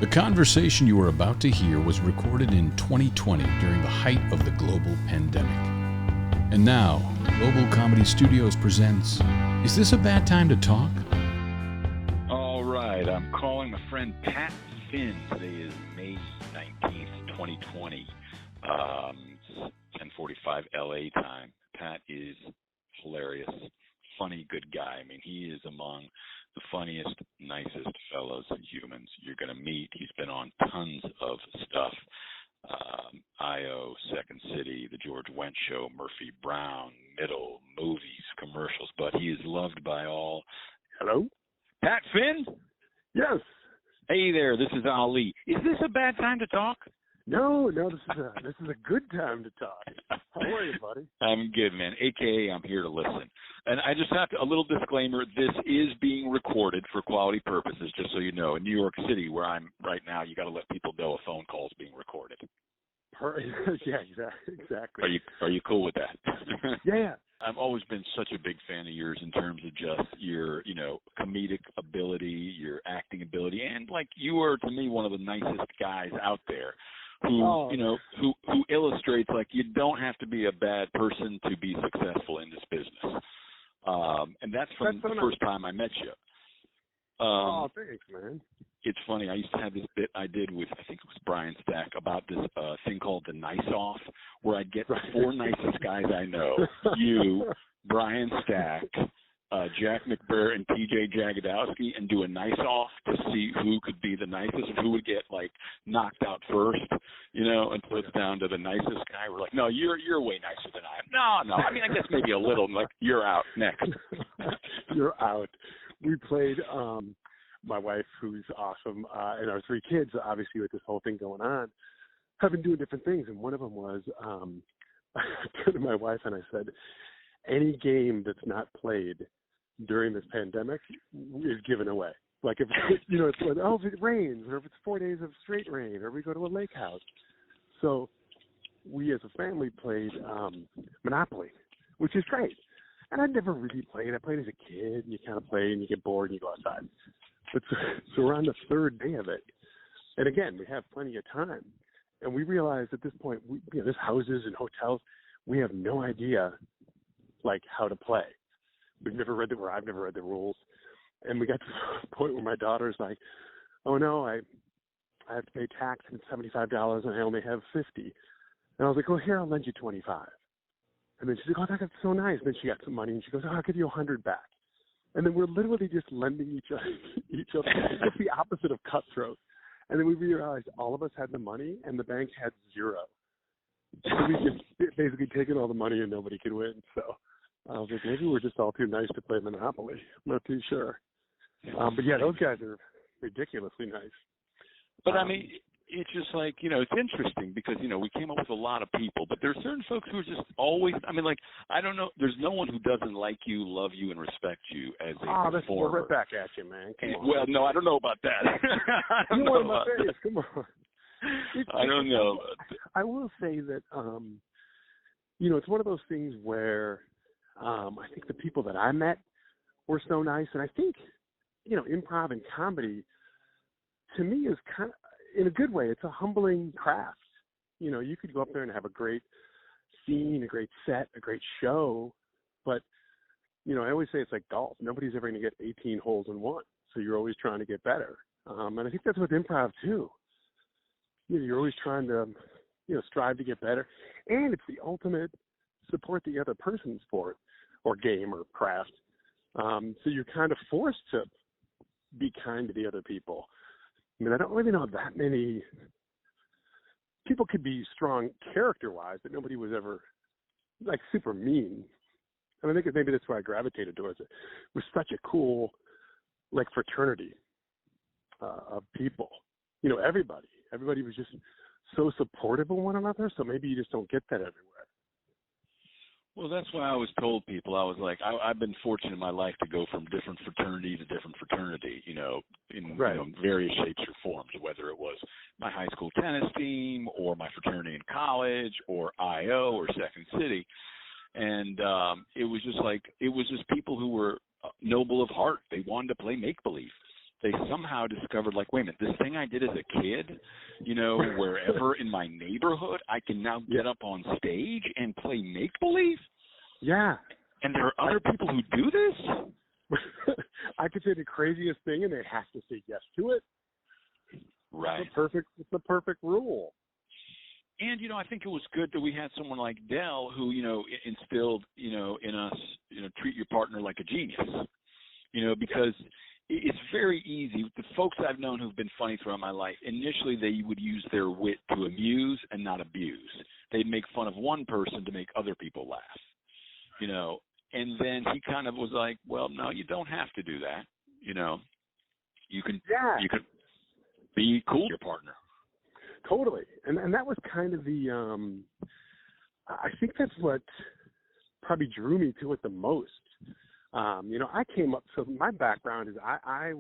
The conversation you are about to hear was recorded in 2020 during the height of the global pandemic. And now, Global Comedy Studios presents, Is This a Bad Time to Talk? All right, I'm calling my friend Pat Finn. Today is May 19th, 2020. It's 10:45 LA time. Pat is hilarious, funny, good guy. I mean, he is among the funniest, nicest fellows and humans you're going to meet. He's been on tons of stuff. I.O., Second City, The George Wendt Show, Murphy Brown, Middle, movies, commercials, but he is loved by all. Hello? Pat Finn? Yes. Hey there, this is Ali. Is this a bad time to talk? No, this is a good time to talk. How are you, buddy? I'm good, man. AKA, I'm here to listen. And I just have to, a little disclaimer, this is being recorded for quality purposes, just so you know. In New York City, where I'm right now, you got to let people know a phone call is being recorded. Yeah, exactly. Are you cool with that? Yeah. I've always been such a big fan of yours in terms of just your, comedic ability, your acting ability, and like you are to me one of the nicest guys out there who, who illustrates like you don't have to be a bad person to be successful in this business. And that's from the first time I met you. Thanks, man. It's funny. I used to have this bit I did with, I think it was Brian Stack, about this thing called the Nice Off, where I'd get the four nicest guys I know, you, Brian Stack, Jack McBrayer, and TJ Jagodowski, and do a nice off to see who could be the nicest and who would get, like, knocked out first, until it's down to the nicest guy. We're like, no, you're way nicer than I am. No. I mean, I guess maybe a little. I'm like, you're out. Next. You're out. We played my wife, who's awesome, and our three kids, obviously, with this whole thing going on, have been doing different things. And one of them was, I turned to my wife and I said, any game that's not played during this pandemic is given away. Like if it's if it rains, or if it's 4 days of straight rain, or we go to a lake house. So we as a family played Monopoly, which is great. And I'd never really played. I played as a kid, and you kind of play, and you get bored, and you go outside. But so we're on the third day of it. And again, we have plenty of time. And we realized at this point, there's houses and hotels. We have no idea, like, how to play. I've never read the rules. And we got to the point where my daughter's like, oh, no, I have to pay tax, and it's $75, and I only have $50. And I was like, oh, here, I'll lend you $25. And then she's like, oh, that's so nice. And then she got some money, and she goes, oh, I'll give you $100 back. And then we're literally just lending each other. It's the opposite of cutthroat. And then we realized all of us had the money, and the bank had zero. So we just basically taken all the money, and nobody could win. So I was like, maybe we're just all too nice to play Monopoly. I'm not too sure. But yeah, those guys are ridiculously nice. But I mean, it's just like, it's interesting because, we came up with a lot of people, but there are certain folks who are just always, I don't know, there's no one who doesn't like you, love you, and respect you as a performer. We're right back at you, man. Come on. Well, no, I don't know about that. I don't know about that. Come on. I don't know. I will say that, it's one of those things where I think the people that I met were so nice, and I think, improv and comedy, to me, is kind of, in a good way, it's a humbling craft. You could go up there and have a great scene, a great set, a great show, but, I always say it's like golf. Nobody's ever going to get 18 holes in one, so you're always trying to get better. And I think that's with improv, too. You're always trying to, strive to get better, and it's the ultimate support the other person's sport or game or craft. So you're kind of forced to be kind to the other people. I mean, I don't really know that many people could be strong character-wise, but nobody was ever, like, super mean. And I think maybe that's why I gravitated towards it. It was such a cool, like, fraternity of people. Everybody was just so supportive of one another, so maybe you just don't get that everywhere. Well, that's why I always told people, I was like, I've been fortunate in my life to go from different fraternity to different fraternity, in various shapes or forms, whether it was my high school tennis team or my fraternity in college or I.O. or Second City. And it was just people who were noble of heart. They wanted to play make-believe. they somehow discovered, like, wait a minute, this thing I did as a kid, wherever in my neighborhood, I can now get up on stage and play make-believe? Yeah. And there are other people who do this? I could say the craziest thing, and they have to say yes to it. Right. It's the perfect rule. And, I think it was good that we had someone like Del who, instilled, in us, treat your partner like a genius, because it's very easy. The folks I've known who've been funny throughout my life, initially they would use their wit to amuse and not abuse. They'd make fun of one person to make other people laugh, and then he kind of was like, well, no, you don't have to do that. You can be cool to your partner. Totally. And that was kind of the, I think that's what probably drew me to it the most. I came up, so my background is I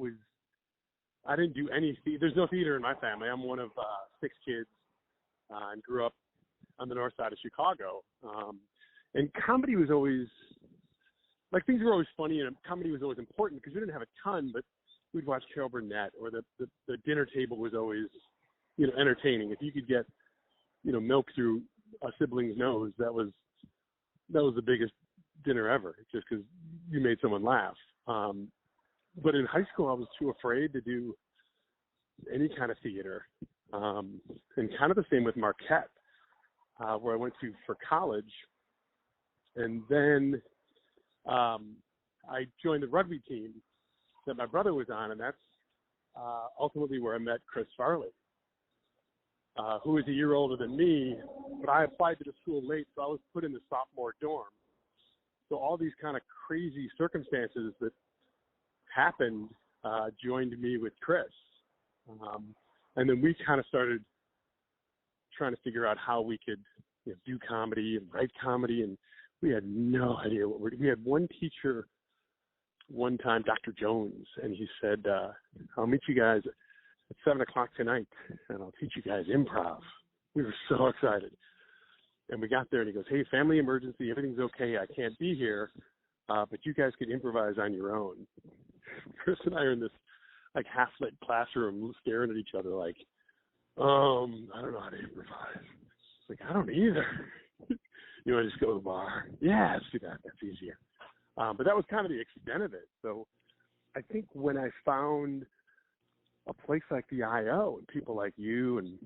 didn't do any there's no theater in my family. I'm one of 6 kids and grew up on the north side of Chicago. And comedy was always, like, things were always funny, and comedy was always important because we didn't have a ton, but we'd watch Carol Burnett, or the dinner table was always, entertaining. If you could get, milk through a sibling's nose, that was the biggest dinner ever, just because you made someone laugh. But in high school, I was too afraid to do any kind of theater. And kind of the same with Marquette, where I went to for college. And then I joined the rugby team that my brother was on, and that's ultimately where I met Chris Farley, who is a year older than me, but I applied to the school late, so I was put in the sophomore dorm. So all these kind of crazy circumstances that happened joined me with Chris. And then we kind of started trying to figure out how we could do comedy and write comedy, and we had no idea what we had one teacher one time, Dr. Jones, and he said, I'll meet you guys at 7 o'clock tonight, and I'll teach you guys improv. We were so excited. And we got there, and he goes, hey, family emergency, everything's okay, I can't be here, but you guys could improvise on your own. Chris and I are in this, like, half-lit classroom staring at each other like, I don't know how to improvise. It's like, I don't either. You want to just go to the bar? Yeah, let's do that. That's easier. But that was kind of the extent of it. So I think when I found a place like the I.O. and people like you and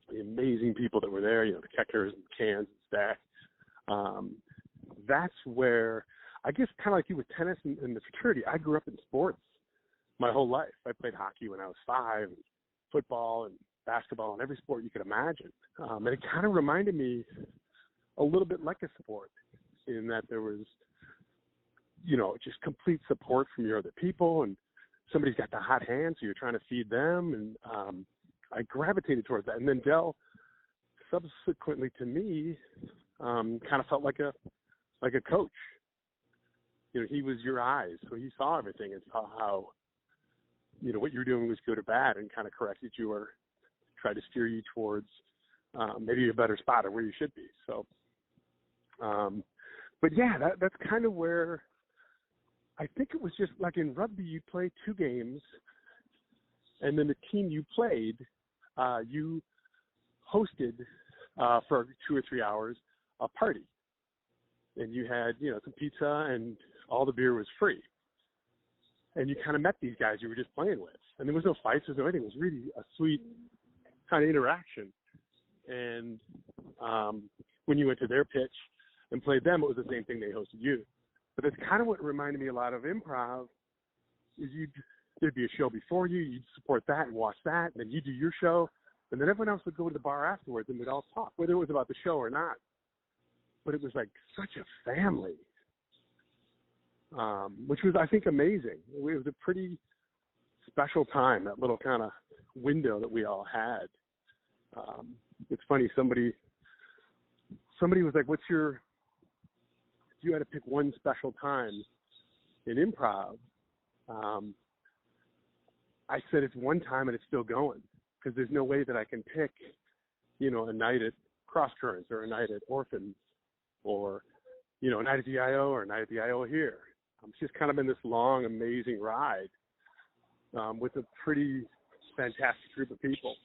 the amazing people that were there, the Keckers and Cans and Stack, that's where, I guess kind of like you with tennis and the fraternity, I grew up in sports my whole life. I played hockey when I was 5, and football and basketball and every sport you could imagine. And it kind of reminded me a little bit like a sport in that there was, just complete support from your other people, and somebody's got the hot hand, so you're trying to feed them. And I gravitated towards that. And then Del, subsequently to me, kind of felt like a coach. He was your eyes, so he saw everything and saw how, what you were doing was good or bad, and kind of corrected you or tried to steer you towards maybe a better spot or where you should be. So, but yeah, that's kind of where I think it was just like in rugby, you play 2 games, and then the team you played, you hosted for 2 or 3 hours a party, and you had some pizza and all the beer was free, and you kind of met these guys you were just playing with, and there was no fights, there was no anything. It was really a sweet kind of interaction. And when you went to their pitch and played them, it was the same thing. They hosted you. But that's kind of what reminded me a lot of improv. Is there'd be a show before you, you'd support that and watch that, and then you do your show, and then everyone else would go to the bar afterwards and we'd all talk, whether it was about the show or not. But it was like such a family, which was, I think, amazing. It was a pretty special time, that little kind of window that we all had. It's funny, somebody was like, if you had to pick one special time in improv, I said it's one time and it's still going, because there's no way that I can pick, a night at Cross Currents or a night at Orphans or, a night at the I.O. or a night at the I.O. here. It's just kind of been this long, amazing ride. with a pretty fantastic group of people.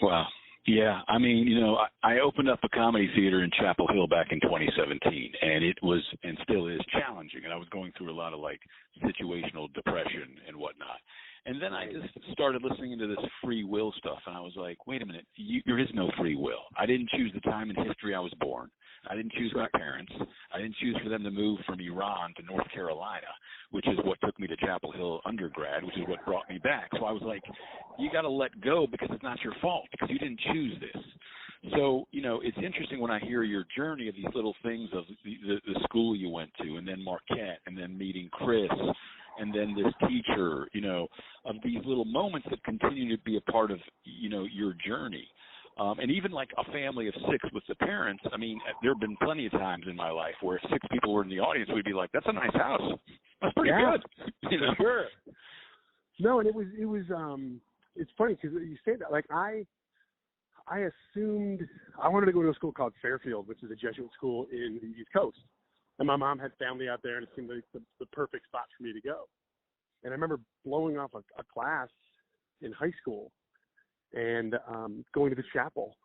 Wow. Yeah, I mean, I opened up a comedy theater in Chapel Hill back in 2017, and it was and still is challenging, and I was going through a lot of like situational depression and whatnot. And then I just started listening to this free will stuff, and I was like, wait a minute, there is no free will. I didn't choose the time in history I was born. I didn't choose my parents. I didn't choose for them to move from Iran to North Carolina, which is what took me to Chapel Hill undergrad, which is what brought me back. So I was like, you got to let go because it's not your fault, because you didn't choose this. So, it's interesting when I hear your journey of these little things of the school you went to, and then Marquette, and then meeting Chris, and then this teacher, of these little moments that continue to be a part of, your journey. And even like a family of 6 with the parents, I mean, there have been plenty of times in my life where if 6 people were in the audience, we'd be like, that's a nice house. That's pretty good. Sure. No, and it was it's funny because you say that, like I assumed I wanted to go to a school called Fairfield, which is a Jesuit school in the East Coast. And my mom had family out there, and it seemed like the perfect spot for me to go. And I remember blowing off a class in high school and going to the chapel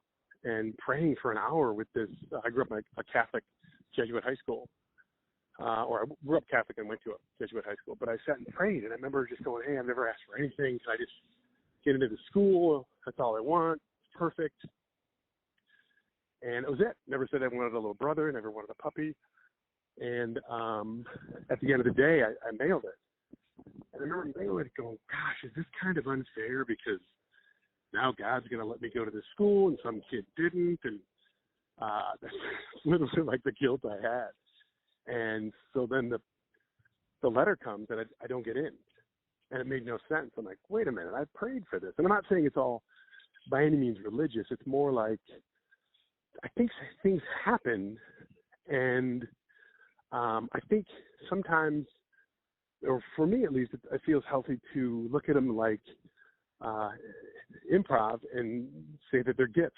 and praying for an hour with this. I grew up in a Catholic Jesuit high school, or I grew up Catholic and went to a Jesuit high school. But I sat and prayed, and I remember just going, hey, I've never asked for anything. Can I just get into the school? That's all I want. It's perfect. And it was it. Never said I wanted a little brother, never wanted a puppy. And at the end of the day, I mailed it. And I remember mailing it going, gosh, is this kind of unfair? Because now God's going to let me go to this school and some kid didn't. And that's literally like the guilt I had. And so then the letter comes and I don't get in. And it made no sense. I'm like, wait a minute, I prayed for this. And I'm not saying it's all by any means religious. It's more like I think things happen. And I think sometimes, or for me at least, it feels healthy to look at them like improv and say that they're gifts.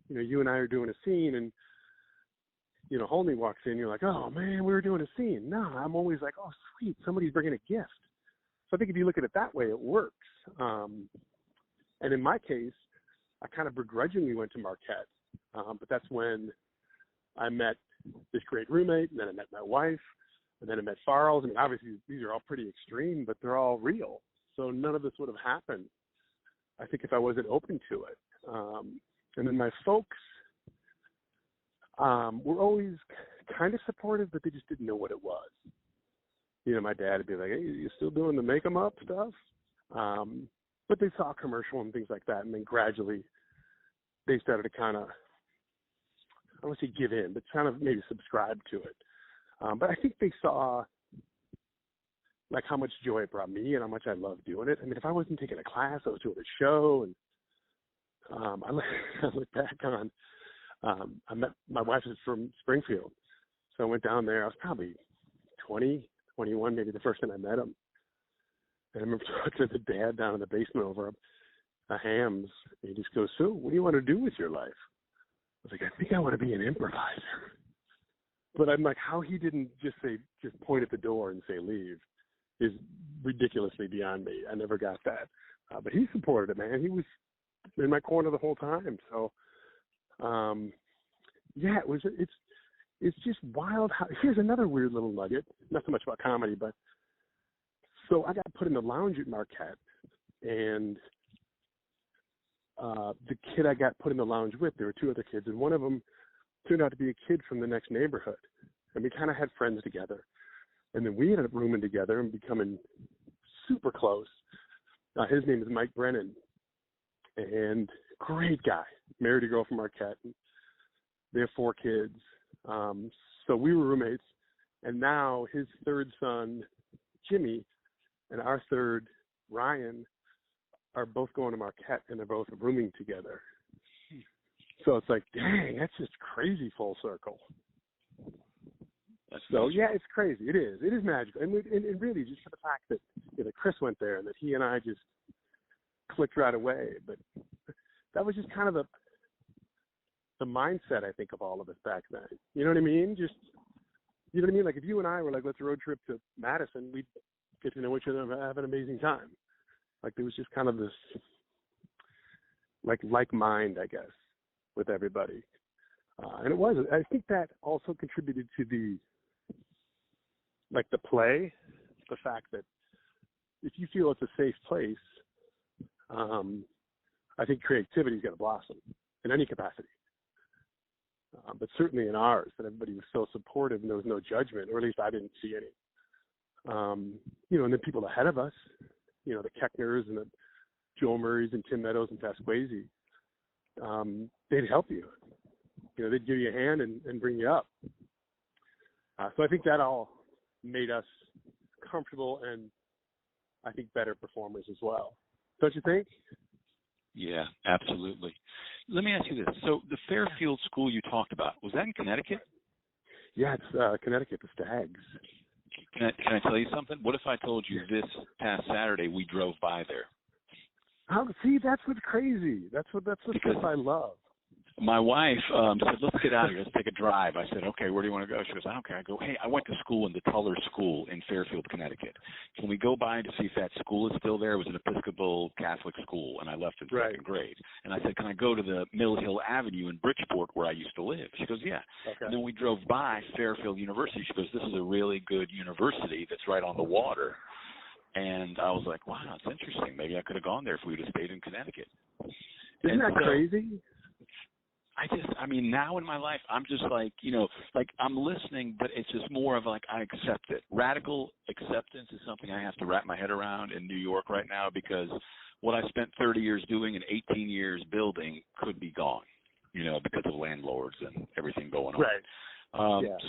You and I are doing a scene, and Holney walks in. You're like, oh man, we were doing a scene. No, I'm always like, oh sweet, somebody's bringing a gift. So I think if you look at it that way, it works. And in my case, I kind of begrudgingly went to Marquette, but that's when I met this great roommate, and then I met my wife, and then I met Farrells. I mean, obviously these are all pretty extreme, but they're all real. So none of this would have happened, I think, if I wasn't open to it. And then my folks were always kind of supportive, but they just didn't know what it was. My dad would be like, hey, you still doing the make 'em up stuff? But they saw a commercial and things like that, and then gradually they started to kind of, I don't want to say give in, but kind of maybe subscribe to it. But I think they saw like how much joy it brought me and how much I loved doing it. I mean, if I wasn't taking a class, I was doing a show. And I look back on, I met, my wife is from Springfield. So I went down there. I was probably 20, 21, maybe the first time I met him. And I remember talking to the dad down in the basement over a Hams. And he just goes, so what do you want to do with your life? I was like, I think I want to be an improviser. But I'm like, how he didn't just point at the door and say leave is ridiculously beyond me. I never got that. But he supported it, man. He was in my corner the whole time. So, yeah, it's just wild. Here's another weird little nugget. Not so much about comedy, but so I got put in the lounge at Marquette, and the kid I got put in the lounge with, there were 2 other kids, and one of them turned out to be a kid from the next neighborhood. And we kind of had friends together. And then we ended up rooming together and becoming super close. His name is Mike Brennan. And great guy. Married a girl from Marquette. They have 4 kids. So we were roommates. And now his 3rd son, Jimmy, and our 3rd, Ryan, are both going to Marquette, and they're both rooming together. So it's like, dang, that's just crazy full circle. So, yeah, it's crazy. It is. It is magical. And really, just for the fact that Chris went there and that he and I just clicked right away. But that was just kind of the mindset, I think, of all of us back then. You know what I mean? Just, you know what I mean? Like, if you and I were like, let's road trip to Madison, we'd get to know each other, and have an amazing time. Like there was just kind of this like mind, I guess, with everybody. And it was. I think that also contributed to the play, the fact that if you feel it's a safe place, I think creativity's going to blossom in any capacity. But certainly in ours, that everybody was so supportive and there was no judgment, or at least I didn't see any. And then people ahead of us, the Keckners and the Joel Murrays and Tim Meadows and Pasquesi, they'd help you. They'd give you a hand and bring you up. So I think that all made us comfortable and I think better performers as well. Don't you think? Yeah, absolutely. Let me ask you this. So the Fairfield School you talked about, was that in Connecticut? Yeah, it's Connecticut, the Stags. Can I tell you something? What if I told you this past Saturday we drove by there? See, that's what's crazy. That's the stuff I love. My wife said, let's get out of here. Let's take a drive. I said, okay, where do you want to go? She goes, I don't care. I go, hey, I went to school in the Tuller School in Fairfield, Connecticut. Can we go by to see if that school is still there? It was an Episcopal Catholic school, and I left in second grade. And I said, can I go to the Mill Hill Avenue in Bridgeport where I used to live? She goes, yeah. Okay. And then we drove by Fairfield University. She goes, this is a really good university that's right on the water. And I was like, wow, that's interesting. Maybe I could have gone there if we would have stayed in Connecticut. Isn't that crazy? Now in my life, I'm just like I'm listening, but it's just more of like I accept it. Radical acceptance is something I have to wrap my head around in New York right now, because what I spent 30 years doing and 18 years building could be gone, because of landlords and everything going on. Right.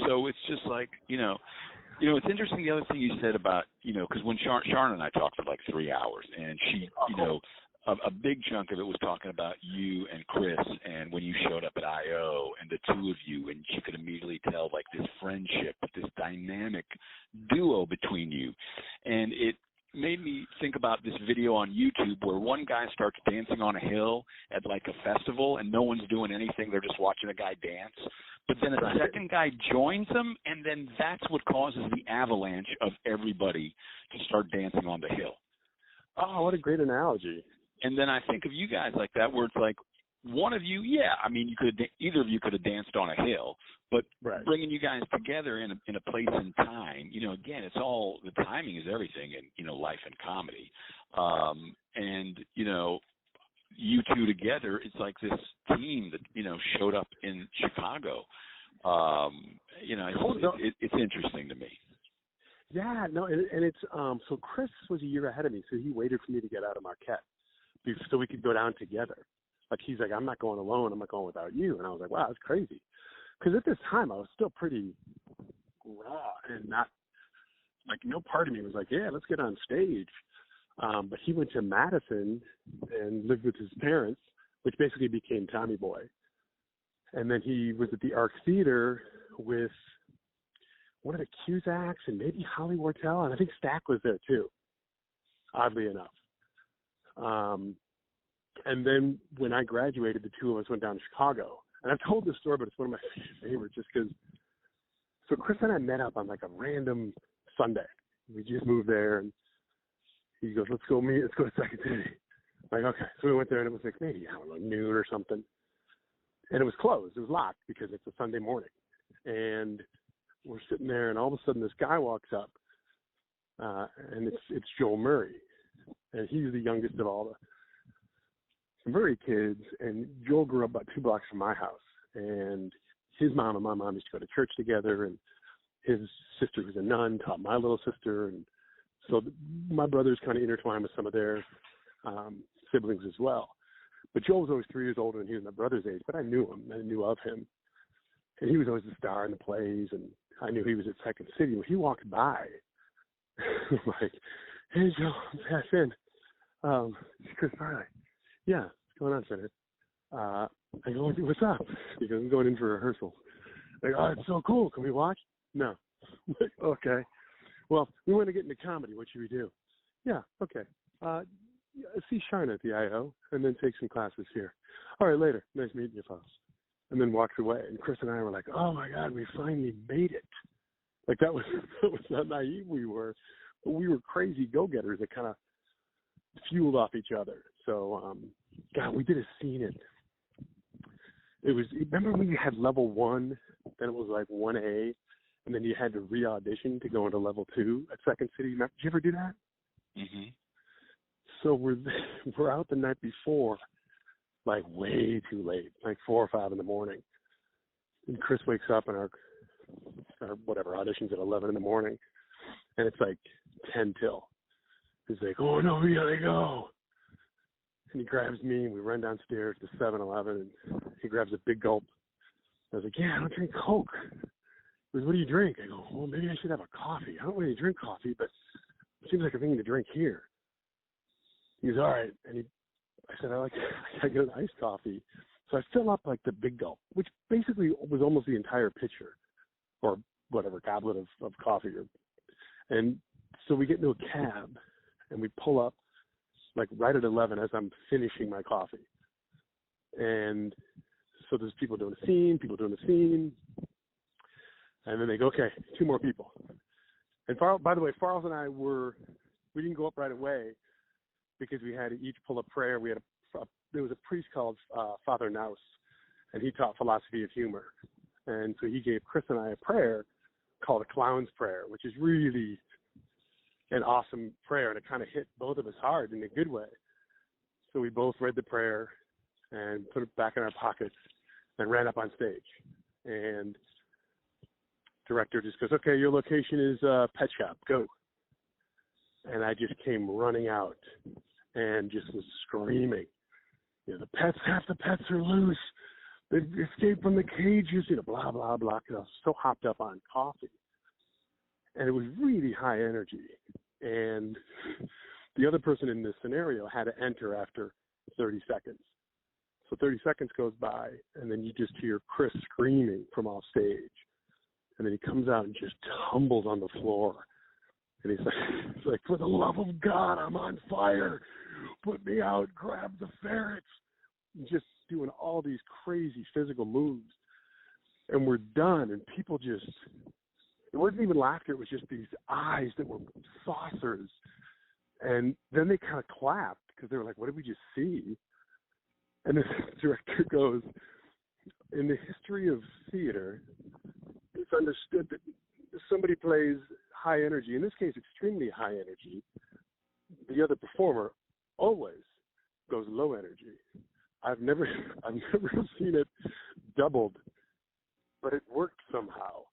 So it's just like, it's interesting. The other thing you said about, because when Sharon and I talked for like 3 hours, and she, a big chunk of it was talking about you and Chris, and when you showed up at I.O. and the two of you, and she could immediately tell like this friendship, this dynamic duo between you. And it made me think about this video on YouTube where one guy starts dancing on a hill at like a festival and no one's doing anything. They're just watching a guy dance. But then a second guy joins them, and then that's what causes the avalanche of everybody to start dancing on the hill. Oh, what a great analogy. And then I think of you guys like that, where it's like one of you, either of you could have danced on a hill, but bringing you guys together in a place and time, again, it's all, the timing is everything in, life and comedy. And, you two together, it's like this team that, showed up in Chicago. It's interesting to me. Yeah, no, and it's, so Chris was a year ahead of me, so he waited for me to get out of Marquette so we could go down together. Like, he's like, I'm not going alone. I'm not going without you. And I was like, wow, that's crazy. Because at this time, I was still pretty raw and not, like, no part of me was like, yeah, let's get on stage. But he went to Madison and lived with his parents, which basically became Tommy Boy. And then he was at the Arc Theater with one of the Cusacks and maybe Holly Wartell, and I think Stack was there too, oddly enough. And then when I graduated, the two of us went down to Chicago. And I've told this story, but it's one of my favorites just because. So Chris and I met up on like a random Sunday. We just moved there, and he goes, let's go to Second City. I'm like, okay. So we went there, and it was like maybe, I don't know, noon or something. And it was closed. It was locked because it's a Sunday morning. And we're sitting there, and all of a sudden this guy walks up, and it's Joel Murray. And he's the youngest of all the Murray kids. And Joel grew up about 2 blocks from my house. And his mom and my mom used to go to church together. And his sister was a nun, taught my little sister. And so my brothers kind of intertwined with some of their siblings as well. But Joel was always 3 years older than he was my brother's age. But I knew him. I knew of him. And he was always the star in the plays. And I knew he was at Second City. When he walked by, I'm like, hey, Joe, I'm Pat Finn. Chris Farley. Yeah, what's going on, Senator? I go, what's up? He goes, I'm going in for rehearsal. I go, oh, it's so cool. Can we watch? No. Okay. Well, we want to get into comedy. What should we do? Yeah, okay. See Sharna at the I.O. and then take some classes here. All right, later. Nice meeting you, folks. And then walked away. And Chris and I were like, oh, my God, we finally made it. Like, that was how naive we were. but we were crazy go-getters that kind of fueled off each other. So, God, we did a scene remember when you had level 1, then it was like 1A, and then you had to re-audition to go into level 2 at Second City? Did you ever do that? Mm-hmm. So we're out the night before, like way too late, like 4 or 5 in the morning. And Chris wakes up and our whatever auditions at 11 in the morning, and it's like 10 till. He's like, "Oh no, we gotta go." And he grabs me and we run downstairs to 7-Eleven, and he grabs a big gulp. I was like, "Yeah, I don't drink Coke." He goes, "What do you drink?" I go, "Well, maybe I should have a coffee. I don't really drink coffee, but it seems like a thing to drink here." He goes, "All right." And I said, I get an iced coffee. So I fill up like the big gulp, which basically was almost the entire pitcher or whatever, goblet of coffee. And so we get into a cab and we pull up like right at 11 as I'm finishing my coffee. And so there's people doing a scene. And then they go, "Okay, 2 more people." And by the way, Farrells and I we didn't go up right away because we had to each pull a prayer. There was a priest called Father Naus, and he taught philosophy of humor. And so he gave Chris and I a prayer called a clown's prayer, which is really an awesome prayer, and it kind of hit both of us hard in a good way. So we both read the prayer and put it back in our pockets and ran up on stage. And director just goes, "Okay, your location is pet shop, go." And I just came running out and just was screaming, half the pets are loose. They've escaped from the cages, blah, blah, blah. Because I was so hopped up on coffee. And it was really high energy. And the other person in this scenario had to enter after 30 seconds. So 30 seconds goes by, and then you just hear Chris screaming from off stage. And then he comes out and just tumbles on the floor. And he's like, "For the love of God, I'm on fire. Put me out, grab the ferrets." And just doing all these crazy physical moves. And we're done, and people just, it wasn't even laughter, it was just these eyes that were saucers. And then they kind of clapped because they were like, "What did we just see?" And the director goes, "In the history of theater, it's understood that if somebody plays high energy, in this case extremely high energy, the other performer always goes low energy. I've never seen it doubled, but it worked somehow."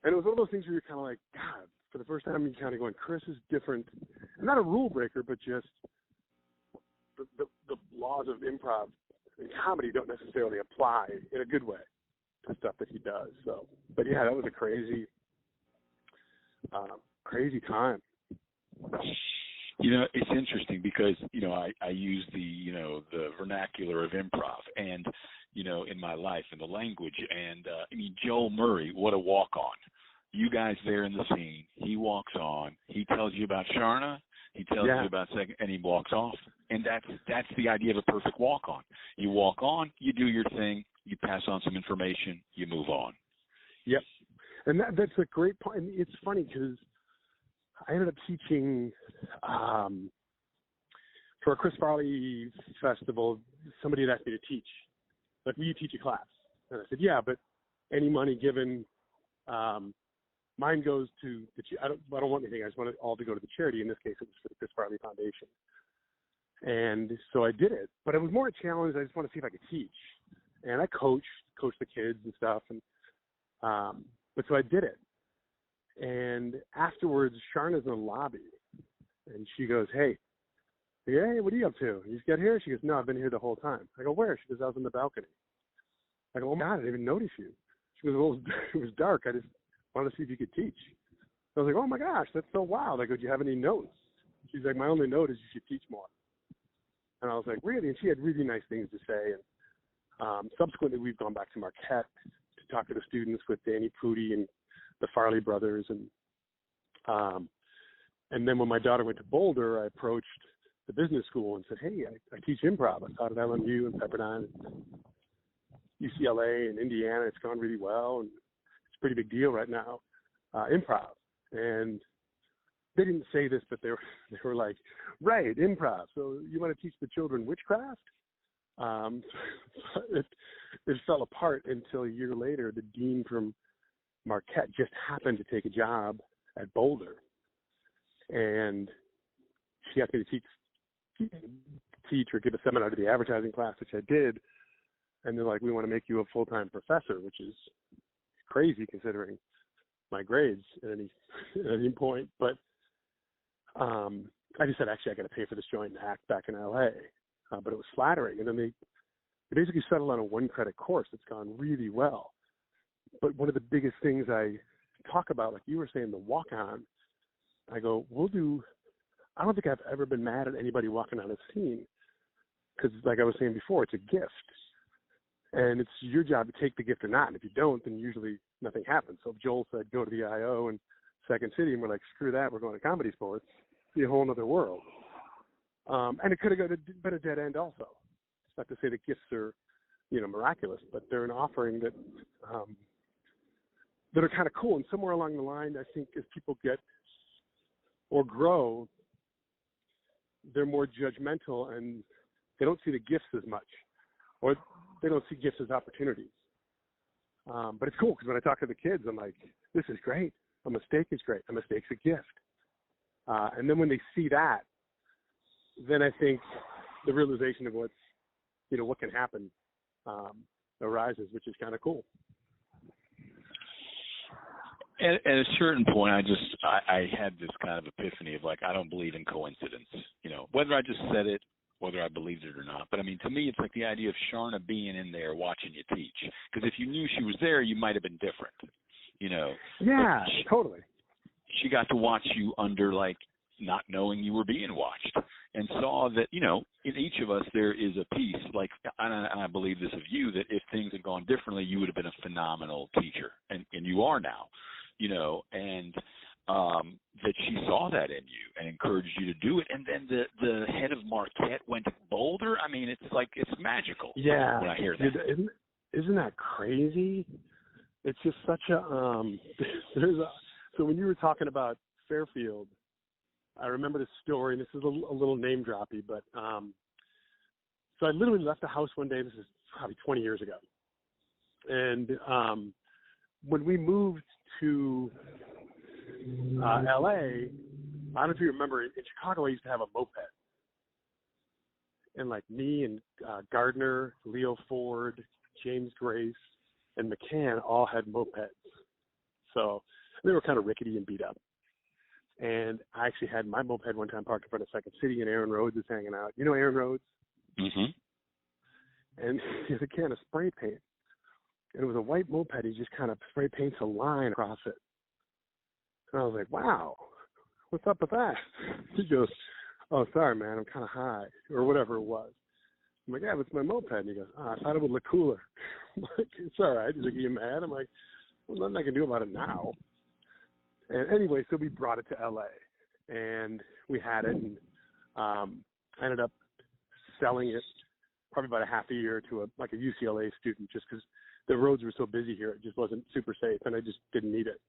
And it was one of those things where you're kind of like, God, for the first time you're kind of going, Chris is different. Not a rule breaker, but just the laws of improv and comedy don't necessarily apply in a good way to stuff that he does. So, but yeah, that was a crazy time. It's interesting because, I use the vernacular of improv and, in my life and the language. And, Joel Murray, what a walk-on. You guys there in the scene, he walks on, he tells you about Sharna, he tells you about second, and he walks off. And that's the idea of a perfect walk-on. You walk on, you do your thing, you pass on some information, you move on. Yep. And that's a great point. And it's funny because I ended up teaching for a Chris Farley festival. Somebody had asked me to teach. Like, will you teach a class? And I said, yeah, but any money given, mine goes to I don't want anything. I just want it all to go to the charity. In this case, it was for the Chris Farley Foundation. And so I did it, but it was more a challenge. I just want to see if I could teach. And I coached the kids and stuff. And but so I did it. And afterwards, Sharna's in the lobby, and she goes, "Hey, what are you up to? You just got here?" She goes, "No, I've been here the whole time." I go, "Where?" She goes, "I was in the balcony." I go, "Oh my God, I didn't even notice you." She goes, "Well, it was dark. I just wanted to see if you could teach." I was like, "Oh my gosh, that's so wild." I go, "Do you have any notes?" She's like, "My only note is you should teach more." And I was like, "Really?" And she had really nice things to say. And subsequently, we've gone back to Marquette to talk to the students with Danny Pudi and the Farley brothers. And then when my daughter went to Boulder, I approached the business school and said, "Hey, I teach improv. I taught at LMU and Pepperdine and UCLA and Indiana. It's gone really well, and it's a pretty big deal right now, improv." And they didn't say this, but they were like, right, improv. So you want to teach the children witchcraft? It fell apart until a year later. The dean from Marquette just happened to take a job at Boulder, and she asked me to teach or give a seminar to the advertising class, which I did. And they're like, we want to make you a full-time professor, which is crazy considering my grades at any point. But I just said, actually, I got to pay for this joint and act back in LA. But it was flattering. And then they basically settled on a 1-credit course that's gone really well. But one of the biggest things I talk about, like you were saying, the walk-on, I go, I don't think I've ever been mad at anybody walking on a scene. Because like I was saying before, it's a gift. And it's your job to take the gift or not. And if you don't, then usually nothing happens. So if Joel said, go to the I.O. in Second City, and we're like, screw that, we're going to Comedy Sports, it'd be a whole other world. And it could have been a dead end also. It's not to say that gifts are, miraculous, but they're an offering that are kind of cool. And somewhere along the line, I think as people get or grow, they're more judgmental and they don't see the gifts as much, or they don't see gifts as opportunities. But it's cool because when I talk to the kids, I'm like, this is great. A mistake is great. A mistake's a gift. And then when they see that, then I think the realization of what can happen arises, which is kind of cool. At a certain point, I had this kind of epiphany of like, I don't believe in coincidence, whether I just said it, whether I believed it or not. But I mean, to me, it's like the idea of Sharna being in there watching you teach. Because if you knew she was there, you might have been different, Yeah, totally. She got to watch you under like not knowing you were being watched, and saw that, in each of us there is a piece, like, and I believe this of you, that if things had gone differently, you would have been a phenomenal teacher, and you are now, and that she saw that in you and encouraged you to do it. And then the head of Marquette went to Boulder. I mean, it's like, it's magical. Yeah. When I hear that. Isn't that crazy? It's just such a, so when you were talking about Fairfield, I remember this story, and this is a little name droppy, but so I literally left the house one day. This is probably 20 years ago, and when we moved to LA, I don't know if you remember, in Chicago I used to have a moped, and like me and Gardner, Leo Ford, James Grace, and McCann all had mopeds, so they were kind of rickety and beat up. And I actually had my moped one time parked in front of Second City, and Aaron Rhodes is hanging out. You know Aaron Rhodes? Mm-hmm. And he had a can of spray paint. And it was a white moped. He just kind of spray paints a line across it. And I was like, wow, what's up with that? He goes, oh, sorry, man, I'm kind of high, or whatever it was. I'm like, yeah, but it's my moped. And he goes, I thought it would look cooler. I'm like, it's all right. He's like, are you mad? I'm like, well, nothing I can do about it now. And anyway, so we brought it to LA, and we had it, and I ended up selling it probably about a half a year to a UCLA student, just because the roads were so busy here, it just wasn't super safe, and I just didn't need it.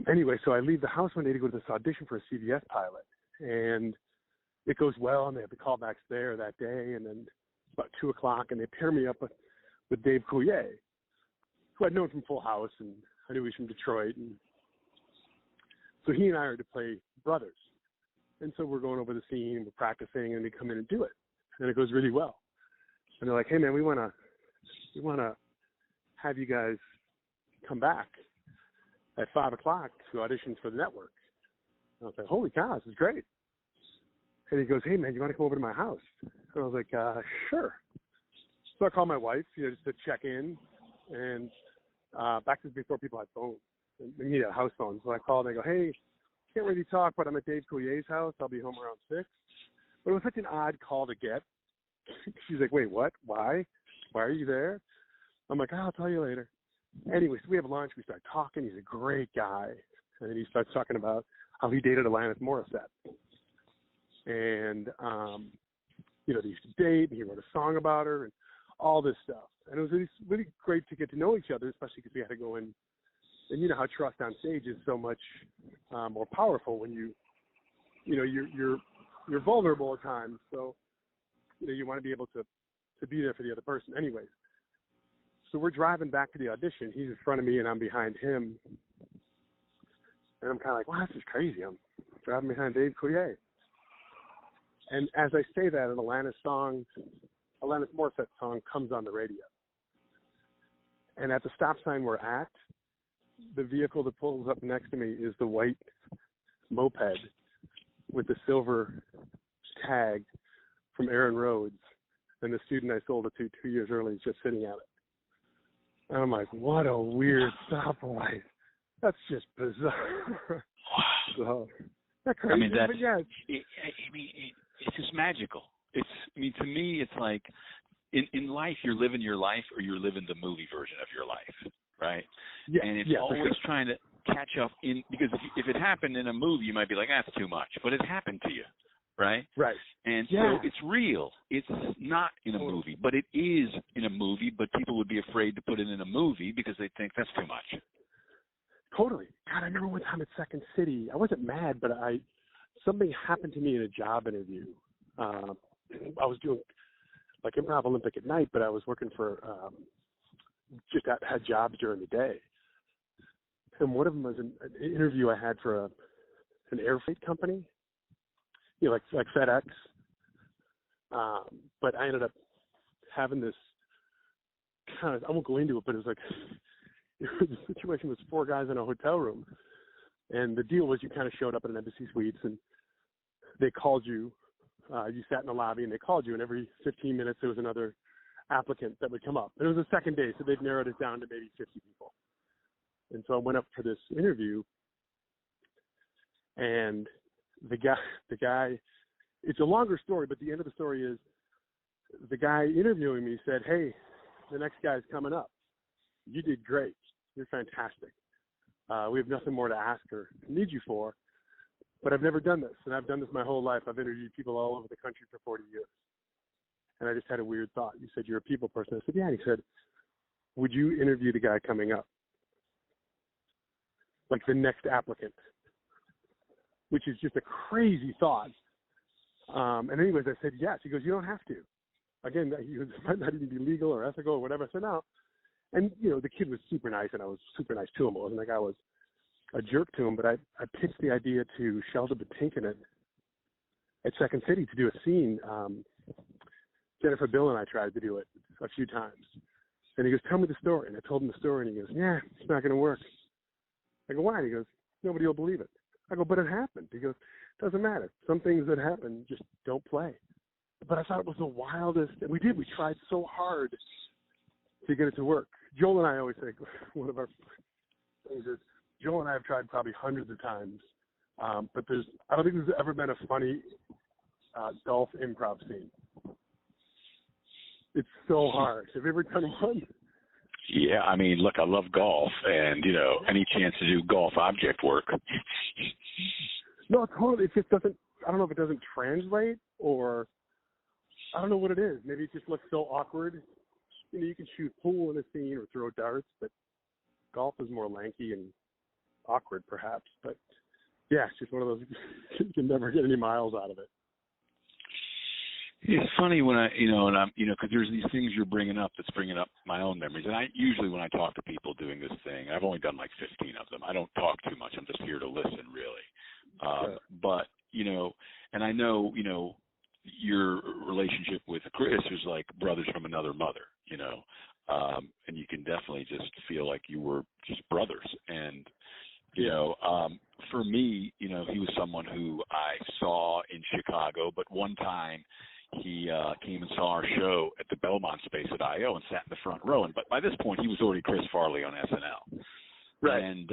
Anyway, so I leave the house one day to go to this audition for a CBS pilot, and it goes well, and they have the callbacks there that day, and then it's about 2 o'clock, and they pair me up with Dave Coulier, who I'd known from Full House, and I knew he was from Detroit, and so he and I are to play brothers. And so we're going over the scene, we're practicing, and we come in and do it. And it goes really well. And they're like, hey, man, we want to have you guys come back at 5 o'clock to audition for the network. And I was like, holy cow, this is great. And he goes, hey, man, you want to come over to my house? And I was like, sure. So I called my wife, just to check in. And back to before people had phones. We need a house phone. So I called and I go, hey, can't really talk, but I'm at Dave Coulier's house. I'll be home around 6. But it was such an odd call to get. She's like, wait, what? Why? Why are you there? I'm like, I'll tell you later. Anyway, so we have lunch. We start talking. He's a great guy. And then he starts talking about how he dated Alanis Morissette. And, they used to date, and he wrote a song about her and all this stuff. And it was really great to get to know each other, especially because we had to go in And you know how trust on stage is so much more powerful when you're vulnerable at times. So, you want to be able to be there for the other person anyways. So we're driving back to the audition. He's in front of me and I'm behind him. And I'm kind of like, wow, this is crazy. I'm driving behind Dave Coulier. And as I say that, an Alanis Morissette song comes on the radio. And at the stop sign we're at, the vehicle that pulls up next to me is the white moped with the silver tag from Aaron Rhodes. And the student I sold it to 2 years early is just sitting at it. And I'm like, what a weird stoplight. That's just bizarre. Wow. So, that's crazy. I mean, but yeah, it's just magical. To me, it's like in life, you're living your life or you're living the movie version of your life, right? Yeah, and it's yeah, always trying to catch up because if it happened in a movie, you might be like, that's too much. But it happened to you, right? Right. And so it's real. It's not in a movie, but it is in a movie, but people would be afraid to put it in a movie because they think that's too much. Totally. God, I remember one time at Second City, I wasn't mad, but something happened to me in a job interview. I was doing like Improv Olympic at night, but I was working for, had jobs during the day. And one of them was an interview I had for an air freight company, like FedEx. But I ended up having this kind of, I won't go into it, but it was like, the situation was 4 guys in a hotel room. And the deal was you kind of showed up at an Embassy Suites and they called you. You sat in the lobby and they called you, and every 15 minutes there was another applicant that would come up. And it was the second day, so they'd narrowed it down to maybe 50 people. And so I went up for this interview, and the guy, it's a longer story, but the end of the story is the guy interviewing me said, hey, the next guy's coming up. You did great. You're fantastic. We have nothing more to ask or need you for. But I've never done this, and I've done this my whole life. I've interviewed people all over the country for 40 years. And I just had a weird thought. You said, you're a people person. I said, yeah. And he said, would you interview the guy coming up? Like the next applicant. Which is just a crazy thought. And anyways, I said, yes. He goes, you don't have to. Again, he goes, it might not even be legal or ethical or whatever. I said, no. And, the kid was super nice, and I was super nice to him. It wasn't like I was a jerk to him, but I pitched the idea to Shelda Batinkinen at Second City to do a scene. Jennifer Bill and I tried to do it a few times. And he goes, tell me the story. And I told him the story, and he goes, yeah, it's not going to work. I go, why? And he goes, nobody will believe it. I go, but it happened. He goes, doesn't matter. Some things that happen just don't play. But I thought it was the wildest. And we tried so hard to get it to work. Joel and I always say, one of our things is, Joel and I have tried probably hundreds of times, but I don't think there's ever been a funny golf improv scene. It's so hard. Have you ever done one? Yeah, I mean, look, I love golf, and, any chance to do golf object work. No, totally. It just doesn't, I don't know if it doesn't translate, or I don't know what it is. Maybe it just looks so awkward. You can shoot pool in a scene or throw darts, but golf is more lanky and awkward, perhaps. But yeah, it's just one of those, you can never get any miles out of it. It's funny when because there's these things you're bringing up that's bringing up my own memories. And I usually, when I talk to people doing this thing, I've only done like 15 of them. I don't talk too much. I'm just here to listen, really. Sure. But, and I know, your relationship with Chris is like brothers from another mother, and you can definitely just feel like you were just brothers. And, for me, he was someone who I saw in Chicago, but one time he came and saw our show at the Belmont space at I.O. and sat in the front row. But by this point, he was already Chris Farley on SNL. Right. And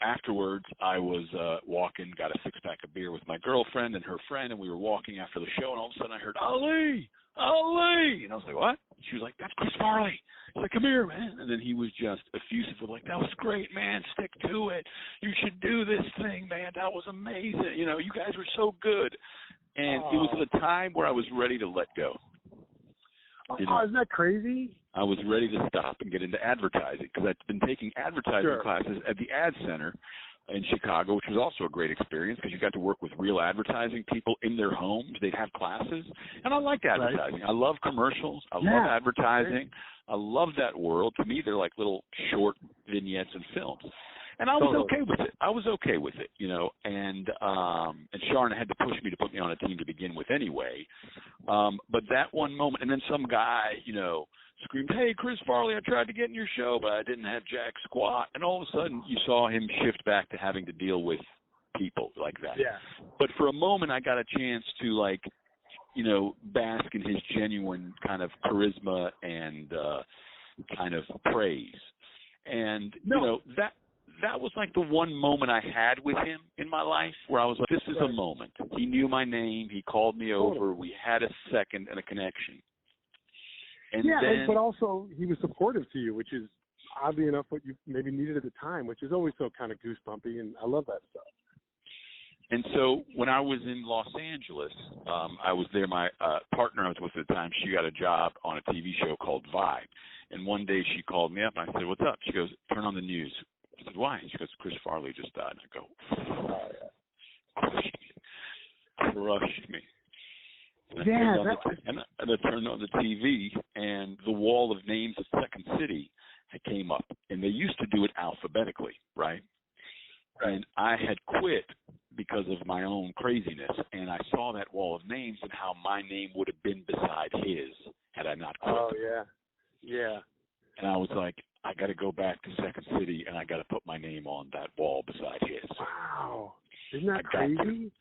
afterwards, I was walking, got a 6-pack of beer with my girlfriend and her friend, and we were walking after the show, and all of a sudden I heard, Ali! Ali! And I was like, what? She was like, that's Chris Farley. I was like, come here, man. And then he was just effusive with like, that was great, man. Stick to it. You should do this thing, man. That was amazing. You guys were so good. And it was at a time where I was ready to let go. Isn't that crazy? I was ready to stop and get into advertising because I'd been taking advertising classes at the Ad Center in Chicago, which was also a great experience because you got to work with real advertising people in their homes. They'd have classes, and I liked advertising. Right. I love commercials. I love advertising. I love that world. To me, they're like little short vignettes and films. And I was okay with it. I was okay with it, you know. And Sharon had to push me to put me on a team to begin with anyway. But that one moment, and then some guy, you know, screamed, "Hey, Chris Farley, I tried to get in your show, but I didn't have jack squat." And all of a sudden, you saw him shift back to having to deal with people like that. Yeah. But for a moment, I got a chance to, like, you know, bask in his genuine kind of charisma and kind of praise. And, you know, that was like the one moment I had with him in my life where I was like, this is a moment. He knew my name. He called me over. We had a second and a connection. And then, but also he was supportive to you, which is oddly enough what you maybe needed at the time, which is always so kind of goosebumpy, and I love that stuff. And so when I was in Los Angeles, I was there. My partner I was with at the time, she got a job on a TV show called Vibe. And one day she called me up, and I said, "What's up?" She goes, "Turn on the news." I said, "Why?" She goes, "Chris Farley just died." And I go, crushed me. And I turned on the TV, and the wall of names of Second City came up. And they used to do it alphabetically, right? And I had quit because of my own craziness. And I saw that wall of names and how my name would have been beside his had I not quit. Oh, yeah. Yeah. And I was like, I got to go back to Second City, and I got to put my name on that wall beside his. Wow. Isn't that crazy?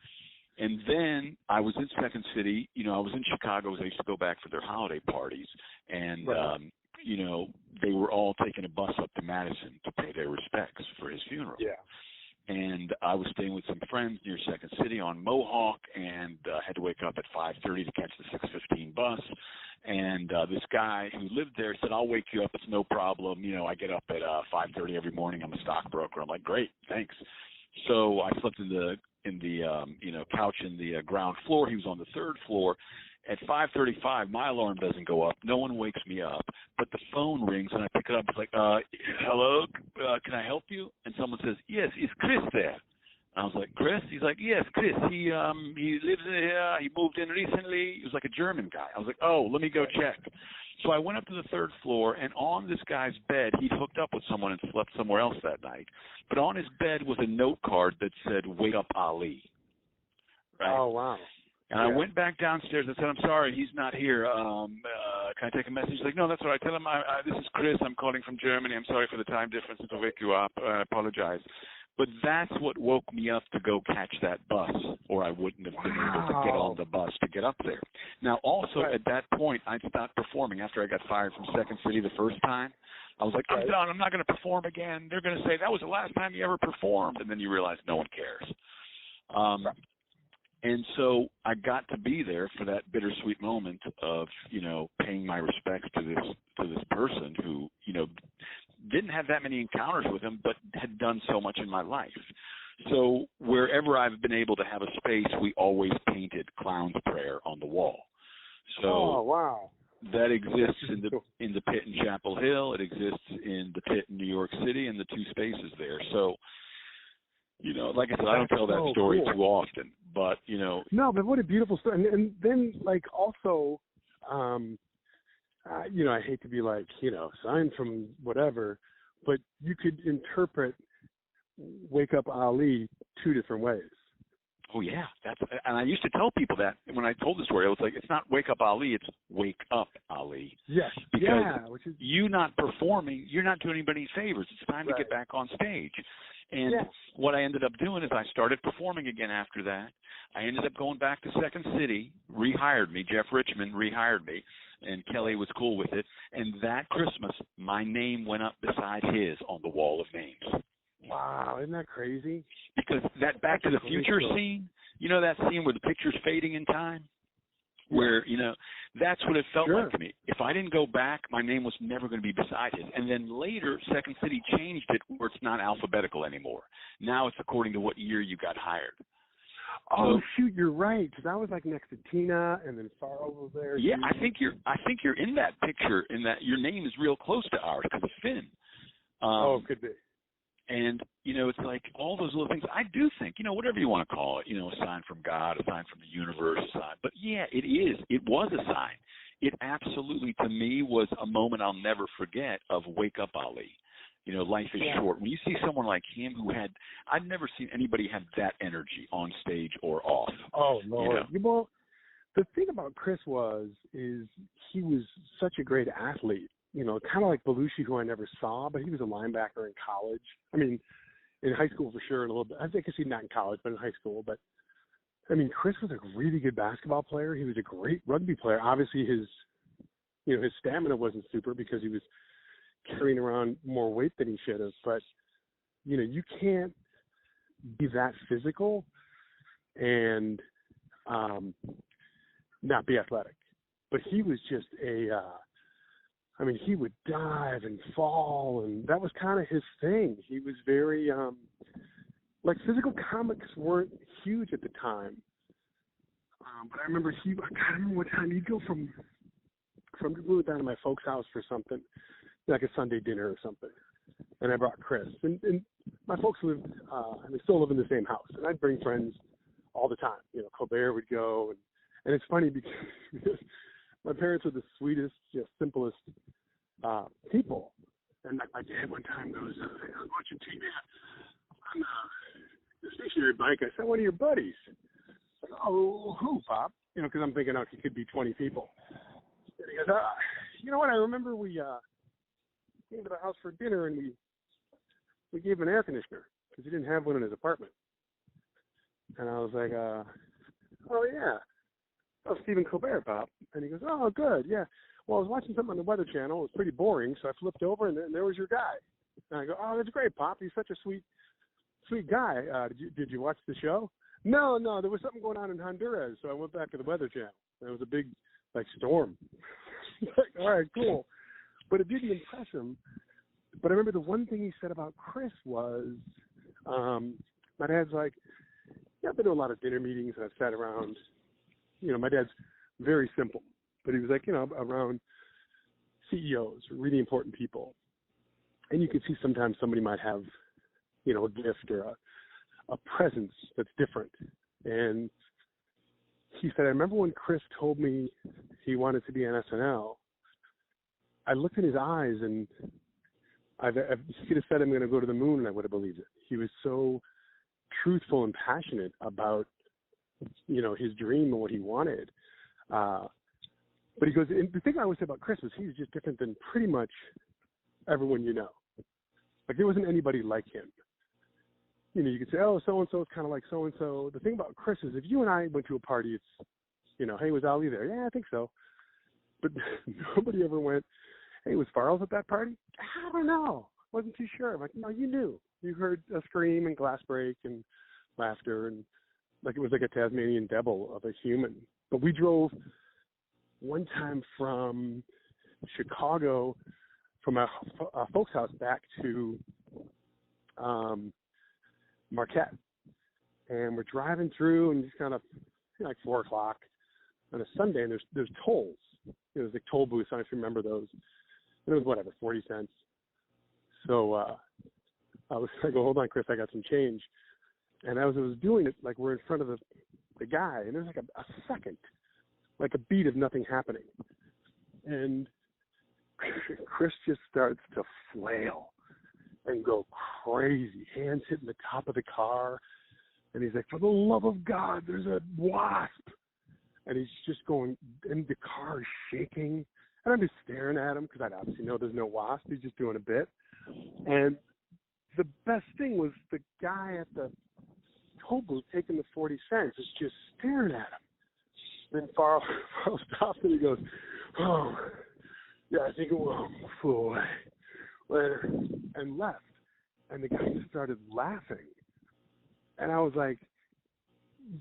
And then I was in Second City. You know, I was in Chicago. I used to go back for their holiday parties. And, you know, they were all taking a bus up to Madison to pay their respects for his funeral. Yeah. And I was staying with some friends near Second City on Mohawk, and had to wake up at 5:30 to catch the 6:15 bus. And this guy who lived there said, "I'll wake you up. It's no problem. You know, I get up at 5:30 every morning. I'm a stockbroker." I'm like, "Great, thanks." So I slept in the you know, couch in the ground floor. He was on the third floor. At 5:35, my alarm doesn't go up. No one wakes me up, but the phone rings, and I pick it up. It's like, "Hello, can I help you?" And someone says, "Yes, is Chris there?" And I was like, "Chris?" He's like, "Yes, Chris. He lives here. He moved in recently." He was like a German guy. I was like, "Oh, let me go check." So I went up to the third floor, and on this guy's bed, he'd hooked up with someone and slept somewhere else that night. But on his bed was a note card that said, "Wake up, Ali." Right? Oh, wow. And I went back downstairs and said, "I'm sorry, he's not here. Can I take a message?" He's like, "No, that's all right. Tell him this is Chris. I'm calling from Germany. I'm sorry for the time difference and to wake you up. I apologize." But that's what woke me up to go catch that bus, or I wouldn't have been able to get on the bus to get up there. Now, also at that point, I'd stopped performing after I got fired from Second City the first time. I was like, "I'm done. I'm not going to perform again. They're going to say, that was the last time you ever performed." And then you realize no one cares. And so I got to be there for that bittersweet moment of, you know, paying my respects to this person who, you know, didn't have that many encounters with him, but had done so much in my life. So wherever I've been able to have a space, we always painted Clown's Prayer on the wall. So that exists in the pit in Chapel Hill. It exists in the pit in New York City, and the two spaces there. So, you know, like I said, I don't tell that story too often, but, you know. No, but what a beautiful story. And then, like, also, you know, I hate to be like, you know, signed from whatever, but you could interpret Wake Up Ali two different ways. Oh, yeah. And I used to tell people that when I told the story. I was like, it's not Wake Up Ali, it's Wake Up Ali. Yes. Because you not performing, you're not doing anybody favors. It's time to get back on stage. And what I ended up doing is I started performing again after that. I ended up going back to Second City, rehired me. Jeff Richmond rehired me, and Kelly was cool with it. And that Christmas, my name went up beside his on the wall of names. Wow, isn't that crazy? Because that Back to the Future scene, you know that scene where the picture's fading in time? Where, you know, that's what it felt like to me. If I didn't go back, my name was never going to be beside his. And then later, Second City changed it where it's not alphabetical anymore. Now it's according to what year you got hired. Oh, shoot, you're right. Because I was like next to Tina, and then Farrell was there. Yeah, I think you're in that picture. In that your name is real close to ours because of Finn. Could be. And it's like all those little things. I do think whatever you want to call it. A sign from God, a sign from the universe, a sign. But yeah, it is. It was a sign. It absolutely, to me, was a moment I'll never forget of Wake Up Ali. Life is short. When you see someone like him I've never seen anybody have that energy on stage or off. Oh, Lord. Well, the thing about Chris is he was such a great athlete, kind of like Belushi, who I never saw, but he was a linebacker in college. I mean, in high school for sure, a little bit. I think I see not in college, but in high school. But, I mean, Chris was a really good basketball player. He was a great rugby player. Obviously, his stamina wasn't super because he was carrying around more weight than he should have, but you can't be that physical and not be athletic. But he was just he would dive and fall, and that was kind of his thing. He was very physical comics weren't huge at the time, but I remember I remember one time he'd go from we were down to my folks' house for something, like a Sunday dinner or something, and I brought Chris. And my folks lived, and they still live in the same house, and I'd bring friends all the time. Colbert would go, and it's funny because my parents were the sweetest, simplest people. And my dad one time goes, I was watching TV on the stationary bike. I said, one of your buddies. I go, oh, who, Pop? Because I'm thinking, he could be 20 people. And he goes, you know what? I remember we came to the house for dinner, and we gave him an air conditioner because he didn't have one in his apartment. And I was like, oh, yeah. Oh, Stephen Colbert, Pop. And he goes, oh, good, yeah. Well, I was watching something on the Weather Channel. It was pretty boring, so I flipped over, and there was your guy. And I go, oh, that's great, Pop. He's such a sweet guy. Did you watch the show? No, there was something going on in Honduras, so I went back to the Weather Channel. There was a big, storm. All right, cool. But it didn't impress him. But I remember the one thing he said about Chris was, my dad's like, I've been to a lot of dinner meetings, and I've sat around. My dad's very simple. But he was like, around CEOs, really important people. And you could see sometimes somebody might have, a gift or a presence that's different. And he said, I remember when Chris told me he wanted to be on SNL, I looked in his eyes, and he could have said, I'm going to go to the moon, and I would have believed it. He was so truthful and passionate about, his dream and what he wanted. But he goes, and the thing I always say about Chris was he's just different than pretty much everyone you know. Like, there wasn't anybody like him. You could say, oh, so-and-so is kind of like so-and-so. The thing about Chris is if you and I went to a party, it's, hey, was Ali there? Yeah, I think so. But nobody ever went, hey, was Farrell's at that party? I don't know. Wasn't too sure. I'm like, no, you knew. You heard a scream and glass break and laughter, and it was like a Tasmanian devil of a human. But we drove one time from Chicago, from our folks' house back to Marquette. And we're driving through, and just kind of, 4 o'clock on a Sunday, and there's tolls. There's like toll booths, I don't know if you remember those. And it was 40 cents. So I go, hold on, Chris, I got some change. And as I was doing it, we're in front of the guy, and there's a second, a beat of nothing happening. And Chris just starts to flail and go crazy, hands hitting the top of the car. And he's like, for the love of God, there's a wasp. And he's just going, and the car is shaking. And I'm just staring at him because I obviously know there's no wasp. He's just doing a bit. And the best thing was the guy at the toll booth taking the 40 cents is just staring at him. Then Farrell stops and he goes, oh, yeah, I think it will. Fool away. Later. And left. And the guy just started laughing. And I was like,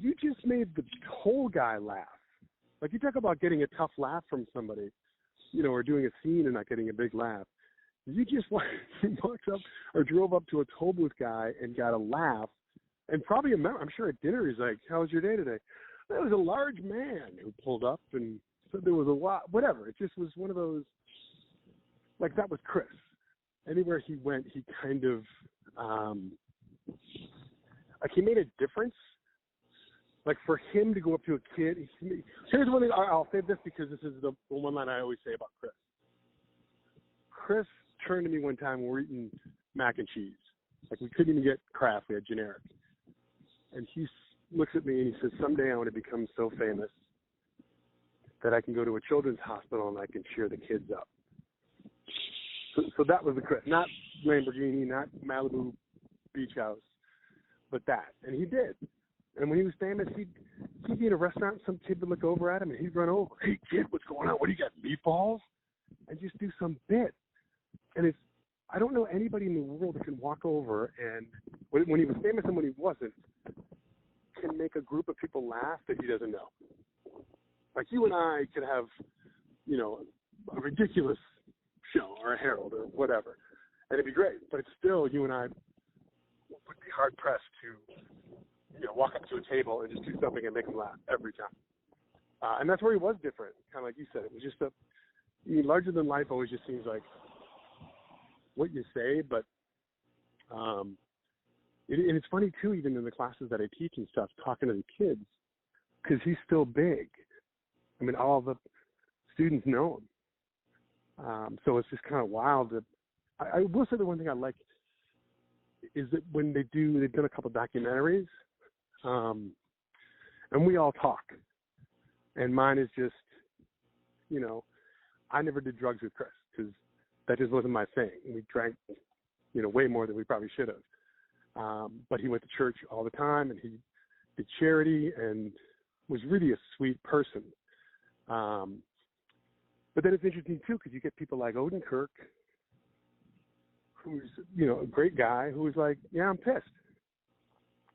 you just made the whole guy laugh. You talk about getting a tough laugh from somebody, or doing a scene and not getting a big laugh. You just walked up or drove up to a toll booth guy and got a laugh And probably I'm sure at dinner he's like, "How was your day today?" There was a large man who pulled up and said there was a lot, whatever. It just was one of those, like, that was Chris. Anywhere he went, he kind of, like, he made a difference. Like, for him to go up to a kid, here's one thing, I'll say this because this is the one line I always say about Chris. Chris turned to me one time when we were eating mac and cheese. Like, we couldn't even get Kraft, we had generic. And he looks at me and he says, "Someday I want to become so famous that I can go to a children's hospital and I can cheer the kids up." So that was the Chris. Not Lamborghini, not Malibu beach house, but that. And he did. And when he was famous, he'd be in a restaurant and some kid would look over at him and he'd run over. "Hey, kid, what's going on? What do you got, meatballs?" And just do some bit. And I don't know anybody in the world that can walk over and, when he was famous and when he wasn't, can make a group of people laugh that he doesn't know. Like, you and I could have, a ridiculous show or a Herald or whatever, and it'd be great. But it's still, you and I would be hard pressed to, walk up to a table and just do something and make them laugh every time. And that's where he was different, kind of like you said. It was just larger than life always just seems like what you say, but and it's funny too, even in the classes that I teach and stuff, talking to the kids, because he's still big. I mean, all the students know him. So it's just kind of wild. I will say the one thing I like is that when they've done a couple documentaries, and we all talk. And mine is just, I never did drugs with Chris because that just wasn't my thing. We drank, way more than we probably should have. But he went to church all the time, and he did charity and was really a sweet person. But then it's interesting, too, because you get people like Odenkirk, who's, a great guy, who was like, "Yeah, I'm pissed.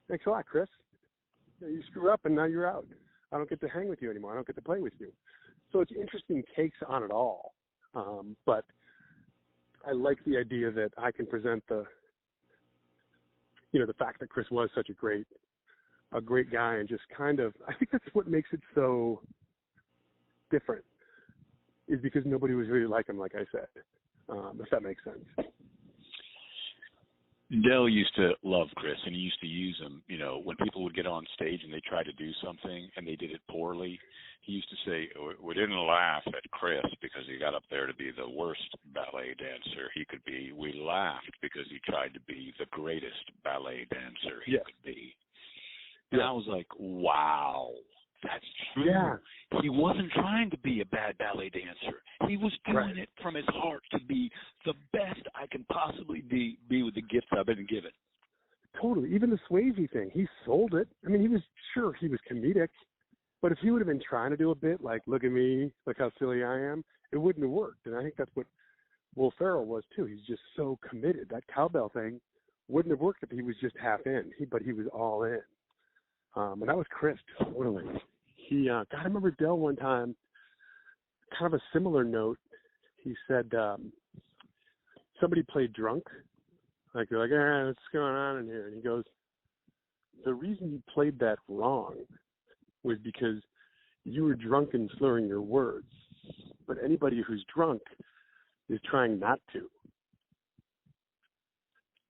Thanks a lot, Chris. You screw up, and now you're out. I don't get to hang with you anymore. I don't get to play with you." So it's interesting takes on it all. But I like the idea that I can present the fact that Chris was such a great guy, and just kind of, I think that's what makes it so different, is because nobody was really like him, like I said, if that makes sense. Del used to love Chris, and he used to use him. When people would get on stage and they tried to do something and they did it poorly, he used to say, "We didn't laugh at Chris because he got up there to be the worst ballet dancer he could be. We laughed because he tried to be the greatest ballet dancer he could be." And I was like, wow, that's true. Yeah. He wasn't trying to be a bad ballet dancer. He was doing it from his heart to be the best I can possibly be with the gifts I've been given. Totally. Even the Swayze thing, he sold it. I mean, he was comedic, but if he would have been trying to do a bit like, "Look at me, look how silly I am," it wouldn't have worked. And I think that's what Will Ferrell was too. He's just so committed. That cowbell thing wouldn't have worked if he was just half in. But he was all in. And that was Chris, totally. I remember Del one time, kind of a similar note. He said somebody played drunk. Like, they're like, "What's going on in here?" And he goes, "The reason you played that wrong was because you were drunk and slurring your words. But anybody who's drunk is trying not to."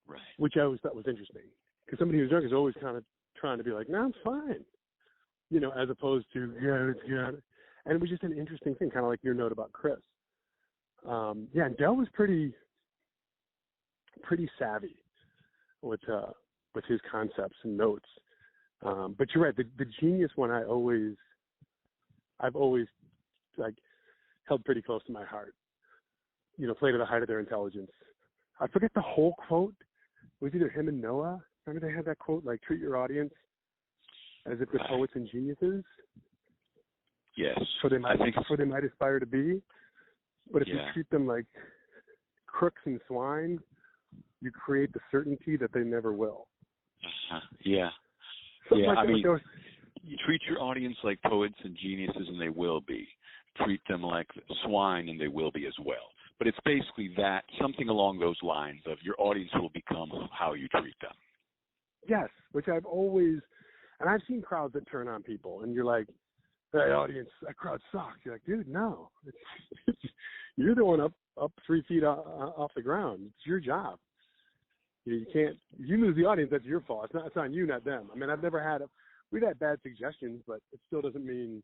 Right. Which I always thought was interesting. Because somebody who's drunk is always kind of trying to be like, "No, I'm fine." As opposed to, "Yeah, it's good." And it was just an interesting thing, kind of like your note about Chris. And Del was pretty savvy with his concepts and notes. But you're right, the genius one I've always like held pretty close to my heart. Played to the height of their intelligence. I forget the whole quote. It was either him and Noah. Remember they had that quote, like, "Treat your audience as if they're poets and geniuses." Yes. So they might aspire to be. But if you treat them like crooks and swine, you create the certainty that they never will. Yeah. Something yeah, like I mean, that. You treat your audience like poets and geniuses, and they will be. Treat them like swine, and they will be as well. But it's basically that, something along those lines of your audience will become how you treat them. Yes, which I've always, and I've seen crowds that turn on people, and you're like, "Hey, audience, that crowd sucks." You're like, "Dude, no, you're the one up 3 feet off the ground. It's your job. You can't. You lose the audience. That's your fault. It's on you, not them." I mean, we've had bad suggestions, but it still doesn't mean.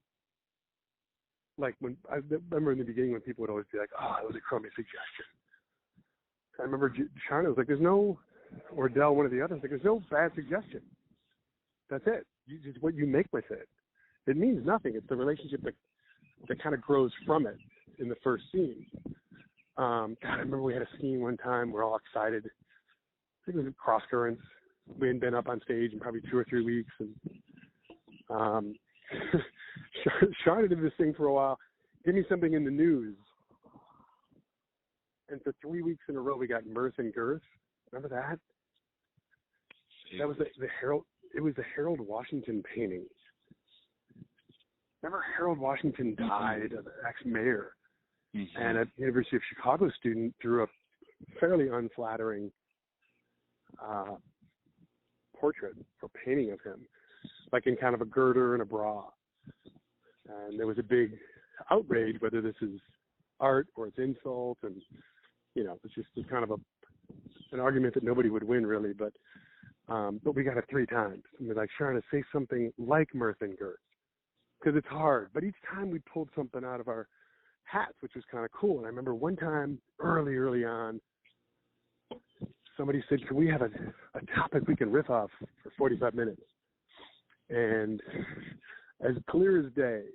Like when I remember in the beginning when people would always be like, "Oh, it was a crummy suggestion." I remember Charna was like, "There's no," or Dell, one of the others, like, "There's no bad suggestion. That's it. It's what you make with it. It means nothing. It's the relationship that kind of grows from it in the first scene." God, I remember we had a scene one time. We're all excited. I think it was Cross Currents. We hadn't been up on stage in probably 2 or 3 weeks, and Charna did this thing for a while. Give me something in the news. And for 3 weeks in a row, we got Mirth and Girth. Remember that? That was the Harold. It was the Harold Washington painting. Remember, Harold Washington died, an ex-mayor, and a University of Chicago student drew a fairly unflattering portrait or painting of him, like in kind of a girder and a bra. And there was a big outrage whether this is art or it's insult, and it's just kind of an argument that nobody would win really. But we got it 3 times. And we're like, trying to say something like Mirth and Girth, because it's hard. But each time we pulled something out of our hats, which was kind of cool. And I remember one time early on, somebody said, "Can we have a topic we can riff off for 45 minutes?" And as clear as day,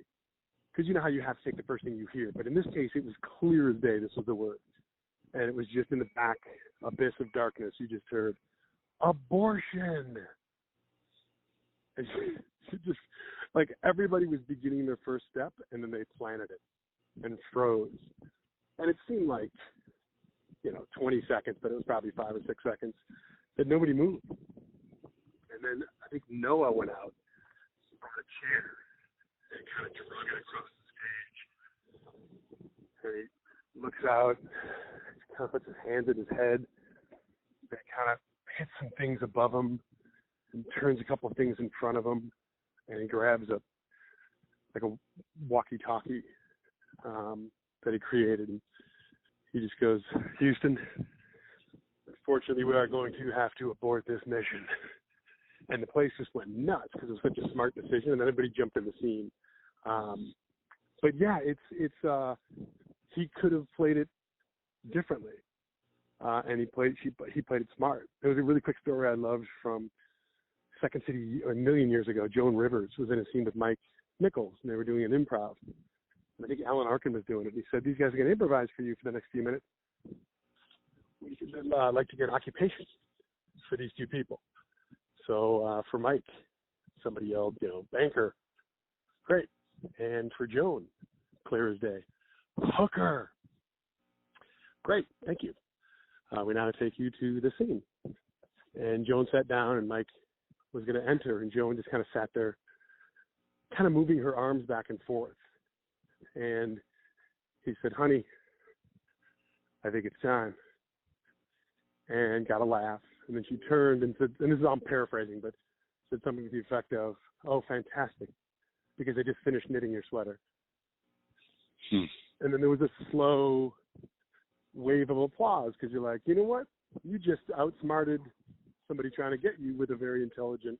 because you know how you have to take the first thing you hear, but in this case, it was clear as day this was the word. And it was just in the back abyss of darkness, you just heard, "Abortion." And just like everybody was beginning their first step, and then they planted it and froze. And it seemed like, 20 seconds, but it was probably 5 or 6 seconds that nobody moved. And then I think Noah went out, brought a chair, and kind of drug it across the stage. And he looks out, kind of puts his hands at his head, and kind of hits some things above him, and turns a couple of things in front of him, and he grabs a walkie-talkie that he created, and he just goes, "Houston, unfortunately we are going to have to abort this mission." And the place just went nuts because it was such a smart decision, and everybody jumped in the scene. But yeah, it's he could have played it differently, and he played it smart. There was a really quick story I loved from Second City a million years ago. Joan Rivers was in a scene with Mike Nichols, and they were doing an improv. And I think Alan Arkin was doing it. He said, "These guys are going to improvise for you for the next few minutes. We'd like to get occupation for these 2 people." So for Mike, somebody yelled, "Banker." Great. And for Joan, clear as day, "Hooker." Great. Thank you. We now take you to the scene. And Joan sat down, and Mike was going to enter, and Joan just kind of sat there, kind of moving her arms back and forth. And he said, "Honey, I think it's time." And got a laugh. And then she turned and said, and this is, I'm paraphrasing, but said something to the effect of, "Oh, fantastic, because I just finished knitting your sweater." And then there was a slow wave of applause, because you're like, you know what? You just outsmarted somebody trying to get you with a very intelligent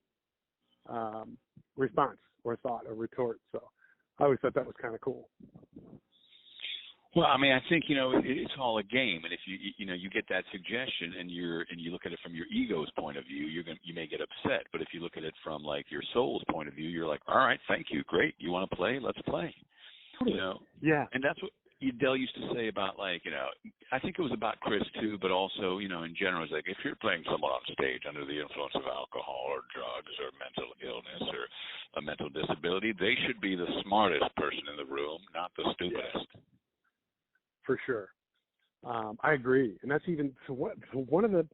response or thought or retort. So I always thought that was kind of cool. Well, I mean, I think, it's all a game, and if you get that suggestion and you look at it from your ego's point of view, you may get upset. But if you look at it from like your soul's point of view, you're like, "All right, thank you, great. You want to play? Let's play." Yeah. And that's what Dell used to say about I think it was about Chris too, but also in general, it's like if you're playing someone on stage under the influence of alcohol or drugs or mental illness or a mental disability, they should be the smartest person in the room, not the stupidest. Yeah. For sure. I agree. And that's even, so one of the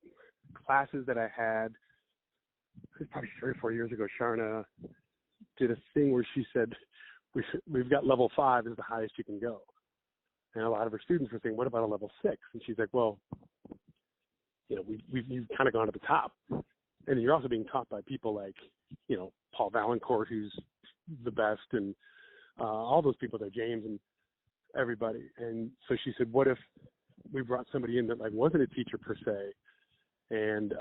classes that I had, it was probably 3 or 4 years ago, Charna did a thing where she said, we've got level 5 is the highest you can go. And a lot of her students were saying, "What about a level 6? And she's like, "Well, you've kind of gone to the top. and you're also being taught by people like, Paul Valancourt, who's the best, and all those people there, James and everybody. And so she said, what if we brought somebody in that like wasn't a teacher per se, and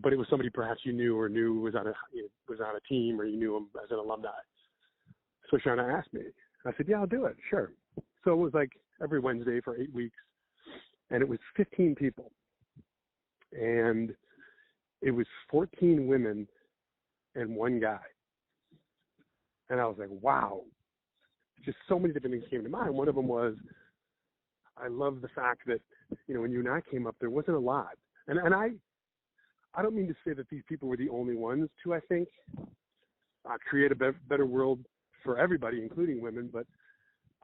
but it was somebody perhaps you knew or knew was on a team, or you knew him as an alumni. So Shauna asked me. I said, yeah, I'll do it, sure. So it was like every Wednesday for 8 weeks, and it was 15 people, and it was 14 women and one guy. And I was like, wow. Just so many different things came to mind. One of them was, I love the fact that, when you and I came up, there wasn't a lot. And I don't mean to say that these people were the only ones to, I think, create a better world for everybody, including women. But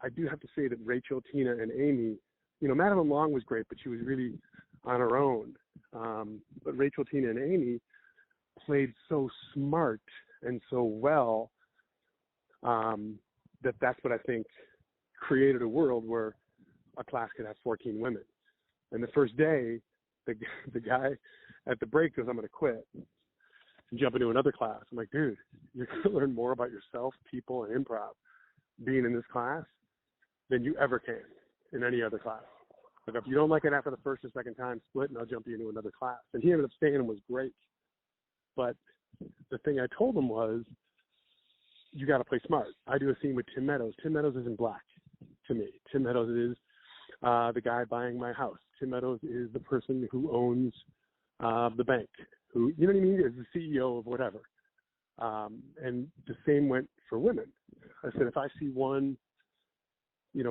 I do have to say that Rachel, Tina, and Amy, Madeline Long was great, but she was really on her own. But Rachel, Tina, and Amy played so smart and so well that's what I think created a world where a class could have 14 women. And the first day, the guy at the break goes, I'm going to quit and jump into another class. I'm like, dude, you're going to learn more about yourself, people, and improv being in this class than you ever can in any other class. Like, if you don't like it after the first or second time, split, and I'll jump you into another class. And he ended up staying and was great. But the thing I told him was, you got to play smart. I do a scene with Tim Meadows. Tim Meadows isn't black to me. Tim Meadows is the guy buying my house. Tim Meadows is the person who owns the bank, who, you know what I mean, is the CEO of whatever. And the same went for women. I said, if I see one,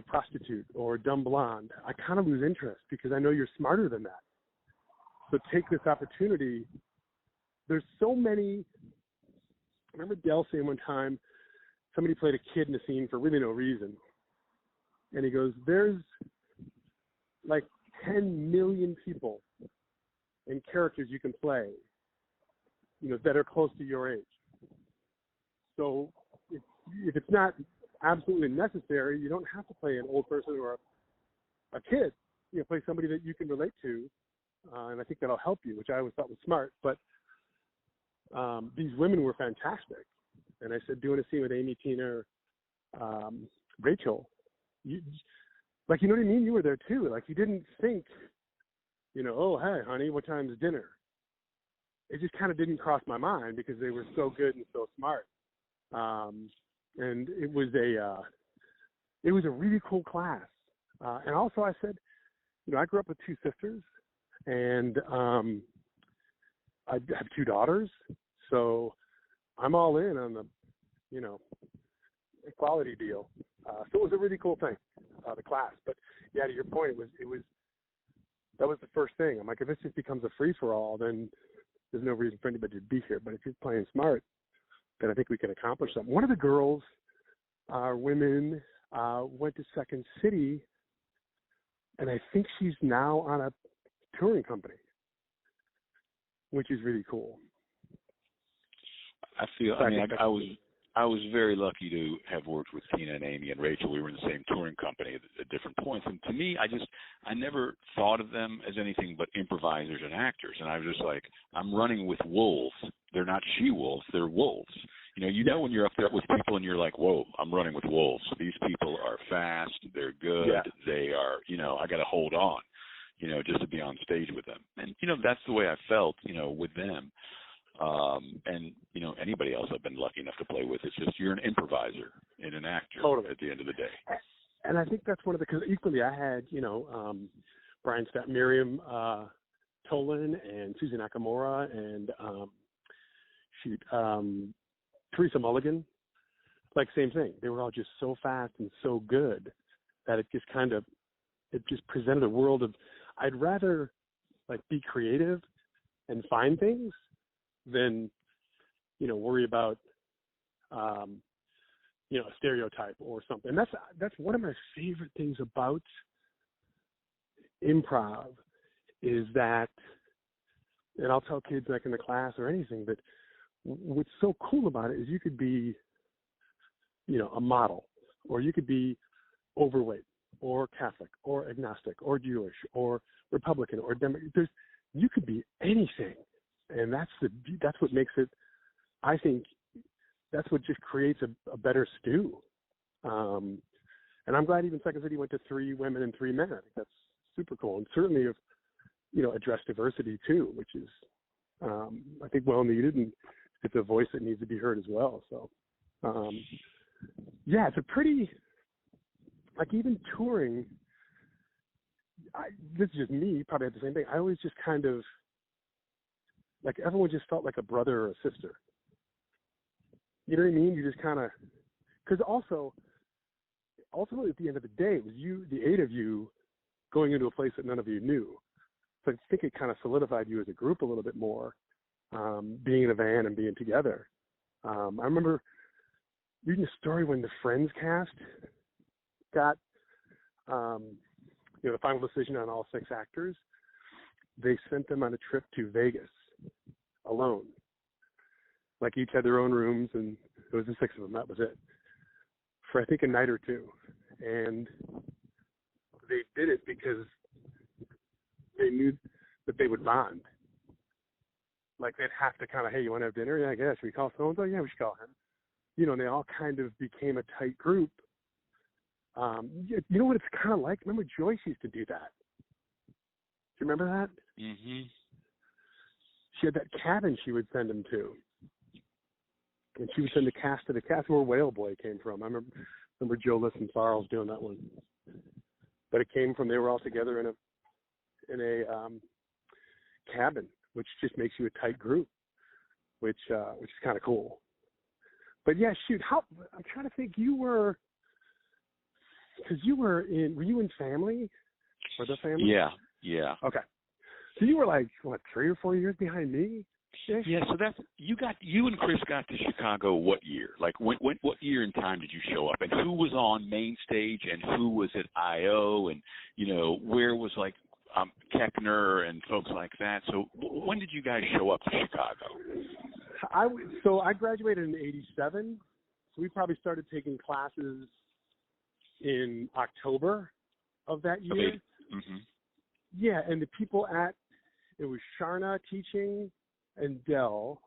prostitute or dumb blonde, I kind of lose interest because I know you're smarter than that. So take this opportunity. There's so many. I remember Del saying one time, somebody played a kid in a scene for really no reason. And he goes, there's like 10 million people and characters you can play, that are close to your age. So if it's not absolutely necessary, you don't have to play an old person or a kid. Play somebody that you can relate to. And I think that'll help you, which I always thought was smart. But these women were fantastic. And I said, doing a scene with Amy, Tina, Rachel, you know what I mean? You were there too. Like, you didn't think, oh, hey, honey, what time's dinner? It just kind of didn't cross my mind because they were so good and so smart. And it was a really cool class. And also I said, I grew up with two sisters, and I have two daughters, so I'm all in on the, equality deal. So it was a really cool thing, the class. But yeah, to your point, that was the first thing. I'm like, if this just becomes a free for all, then there's no reason for anybody to be here. But if you're playing smart, then I think we can accomplish something. One of the girls, women, went to Second City, and I think she's now on a touring company, which is really cool. I was very lucky to have worked with Tina and Amy and Rachel. We were in the same touring company at different points. And to me, I never thought of them as anything but improvisers and actors. And I was just like, I'm running with wolves. They're not she-wolves, they're wolves. When you're up there with people and you're like, whoa, I'm running with wolves. These people are fast, they're good, They are, I got to hold on, just to be on stage with them. And, that's the way I felt, with them. And, anybody else I've been lucky enough to play with, it's just you're an improviser and an actor at the end of the day. And I think that's one of the, because equally I had, Brian Stapp, Miriam Tolan, and Susan Nakamura, and Teresa Mulligan, like same thing. They were all just so fast and so good that it just presented a world of, I'd rather like be creative and find things than, worry about, a stereotype or something. And that's one of my favorite things about improv is that, and I'll tell kids like in the class or anything, but what's so cool about it is you could be, a model, or you could be overweight or Catholic or agnostic or Jewish or Republican or Democrat. you could be anything, and that's what makes it. I think that's what just creates a better stew. And I'm glad even Second City went to 3 women and 3 men. I think that's super cool, and certainly if address diversity too, which is I think well needed, and it's a voice that needs to be heard as well. So yeah, it's a pretty, like, even touring. This is just me. You probably had the same thing. I always just kind of, like, everyone just felt like a brother or a sister. You know what I mean? You just kind of, because also, ultimately at the end of the day, it was you, the 8 of you, going into a place that none of you knew. So I think it kind of solidified you as a group a little bit more, being in a van and being together. I remember reading a story when the Friends cast got, the final decision on all 6 actors. They sent them on a trip to Vegas alone. Like, each had their own rooms, and it was the 6 of them. That was it. For, I think, a night or 2. And they did it because they knew that they would bond. Like, they'd have to kind of, hey, you want to have dinner? Yeah, I guess. Should we call so-and-so? Yeah, we should call him. And they all kind of became a tight group. You know what it's kind of like? Remember Joyce used to do that. Do you remember that? Mm-hmm. She had that cabin she would send them to. And she would send the cast to the cast where Whale Boy came from. I remember Joe Listen Farrell's doing that one. But it came from, they were all together in a cabin, which just makes you a tight group, which is kind of cool. But yeah, shoot, I'm trying to think, were you in Family? Or The Family? Yeah. Okay. So you were like, 3 or 4 years behind me? Yeah, so that's you and Chris got to Chicago what year? Like, what year and time did you show up? And who was on main stage and who was at I.O. and where was like Keckner and folks like that? So when did you guys show up to Chicago? So I graduated in '87. So we probably started taking classes in October of that year. Mm-hmm. Yeah, and the people it was Sharna teaching and Dell,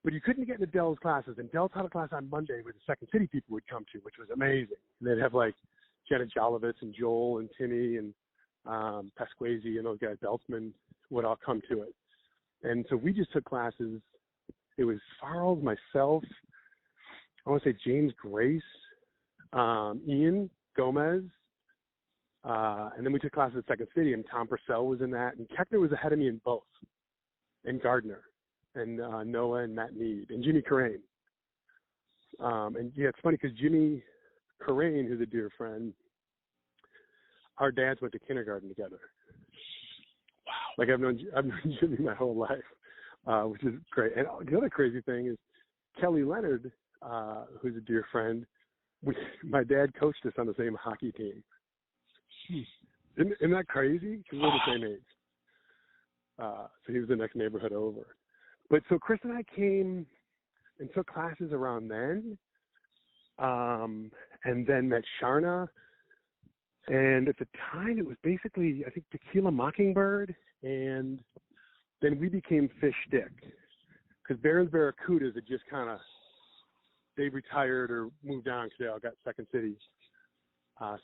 but you couldn't get into Dell's classes. And Dell taught a class on Monday where the Second City people would come to, which was amazing. And they'd have like Janet Jolovitz and Joel and Timmy and Pasquazi and those guys, Beltzman, would all come to it. And so we just took classes. It was Farrell, myself, I want to say James Grace, Ian Gomez, and then we took classes at Second City, and Tom Purcell was in that, and Keckner was ahead of me in both, and Gardner, and Noah and Matt Mead, and Jimmy Carrane. And yeah, it's funny because Jimmy Carrane, who's a dear friend, our dads went to kindergarten together. Wow. Like, I've known Jimmy my whole life, which is great. And the other crazy thing is Kelly Leonard, who's a dear friend, my dad coached us on the same hockey team. Isn't that crazy? Because we're the same age. So he was the next neighborhood over. But so Chris and I came and took classes around then, and then met Sharna. And at the time, it was basically, I think, Tequila Mockingbird, and then we became Fish Stick. Because Barron's Barracudas had just kind of, they retired or moved on because they all got Second City.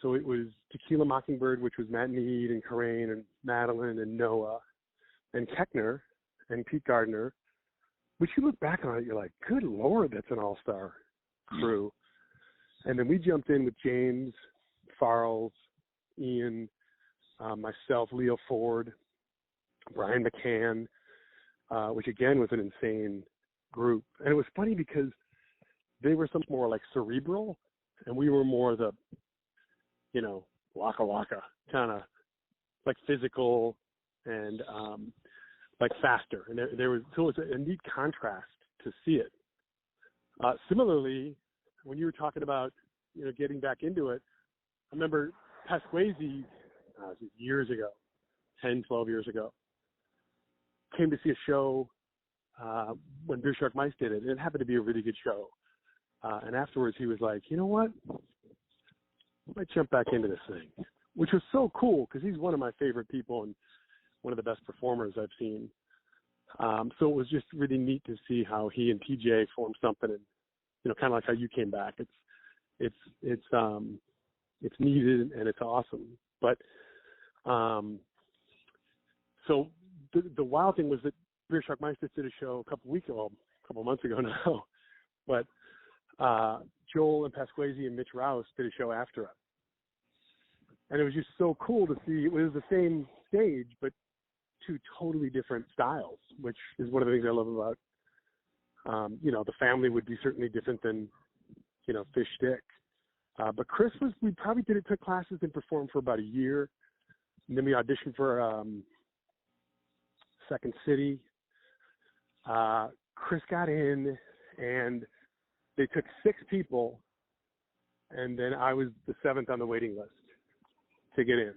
So it was Tequila Mockingbird, which was Matt Mead and Carrane and Madeline and Noah and Keckner and Pete Gardner, which you look back on it, you're like, good Lord, that's an all-star crew. And then we jumped in with James, Farrell, Ian, myself, Leo Ford, Brian McCann, which again was an insane group. And it was funny because they were something more like cerebral, and we were more the, waka waka, kind of like physical and like faster. And so it was a neat contrast to see it. Similarly, when you were talking about, getting back into it, I remember Pasquazi, years ago, 10, 12 years ago, came to see a show when Beer Shark Mice did it. And it happened to be a really good show. And afterwards he was like, you know what? I might jump back into this thing, which was so cool because he's one of my favorite people. And one of the best performers I've seen. So it was just really neat to see how he and TJ formed something, and kind of like how you came back. It's needed and it's awesome. But so the wild thing was that Beer Shark Meisters did a show a couple months ago now, but Joel and Pasquesi and Mitch Rouse did a show after it. And it was just so cool to see. It was the same stage, but two totally different styles, which is one of the things I love about, the family would be certainly different than, Fish Stick. But Chris we probably took classes and performed for about a year. And then we auditioned for Second City. Chris got in, and they took 6 people, and then I was the 7th on the waiting list to get in.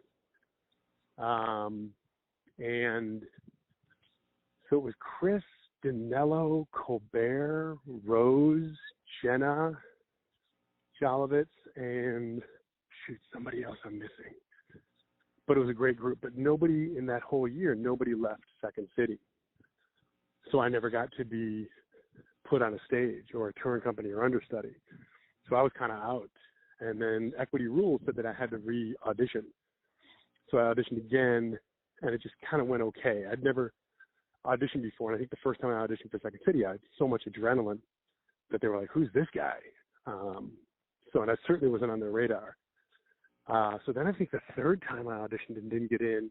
And so it was Chris, Danilo, Colbert, Rose, Jenna, Jolovitz, and somebody else I'm missing. But it was a great group. But nobody in that whole year, nobody left Second City. So I never got to be put on a stage or a touring company or understudy. So I was kind of out. And then Equity Rules said that I had to re-audition. So I auditioned again, and it just kind of went okay. I'd never auditioned before, and I think the first time I auditioned for Second City, I had so much adrenaline that they were like, who's this guy? And I certainly wasn't on their radar. So then I think the third time I auditioned and didn't get in,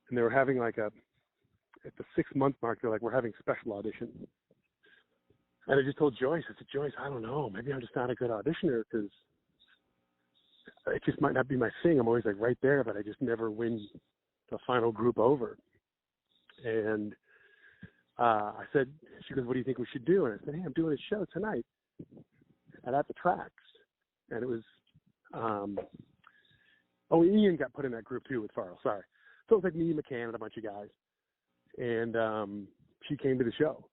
and they were having at the 6-month mark, they're like, we're having special auditions. And I just told Joyce, Joyce, I don't know, maybe I'm just not a good auditioner because it just might not be my thing. I'm always right there, but I just never win the final group over. And I said, she goes, what do you think we should do? And I said, hey, I'm doing a show tonight at the Tracks. And it was, Ian got put in that group too with Farrell, sorry. So it was me, McCann, and a bunch of guys. And she came to the show.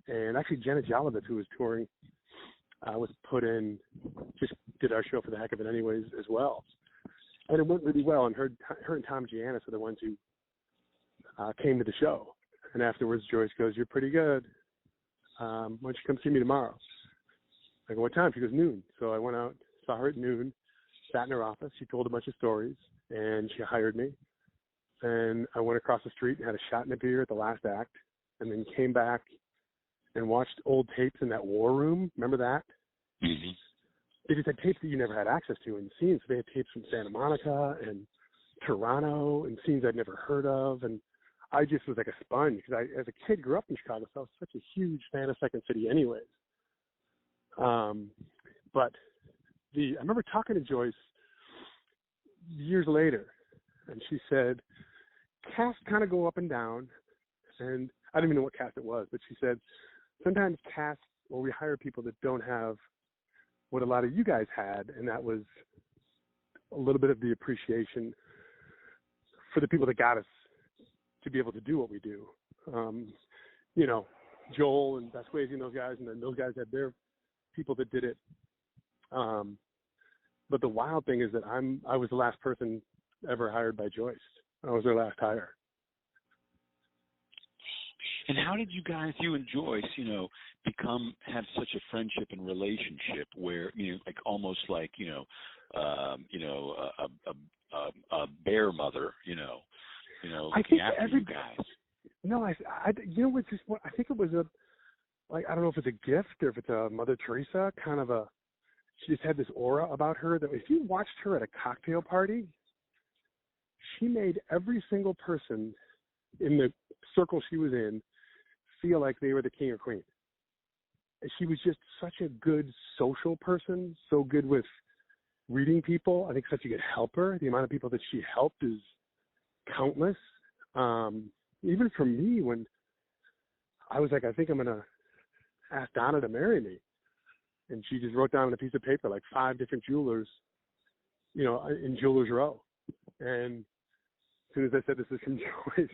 And actually Jenna Jolovitz, who was touring, was put in, just did our show for the heck of it anyways as well. And it went really well. And her and Tom Giannis are the ones who came to the show. And afterwards, Joyce goes, you're pretty good. Why don't you come see me tomorrow? I go, what time? She goes, noon. So I went out, saw her at noon, sat in her office. She told a bunch of stories, and she hired me. And I went across the street and had a shot and a beer at the last act, and then came back and watched old tapes in that war room. Remember that? Mm-hmm. They just had tapes that you never had access to and scenes. So they had tapes from Santa Monica and Toronto and scenes I'd never heard of. And I just was like a sponge because I, as a kid, grew up in Chicago, so I was such a huge fan of Second City anyways. But I remember talking to Joyce years later, and she said, casts kind of go up and down. And I didn't even know what cast it was, but she said, sometimes casts, or we hire people that don't have what a lot of you guys had, and that was a little bit of the appreciation for the people that got us to be able to do what we do. Joel and Pasquesi and those guys, and then those guys had their people that did it. But the wild thing is that I was the last person ever hired by Joyce. I was their last hire. And how did you and Joyce, have such a friendship and relationship where, almost like, a bear mother, looking after you guys? No, I think it was I don't know if it's a gift or if it's a Mother Teresa kind of she just had this aura about her that if you watched her at a cocktail party, she made every single person in the circle she was in feel like they were the king or queen. And she was just such a good social person, so good with reading people. I think such a good helper. The amount of people that she helped is countless. Even for me, when I was like, I think I'm going to ask Donna to marry me. And she just wrote down on a piece of paper, 5 different jewelers, in Jewelers Row. And as soon as I said, this is from Joyce,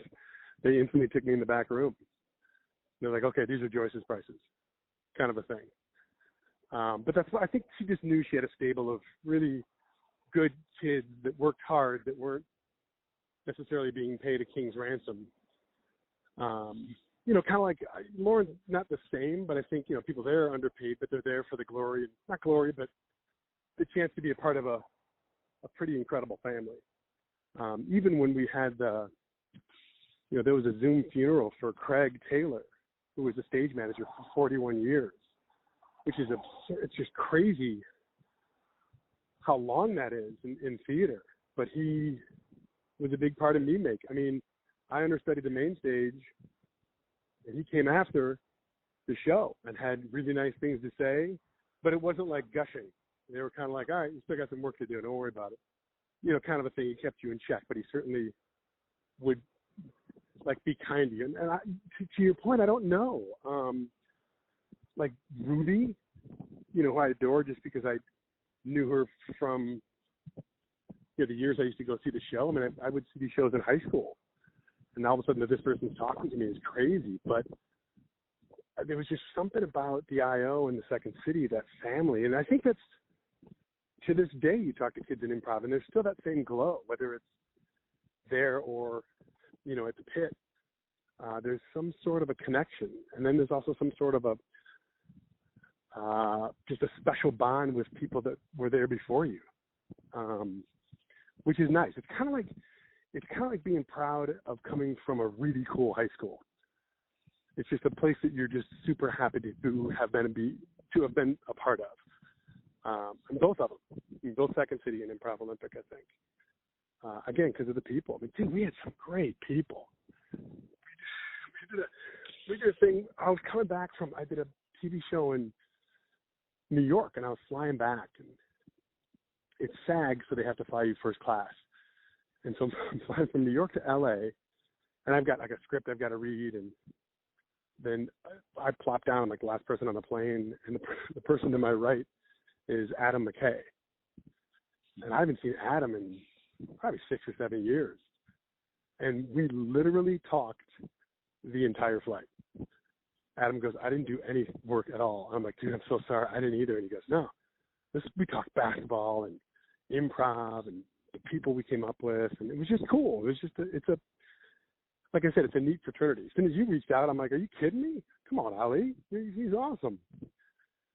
they instantly took me in the back room. They're like, okay, these are Joyce's prices, kind of a thing. But that's why I think she just knew she had a stable of really good kids that worked hard, that weren't necessarily being paid a king's ransom. You know, kind of like Lauren's not the same, but I think, you know, people there are underpaid, but they're there for the glory, not glory, but the chance to be a part of a pretty incredible family. Even when we had there was a Zoom funeral for Craig Taylor, who was a stage manager for 41 years, which is absurd. It's just crazy how long that is in theater. But he was a big part of me making. I mean, I understudied the main stage, and he came after the show and had really nice things to say, but it wasn't like gushing. They were kind of like, all right, you still got some work to do. Don't worry about it. You know, kind of a thing. He kept you in check, but he certainly would, like, be kind to you. And to your point, I don't know. Like Ruby, you know, who I adore just because I knew her from, you know, the years I used to go see the show. I mean, I would see these shows in high school. And all of a sudden that this person's talking to me is crazy. But there was just something about the IO and the Second City, that family. And I think that's, to this day, you talk to kids in improv, and there's still that same glow, whether it's there or, you know, at the pit. There's some sort of a connection. And then there's also some sort of just a special bond with people that were there before you, which is nice. It's kind of like being proud of coming from a really cool high school. It's just a place that you're just super happy to have been a part of. And both of them, both Second City and Improv Olympic, I think. Again, because of the people. I mean, dude, we had some great people. We did a thing. I did a TV show in New York, and I was flying back. And it's SAG, so they have to fly you first class. And so I'm flying from New York to LA, and I've got like a script I've got to read, and then I plop down. I'm like the last person on the plane, and the person to my right is Adam McKay. And I haven't seen Adam in probably 6 or 7 years. And we literally talked the entire flight. Adam goes, I didn't do any work at all. I'm like, dude, I'm so sorry. I didn't either. And he goes, no. We talked basketball and improv and the people we came up with. And it was just cool. It was just like I said, it's a neat fraternity. As soon as you reached out, I'm like, are you kidding me? Come on, Ali. He's awesome.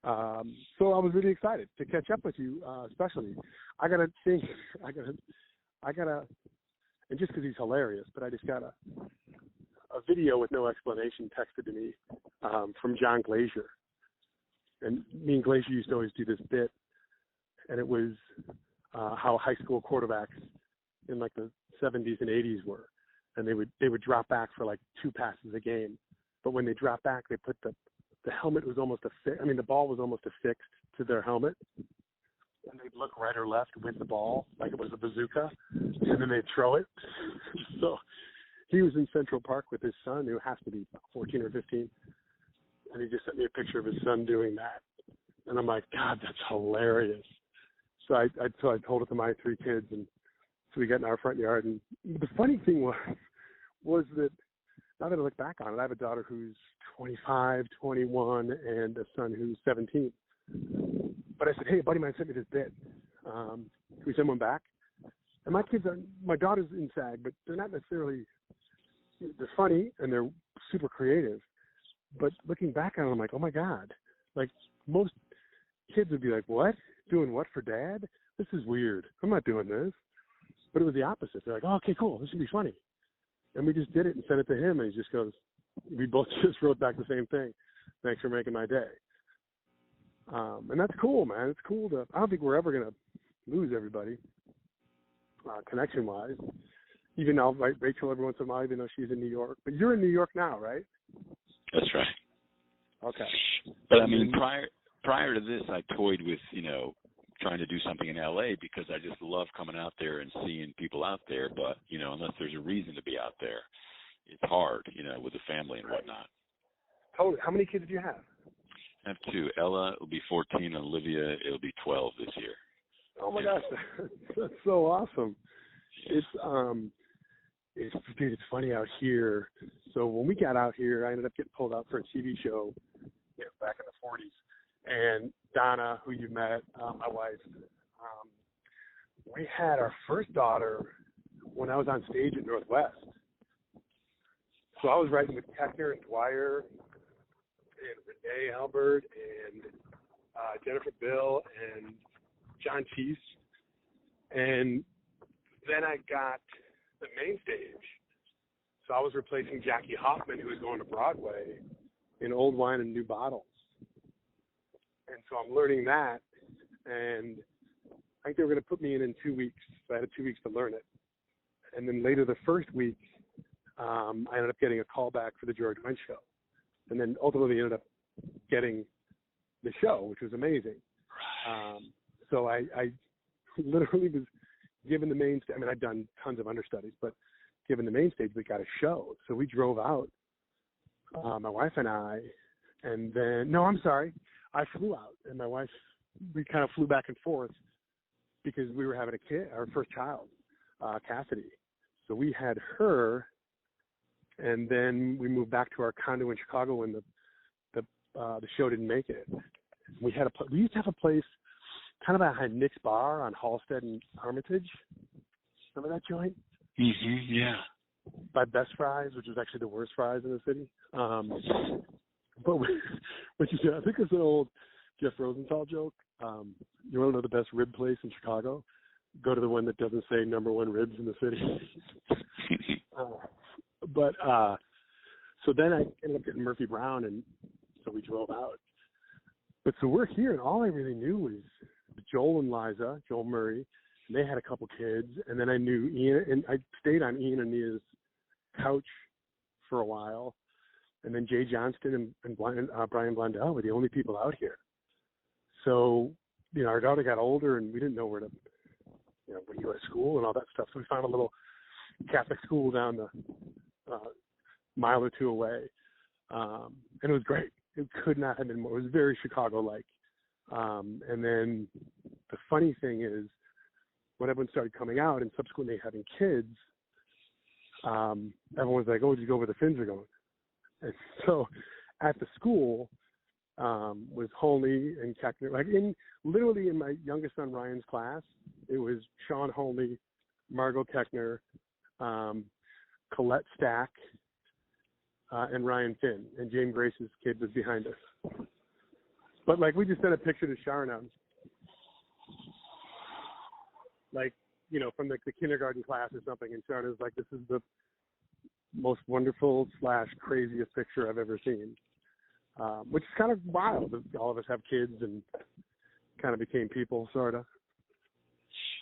So I was really excited to catch up with you, especially. I gotta, and just because he's hilarious, but I just got a video with no explanation texted to me from John Glacier. And me and Glacier used to always do this bit, and it was how high school quarterbacks in like the 70s and 80s were. And they would drop back for like 2 passes a game. But when they dropped back, they put the helmet was almost the ball was almost affixed to their helmet. And they'd look right or left with the ball, like it was a bazooka, and then they'd throw it. So he was in Central Park with his son, who has to be 14 or 15. And he just sent me a picture of his son doing that. And I'm like, God, that's hilarious. So I told it to my 3 kids, and so we got in our front yard. And the funny thing was that, now that I look back on it, I have a daughter who's 25, 21, and a son who's 17. But I said, hey, a buddy of mine sent me this bit. Can we send one back? And my daughter's in SAG, but they're not necessarily, they're funny and they're super creative. But looking back on it, I'm like, oh my God. Like most kids would be like, what? Doing what for dad? This is weird. I'm not doing this. But it was the opposite. They're like, oh, okay, cool. This should be funny. And we just did it and sent it to him, and he just goes, we both just wrote back the same thing. Thanks for making my day. And that's cool, man. It's cool I don't think we're ever going to lose everybody, connection-wise. Even now, like Rachel every once in a while, even though she's in New York. But you're in New York now, right? That's right. Okay. But I mean, prior to this, I toyed with, trying to do something in LA because I just love coming out there and seeing people out there. But, unless there's a reason to be out there, it's hard, with the family and whatnot. Totally. How many kids do you have? I have 2. Ella will be 14, and Olivia, it'll be 12 this year. Oh my gosh, that's so awesome. It's funny out here. So when we got out here, I ended up getting pulled out for a TV show, back in the 40s. And Donna, who you met, my wife, we had our first daughter when I was on stage at Northwest. So I was writing with Keckner and Dwyer and Renee Albert and Jennifer Bill and John Teese. And then I got the main stage. So I was replacing Jackie Hoffman, who was going to Broadway, in Old Wine and New Bottles. And so I'm learning that. And I think they were going to put me in 2 weeks. So I had 2 weeks to learn it. And then later the first week, I ended up getting a call back for the George Wendt show. And then ultimately ended up getting the show, which was amazing. So I literally was given the main stage. I mean, I'd done tons of understudies, but given the main stage, we got a show. So we drove out, my wife and I, and then, no, I'm sorry, I flew out. And my wife, we kind of flew back and forth because we were having a kid, our first child, Cassidy. So we had her, and then we moved back to our condo in Chicago when the show didn't make it. We used to have a place kind of behind Nick's Bar on Halstead and Armitage. Remember that joint? Mm-hmm, yeah. By Best Fries, which was actually the worst fries in the city. Which is, I think it's an old Jeff Rosenthal joke. You want to know the best rib place in Chicago? Go to the one that doesn't say #1 ribs in the city. So then I ended up getting Murphy Brown, and so we drove out. But so we're here, and all I really knew was Joel and Liza, Joel Murray, and they had a couple kids, and then I knew Ian, and I stayed on Ian and Nia's couch for a while, and then Jay Johnston and Brian Blundell were the only people out here. So, our daughter got older, and we didn't know where to, where you go to school and all that stuff. So we found a little Catholic school down the mile or two away, and it was great. It could not have been more. It was very Chicago-like. And then the funny thing is, when everyone started coming out and subsequently having kids, everyone was like, "Oh, did you go where the Finns are going?" And so at the school was Holney and Keckner. Like literally in my youngest son Ryan's class, it was Sean Holney, Margot Keckner, Colette Stack, and Ryan Finn, and James Grace's kid was behind us. But we just sent a picture to Sharon, from the kindergarten class or something, and Sharon was like, "This is the most wonderful / craziest picture I've ever seen," which is kind of wild. All of us have kids and kind of became people, sort of.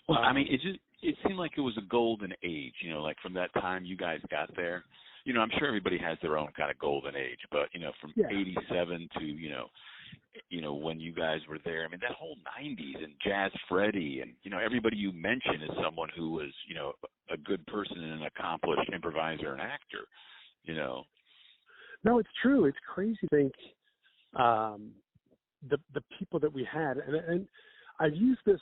Well, I mean, it seemed like it was a golden age, from that time you guys got there. I'm sure everybody has their own kind of golden age, but, from 87 to, when you guys were there, I mean, that whole 90s and Jazz Freddie and, everybody you mention is someone who was, a good person and an accomplished improviser and actor, No, it's true. It's crazy to think the people that we had. And I've used this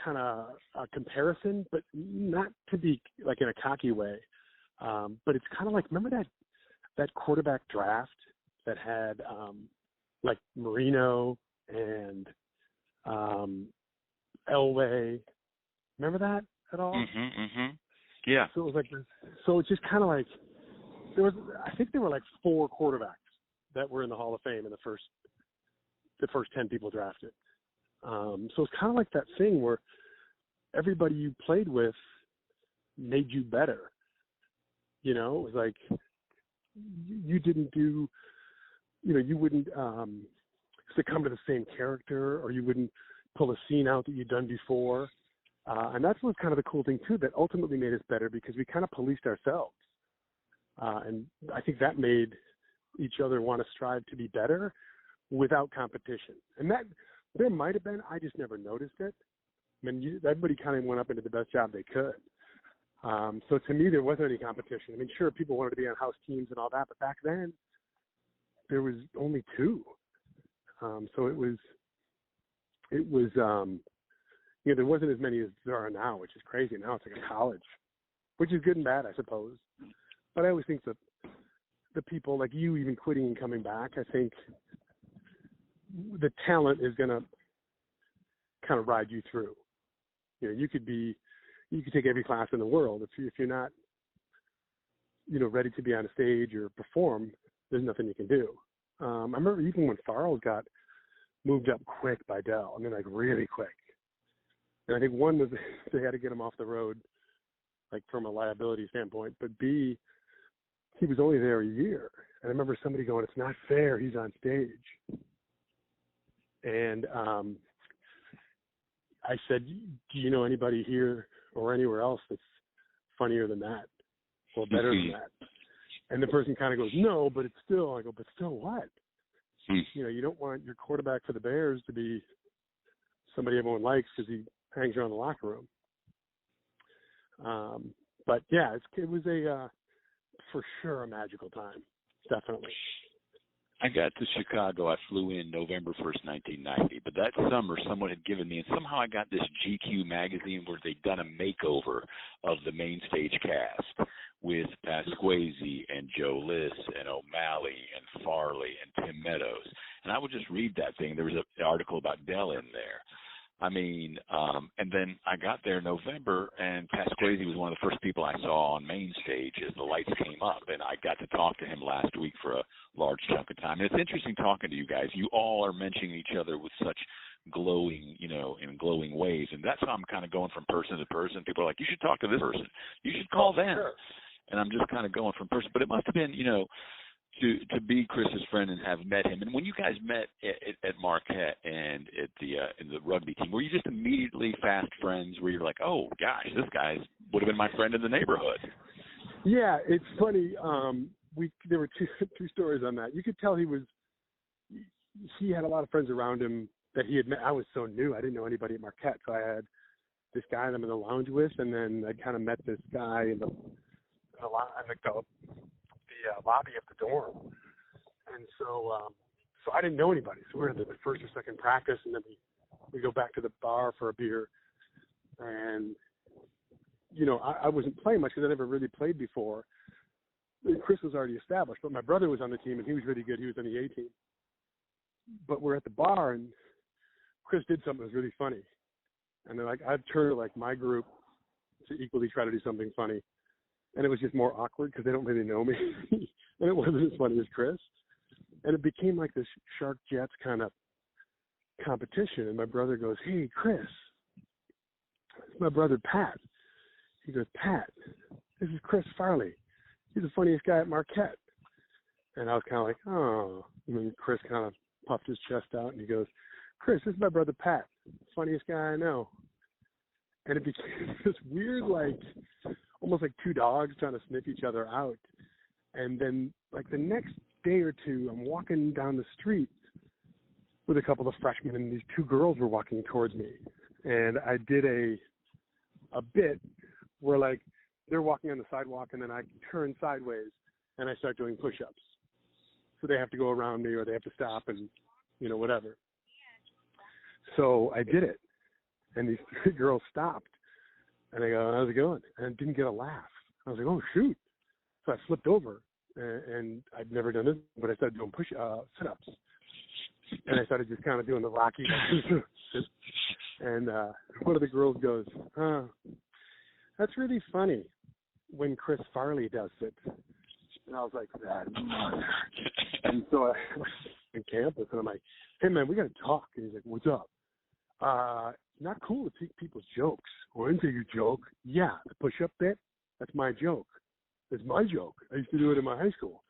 kind of a comparison, but not to be in a cocky way. But it's kind of remember that quarterback draft that had Marino and Elway. Remember that at all? Mm-hmm, mm-hmm. Yeah. So it was so it's just kind of I think there were 4 quarterbacks that were in the Hall of Fame in the first 10 people drafted. So it's kind of that thing where everybody you played with made you better. It was you didn't do, you wouldn't succumb to the same character, or you wouldn't pull a scene out that you'd done before. And that's what's kind of the cool thing, too, that ultimately made us better because we kind of policed ourselves. And I think that made each other want to strive to be better without competition. And that there might have been, I just never noticed it. I mean, everybody kind of went up into the best job they could. So to me, there wasn't any competition. I mean, sure, people wanted to be on house teams and all that, but back then, there was only 2. So it was there wasn't as many as there are now, which is crazy. Now it's like a college, which is good and bad, I suppose. But I always think that the people like you even quitting and coming back, I think the talent is going to kind of ride you through. You could take every class in the world. If you're not, ready to be on a stage or perform, there's nothing you can do. I remember even when Farrell got moved up quick by Dell, like really quick. And I think one was they had to get him off the road, like from a liability standpoint, but B, he was only there a year. And I remember somebody going, "It's not fair, he's on stage." And I said, "Do you know anybody here or anywhere else that's funnier than that or better than that?" And the person kind of goes, "No, but it's still." I go, "But still what?" You don't want your quarterback for the Bears to be somebody everyone likes because he hangs around the locker room. But yeah, it was for sure a magical time. Definitely. I got to Chicago. I flew in November 1st, 1990. But that summer, someone had given me, and somehow I got this GQ magazine where they'd done a makeover of the main stage cast with Pasquesi and Joe Liss and O'Malley and Farley and Tim Meadows. And I would just read that thing. There was an article about Dell in there. And then I got there in November, and Pasquesi was one of the first people I saw on main stage as the lights came up, and I got to talk to him last week for a large chunk of time. And it's interesting talking to you guys. You all are mentioning each other with such glowing, in glowing ways, and that's how I'm kind of going from person to person. People are like, "You should talk to this person. You should call them." Sure. And I'm just kind of going from person. But it must have been, to be Chris's friend and have met him. And when you guys met at Marquette and at in the rugby team, were you just immediately fast friends where you're like, "Oh gosh, this guy would have been my friend in the neighborhood"? Yeah, it's funny. There were two stories on that. You could tell he had a lot of friends around him that he had met. I was so new, I didn't know anybody at Marquette, so I had this guy that I'm in the lounge with, and then I kind of met this guy in the lobby of the dorm. And so I didn't know anybody. So we're in the first or second practice, and then we go back to the bar for a beer. And, I wasn't playing much because I never really played before. Chris was already established, but my brother was on the team, and he was really good. He was on the A team. But we're at the bar, and Chris did something that was really funny. And then I've turned to my group to equally try to do something funny. And it was just more awkward because they don't really know me. And it wasn't as funny as Chris. And it became like this Shark Jets kind of competition. And my brother goes, "Hey, Chris, it's my brother Pat." He goes, "Pat, this is Chris Farley. He's the funniest guy at Marquette." And I was kind of like, "Oh." And then Chris kind of puffed his chest out and he goes, "Chris, this is my brother Pat, funniest guy I know." And it became this weird, almost like two dogs trying to sniff each other out. And then the next day or two, I'm walking down the street with a couple of freshmen, and these two girls were walking towards me. And I did a bit where they're walking on the sidewalk, and then I turn sideways and I start doing push-ups. So they have to go around me or they have to stop and, whatever. So I did it. And these three girls stopped. And I go, "How's it going?" And didn't get a laugh. I was like, "Oh, shoot." So I flipped over, and I'd never done this, but I started doing sit-ups. And I started just kind of doing the Rocky. And one of the girls goes, "That's really funny when Chris Farley does it." And I was like, "That mother." And so I on campus, and I'm like, "Hey, man, we got to talk." And he's like, "What's up?" Not cool to take people's jokes. "Well, I didn't take your joke." "Yeah, the push-up bit, that's my joke. It's my joke. I used to do it in my high school."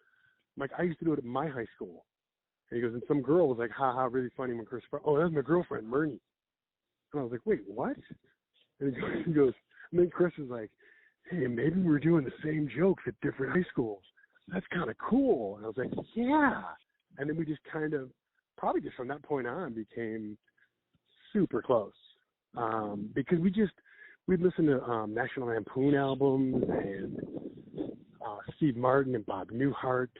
I'm like, "I used to do it at my high school." And he goes, and some girl was like, "Ha, really funny when Chris Farley." "Oh, that's my girlfriend, Myrnie." And I was like, "Wait, what?" And he goes, and then Chris was like, "Hey, maybe we're doing the same jokes at different high schools. That's kind of cool." And I was like, "Yeah." And then we just kind of, probably just from that point on, became super close. Because we'd listen to National Lampoon albums and Steve Martin and Bob Newhart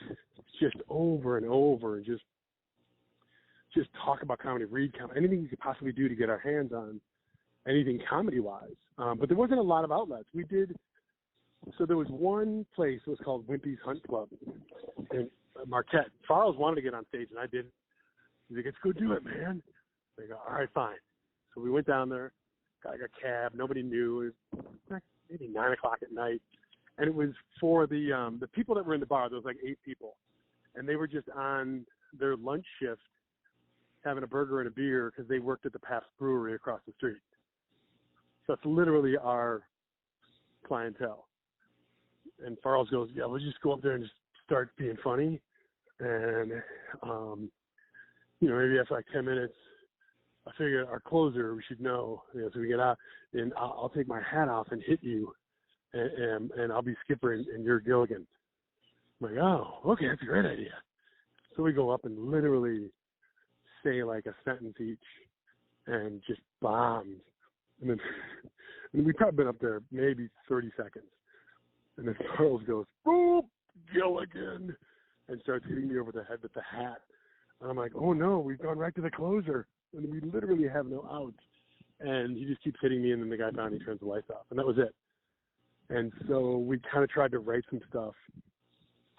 just over and over, and just talk about comedy, read comedy, anything we could possibly do to get our hands on anything comedy-wise. But there wasn't a lot of outlets. So there was one place, it was called Wimpy's Hunt Club in Marquette. Farrells wanted to get on stage, and I didn't. He's like, "Let's go do it, man." I go, "All right, fine." So we went down there, got like a cab. Nobody knew. It was like maybe 9 o'clock at night. And it was for the people that were in the bar. There was like 8 people. And they were just on their lunch shift having a burger and a beer because they worked at the Pabst Brewery across the street. So it's literally our clientele. And Farrells goes, yeah, we'll just go up there and just start being funny. And, maybe after like 10 minutes, I figure our closer, we should know, so we get out, and I'll take my hat off and hit you, and I'll be Skipper and you're Gilligan. I'm like, oh, okay, that's a great idea. So we go up and literally say like a sentence each and just bombs. And then we've probably been up there maybe 30 seconds. And then Charles goes, boop, Gilligan, and starts hitting me over the head with the hat. And I'm like, oh no, we've gone right to the closer. And we literally have no outs. And he just keeps hitting me, and then the guy finally turns the lights off. And that was it. And so we kind of tried to write some stuff.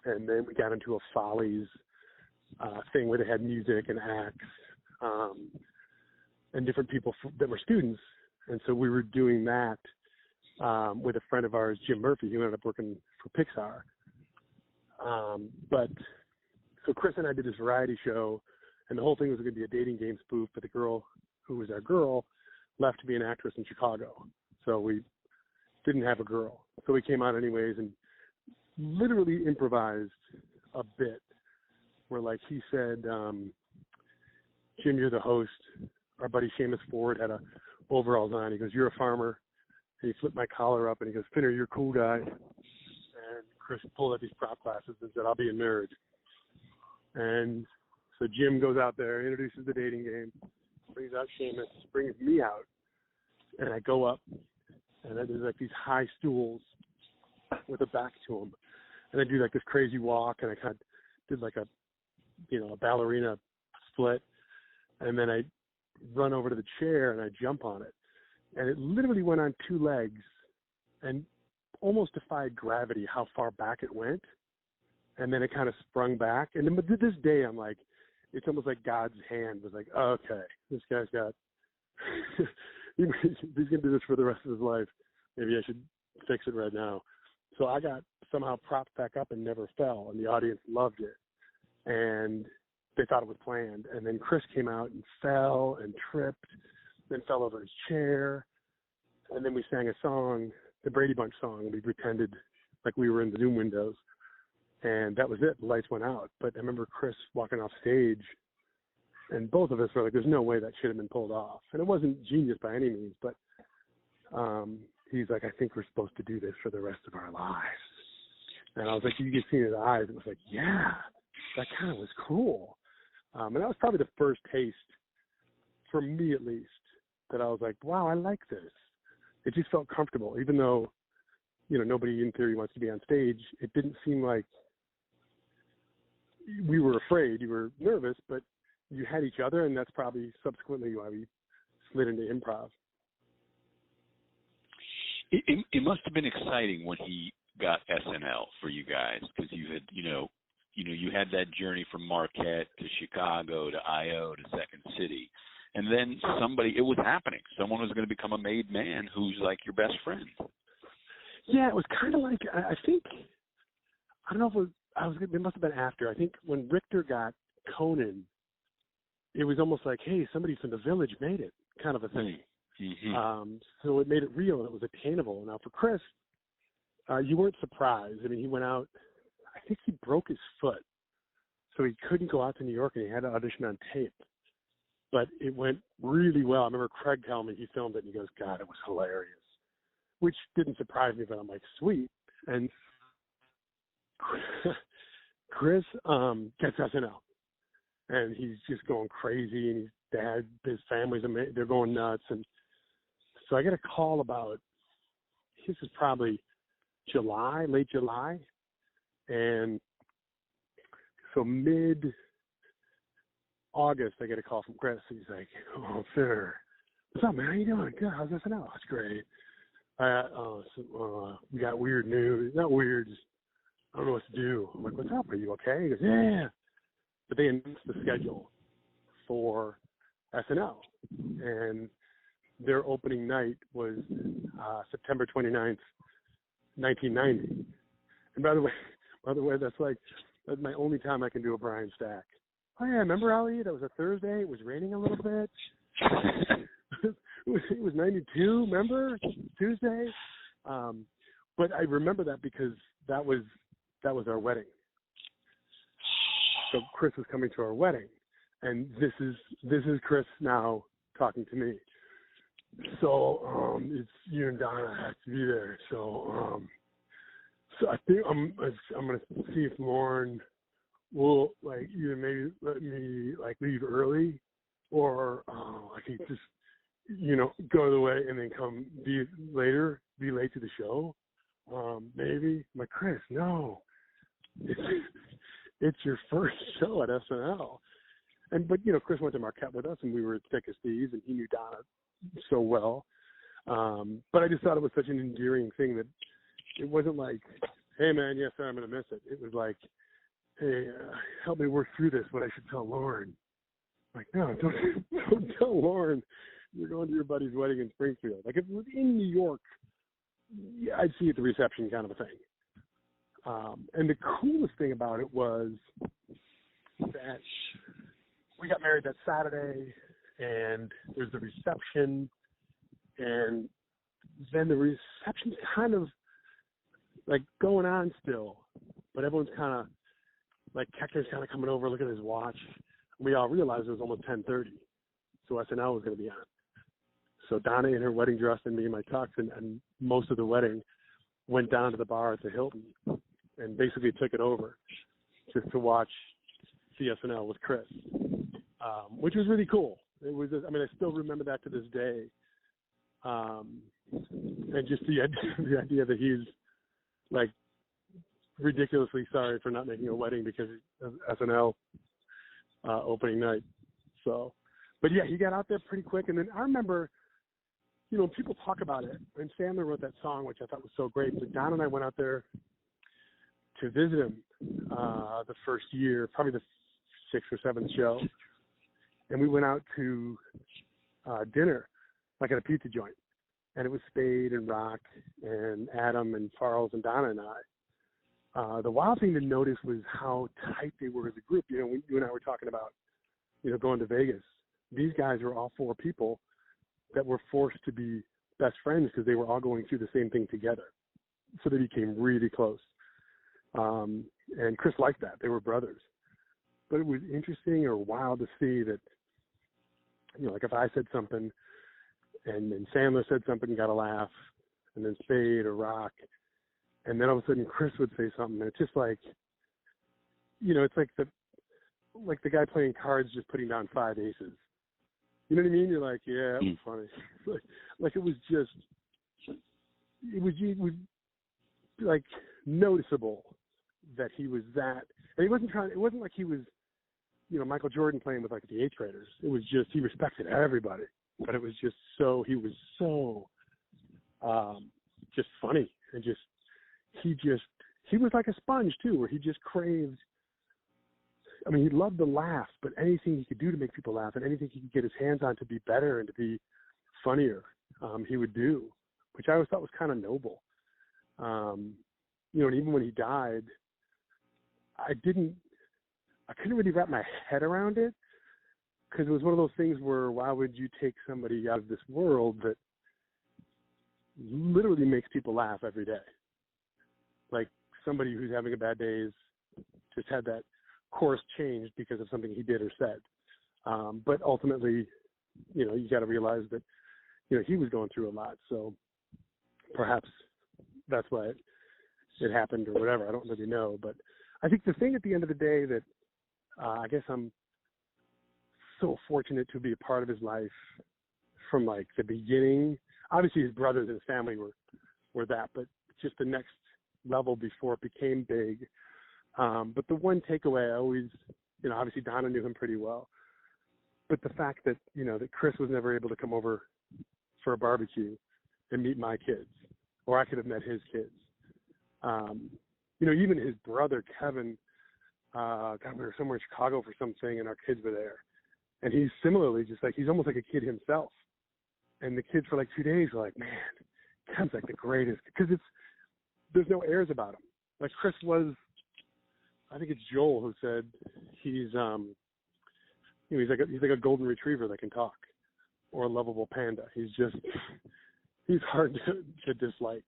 And then we got into a Follies thing where they had music and acts and different people that were students. And so we were doing that with a friend of ours, Jim Murphy, who ended up working for Pixar. So Chris and I did this variety show, and the whole thing was going to be a dating game spoof, but the girl who was our girl left to be an actress in Chicago. So we didn't have a girl. So we came out anyways and literally improvised a bit where, like, he said, Jim, you're the host. Our buddy Seamus Ford had a overalls on. He goes, you're a farmer. And he flipped my collar up, and he goes, Finner, you're a cool guy. And Chris pulled out these prop glasses and said, I'll be a nerd. And so Jim goes out there, introduces the dating game, brings out Seamus, brings me out, and I go up, and there's like these high stools with a back to them, and I do like this crazy walk, and I kind of did like a ballerina split, and then I run over to the chair and I jump on it, and it literally went on 2 legs, and almost defied gravity how far back it went. And then it kind of sprung back. And then, but to this day, I'm like, it's almost like God's hand was like, oh, okay, this guy's got, he's going to do this for the rest of his life. Maybe I should fix it right now. So I got somehow propped back up and never fell. And the audience loved it. And they thought it was planned. And then Chris came out and fell and tripped, then fell over his chair. And then we sang a song, the Brady Bunch song, and we pretended like we were in the Zoom windows. And that was it. The lights went out. But I remember Chris walking off stage, and both of us were like, there's no way that should have been pulled off. And it wasn't genius by any means, but he's like, I think we're supposed to do this for the rest of our lives. And I was like, you could see in his eyes, it was like, yeah, that kind of was cool. And that was probably the first taste, for me at least, that I was like, wow, I like this. It just felt comfortable, even though, nobody in theory wants to be on stage. It didn't seem like we were afraid. You were nervous, but you had each other, and that's probably subsequently why we slid into improv. It must have been exciting when he got SNL for you guys, because you had, you had that journey from Marquette to Chicago to I.O. to Second City, and then it was happening. Someone was going to become a made man who's like your best friend. Yeah, it was kind of like, I think, I don't know if it must have been after. I think when Richter got Conan, it was almost like, hey, somebody from the Village made it, kind of a thing. Mm-hmm. So it made it real, and it was attainable. Now for Chris, you weren't surprised. I mean, he went out, I think he broke his foot, so he couldn't go out to New York, and he had to audition on tape. But it went really well. I remember Craig telling me he filmed it, and he goes, God, it was hilarious, which didn't surprise me, but I'm like, sweet. And Chris gets SNL, and he's just going crazy, and his family's amazing. They're going nuts. And so I get a call about, this is probably late July. And so mid-August, I get a call from Chris. He's like, oh, sir, what's up, man? How you doing? Good. How's SNL? That's great. We got weird news. Not weird, just I don't know what to do. I'm like, what's up? Are you okay? He goes, yeah. But they announced the schedule for SNL. And their opening night was September 29th, 1990. And by the way, that's my only time I can do a Brian Stack. Oh yeah, remember Ali? That was a Thursday. It was raining a little bit. It was 92. Remember Tuesday? But I remember that because that was our wedding. So Chris was coming to our wedding, and this is Chris now talking to me. So it's you and Donna have to be there. So I think I'm gonna see if Lauren will like either maybe let me like leave early, or I can just go the way and then come be late to the show. Maybe. I'm like, Chris, no, it's your first show at SNL. But Chris went to Marquette with us, and we were thick as thieves, and he knew Donna so well. But I just thought it was such an endearing thing that it wasn't like, hey man, yes sir, I'm gonna miss it. It was like, hey, help me work through this. What I should tell Lauren. I'm like, no, don't tell Lauren you're going to your buddy's wedding in Springfield. Like if it was in New York, yeah, I'd see it at the reception kind of a thing. And the coolest thing about it was that we got married that Saturday, and there's the reception, and then the reception's kind of like going on still, but everyone's kind of like Keckner's kind of coming over, looking at his watch. We all realized it was almost 10:30, so SNL was going to be on. So Donna in her wedding dress and me in my tux, and most of the wedding went down to the bar at the Hilton and basically took it over just to watch CSNL with Chris, which was really cool. It was, I still remember that to this day. And just the idea that he's like ridiculously sorry for not making a wedding because of SNL opening night. So, but yeah, he got out there pretty quick. And then I remember, people talk about it. And Sandler wrote that song, which I thought was so great. So Don and I went out there to visit him the first year, probably the 6th or 7th show. And we went out to dinner, like at a pizza joint. And it was Spade and Rock and Adam and Charles and Donna and I. The wild thing to notice was how tight they were as a group. You and I were talking about, going to Vegas. These guys were all 4 people that were forced to be best friends because they were all going through the same thing together. So they became really close. And Chris liked that. They were brothers. But it was interesting or wild to see that, like if I said something and then Sandler said something and got a laugh, and then Spade or Rock, and then all of a sudden Chris would say something, and it's just like, it's like the guy playing cards just putting down 5 aces. You know what I mean? You're like, yeah, that was funny. like it was like noticeable that he was that, and he wasn't trying. It wasn't like he was, Michael Jordan playing with like the 8th graders. It was just he respected everybody, but it was just he was so just funny, and he was like a sponge too, where he just craved. He loved to laugh, but anything he could do to make people laugh and anything he could get his hands on to be better and to be funnier, he would do, which I always thought was kind of noble. And even when he died, I couldn't really wrap my head around it, because it was one of those things where why would you take somebody out of this world that literally makes people laugh every day? Like somebody who's having a bad day is just had that course changed because of something he did or said. But ultimately, you got to realize that, he was going through a lot. So perhaps that's why it happened or whatever. I don't really know. But I think the thing at the end of the day that I guess I'm so fortunate to be a part of his life from like the beginning. Obviously his brothers and his family were that, but just the next level before it became big. But the one takeaway I always, obviously Donna knew him pretty well, but the fact that, that Chris was never able to come over for a barbecue and meet my kids, or I could have met his kids. Even his brother, Kevin, we were somewhere in Chicago for something and our kids were there. And he's similarly just like, he's almost like a kid himself. And the kids for like 2 days were like, man, Ken's like the greatest, because there's no airs about him. Like Chris was, I think it's Joel who said he's he's like a golden retriever that can talk, or a lovable panda. He's hard to dislike,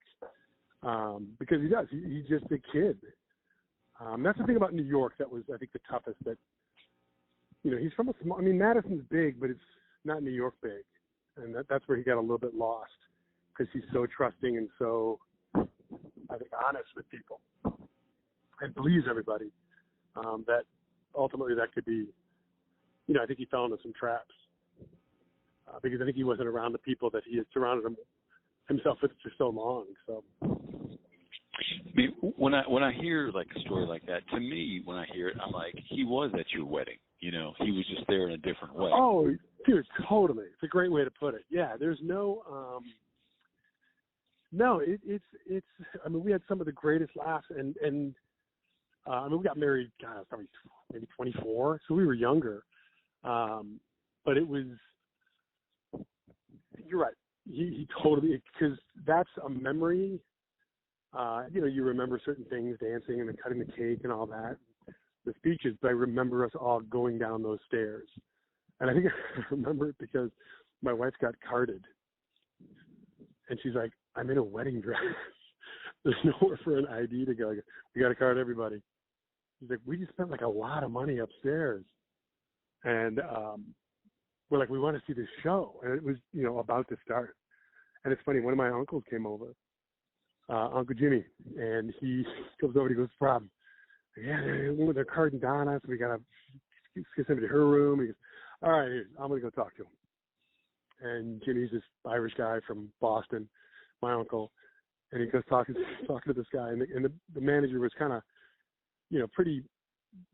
because he does. He's just a kid. That's the thing about New York that was, I think, the toughest. That, he's from a small. I mean, Madison's big, but it's not New York big, and that's where he got a little bit lost, because he's so trusting and so, I think, honest with people and believes everybody. That ultimately that could be, I think he fell into some traps, because I think he wasn't around the people that he had surrounded himself with for so long. So, I mean, when I hear like a story like that, to me, when I hear it, I'm like, he was at your wedding. He was just there in a different way. Oh, dude, totally. It's a great way to put it. Yeah, there's no. No, it's. I mean, we had some of the greatest laughs, and I mean, we got married, God, I was probably maybe 24, so we were younger. But it was. You're right. He totally, because that's a memory. You remember certain things, dancing and then cutting the cake and all that, the speeches. But I remember us all going down those stairs, and I think I remember it because my wife got carded, and she's like, "I'm in a wedding dress. There's nowhere for an ID to go. We got to card everybody." She's like, "We just spent like a lot of money upstairs," and we're like, "We want to see this show," and it was about to start. And it's funny, one of my uncles came over, Uncle Jimmy, and he comes over and he goes, "Problem, yeah, they're carding Donna, so we gotta get somebody to her room." He goes, "All right, I'm gonna go talk to him." And Jimmy's this Irish guy from Boston, my uncle, and he goes talking to this guy, and the manager was kind of, pretty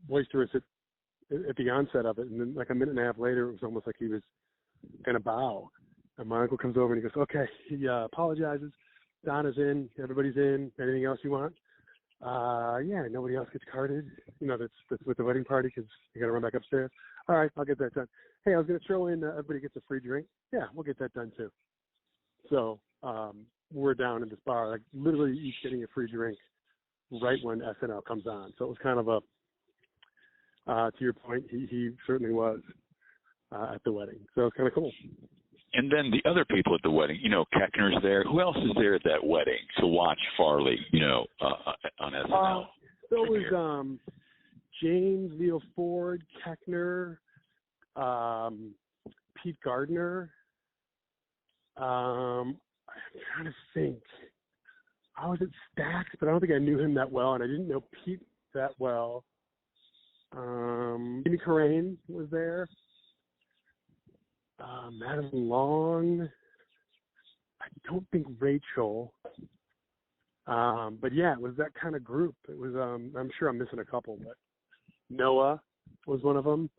boisterous at the onset of it, and then like a minute and a half later, it was almost like he was gonna bow. And my uncle comes over and he goes, "Okay," he apologizes. "Donna's in, everybody's in. Anything else you want?" Yeah, nobody else gets carded. That's with the wedding party because you got to run back upstairs. "All right, I'll get that done. Hey, I was going to throw in everybody gets a free drink." "Yeah, we'll get that done too." So we're down in this bar, like literally each getting a free drink right when SNL comes on. So it was kind of a, to your point, he certainly was at the wedding. So it's kind of cool. And then the other people at the wedding, Keckner's there. Who else is there at that wedding to watch Farley, on SNL? So it was James, Leo Ford, Keckner, Pete Gardner. I'm trying to think. I was at Stax, but I don't think I knew him that well, and I didn't know Pete that well. Jimmy Carrane was there. Madison Long. I don't think Rachel. But yeah, it was that kind of group. It was. I'm sure I'm missing a couple, but Noah was one of them.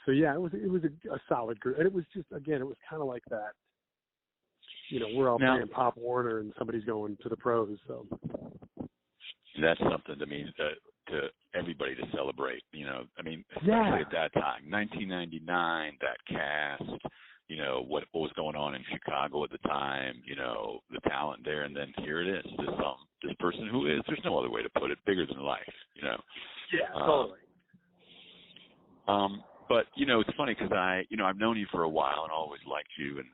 So yeah, it was a solid group, and it was just, again, it was kind of like that. We're all playing Pop Warner, and somebody's going to the pros. So that's something to everybody to celebrate. Especially at that time, 1999, that cast. What was going on in Chicago at the time. The talent there, and then here it is. This person who is, there's no other way to put it, bigger than life. Yeah, totally. But it's funny because I've known you for a while and always liked you and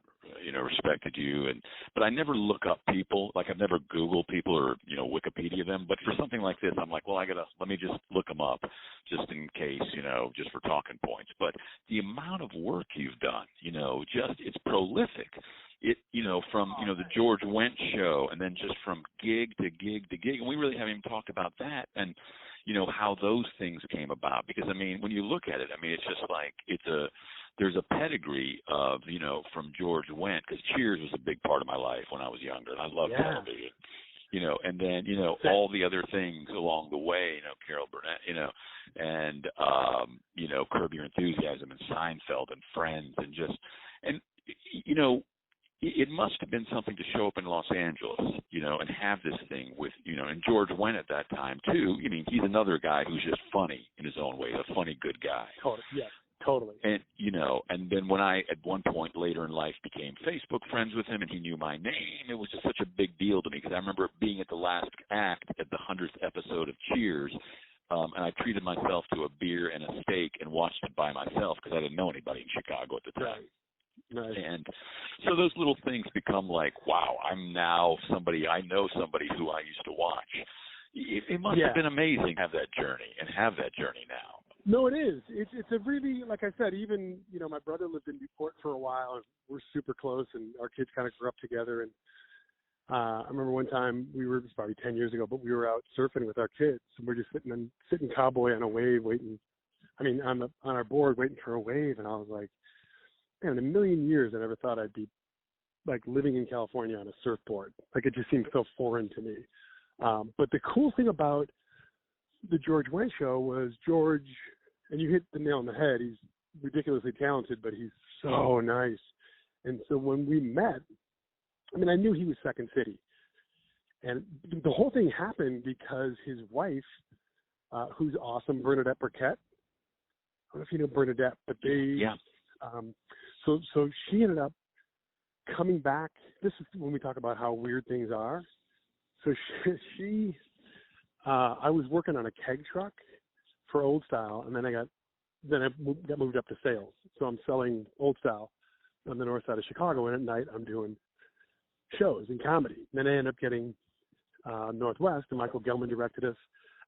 respected you, but I never look up people. Like, I've never Googled people or Wikipedia them. But for something like this, I'm like, well, let me just look them up, just in case, just for talking points. But the amount of work you've done, it's prolific. From the George Wendt show, and then just from gig to gig to gig, and we really haven't even talked about that, and how those things came about. Because when you look at it, it's just like there's a pedigree of from George Wendt, because Cheers was a big part of my life when I was younger, and I loved television. And then all the other things along the way, Carol Burnett, and Curb Your Enthusiasm and Seinfeld and Friends, and it must have been something to show up in Los Angeles, and have this thing with, and George Wendt at that time too. He's another guy who's just funny in his own way, a funny, good guy. Oh, yeah. Totally. And, and then when I, at one point later in life, became Facebook friends with him and he knew my name, it was just such a big deal to me because I remember being at the last act at the 100th episode of Cheers, and I treated myself to a beer and a steak and watched it by myself because I didn't know anybody in Chicago at the time. Right. And so those little things become like, wow, I know somebody who I used to watch. It must have been amazing to have that journey now. No, it is. It's a really, like I said, even, my brother lived in Newport for a while, and we're super close, and our kids kind of grew up together. And I remember one time it was probably 10 years ago, but we were out surfing with our kids, and we're just sitting cowboy on a wave on our board waiting for a wave, and I was like, man, in a million years I never thought I'd be like living in California on a surfboard. Like it just seemed so foreign to me. But the cool thing about the George Wendt show was George, and you hit the nail on the head, he's ridiculously talented, but he's so nice. And so when we met, I knew he was Second City. And the whole thing happened because his wife, who's awesome, Bernadette Burkett. I don't know if you know Bernadette, but so she ended up coming back. This is when we talk about how weird things are. So I was working on a keg truck for Old Style, and then I got moved up to sales. So I'm selling Old Style on the north side of Chicago, and at night I'm doing shows and comedy. Then I ended up getting Northwest, and Michael Gelman directed us.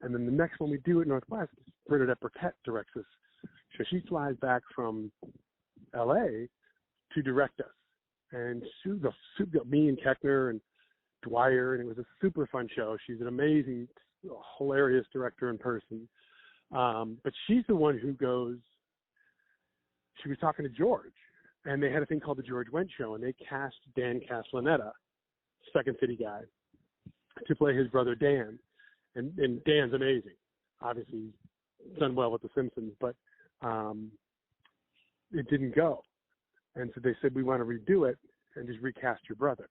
And then the next one we do at Northwest, Bernadette Burkett directs us. So she flies back from L.A. to direct us. And she got me and Keckner and Dwyer, and it was a super fun show. She's an amazing, hilarious director in person. But she's the one who she was talking to George, and they had a thing called the George Wendt Show, and they cast Dan Castellaneta, Second City guy, to play his brother Dan. And Dan's amazing. Obviously, he's done well with The Simpsons, but it didn't go. And so they said, we want to redo it and just recast your brother.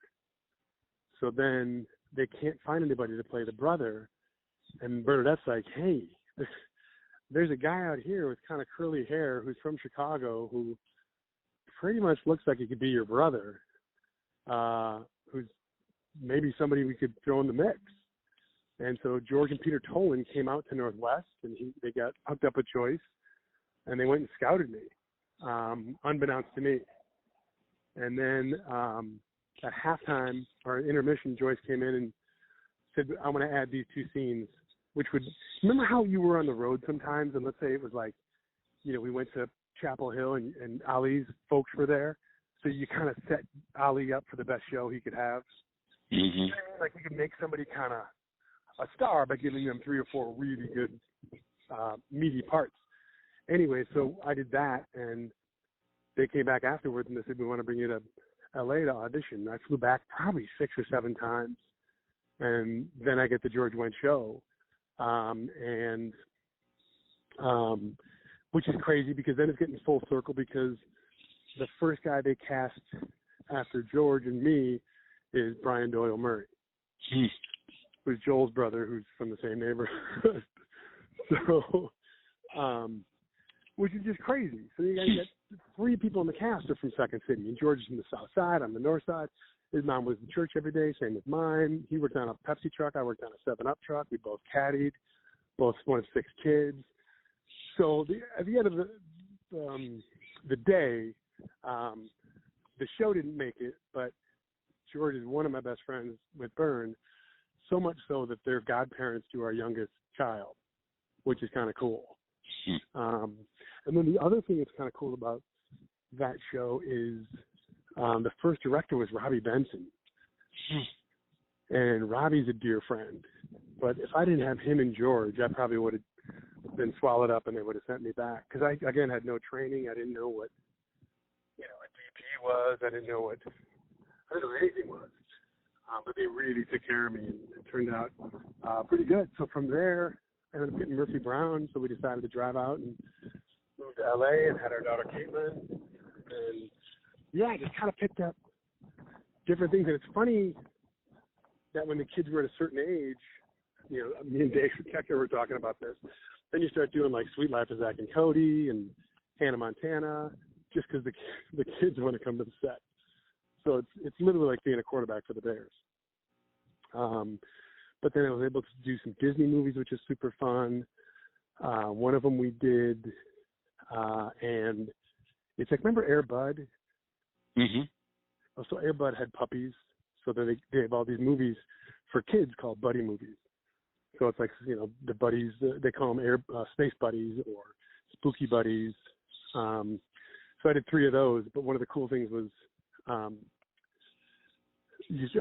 So then they can't find anybody to play the brother. And Bernadette's like, hey, there's a guy out here with kind of curly hair who's from Chicago who pretty much looks like he could be your brother, who's maybe somebody we could throw in the mix. And so George and Peter Tolan came out to Northwest, and they got hooked up with Joyce, and they went and scouted me, unbeknownst to me. And then at halftime or intermission, Joyce came in and said, I want to add these two scenes, which would, remember how you were on the road sometimes, and let's say it was like, we went to Chapel Hill and Ali's folks were there, so you kind of set Ali up for the best show he could have. Mm-hmm. Like you could make somebody kind of a star by giving them 3 or 4 really good meaty parts. Anyway, so I did that, and they came back afterwards and they said, we want to bring you to L.A. to audition. I flew back probably 6 or 7 times, and then I get the George Wendt show, which is crazy because then it's getting full circle because the first guy they cast after George and me is Brian Doyle Murray. Who's Joel's brother, who's from the same neighborhood. So, which is just crazy. So you got 3 people in the cast are from Second City, and George is from the south side, I'm the north side. His mom was in church every day, same with mine. He worked on a Pepsi truck, I worked on a 7-Up truck. We both caddied, both one of 6 kids. So at the end of the day, the show didn't make it, but George is one of my best friends with Bern, so much so that they're godparents to our youngest child, which is kind of cool. And then the other thing that's kind of cool about that show is the first director was Robbie Benson. And Robbie's a dear friend. But if I didn't have him and George, I probably would have been swallowed up and they would have sent me back. Because I, again, had no training. I didn't know what, a DP was. I didn't know what anything was. But they really took care of me, and it turned out pretty good. So from there, I ended up getting Murphy Brown, so we decided to drive out and move to L.A. and had our daughter Caitlin. And, I just kind of picked up different things. And it's funny that when the kids were at a certain age, me and Dave Keckner were talking about this, then you start doing like Sweet Life of Zach and Cody and Hannah Montana, just because the kids want to come to the set. So it's literally like being a quarterback for the Bears. But then I was able to do some Disney movies, which is super fun. One of them we did, and it's like, remember Air Bud? Mm-hmm. Oh, so Air Bud had puppies, so they have all these movies for kids called buddy movies. So it's like, the buddies, they call them space buddies or spooky buddies. So I did 3 of those, but one of the cool things was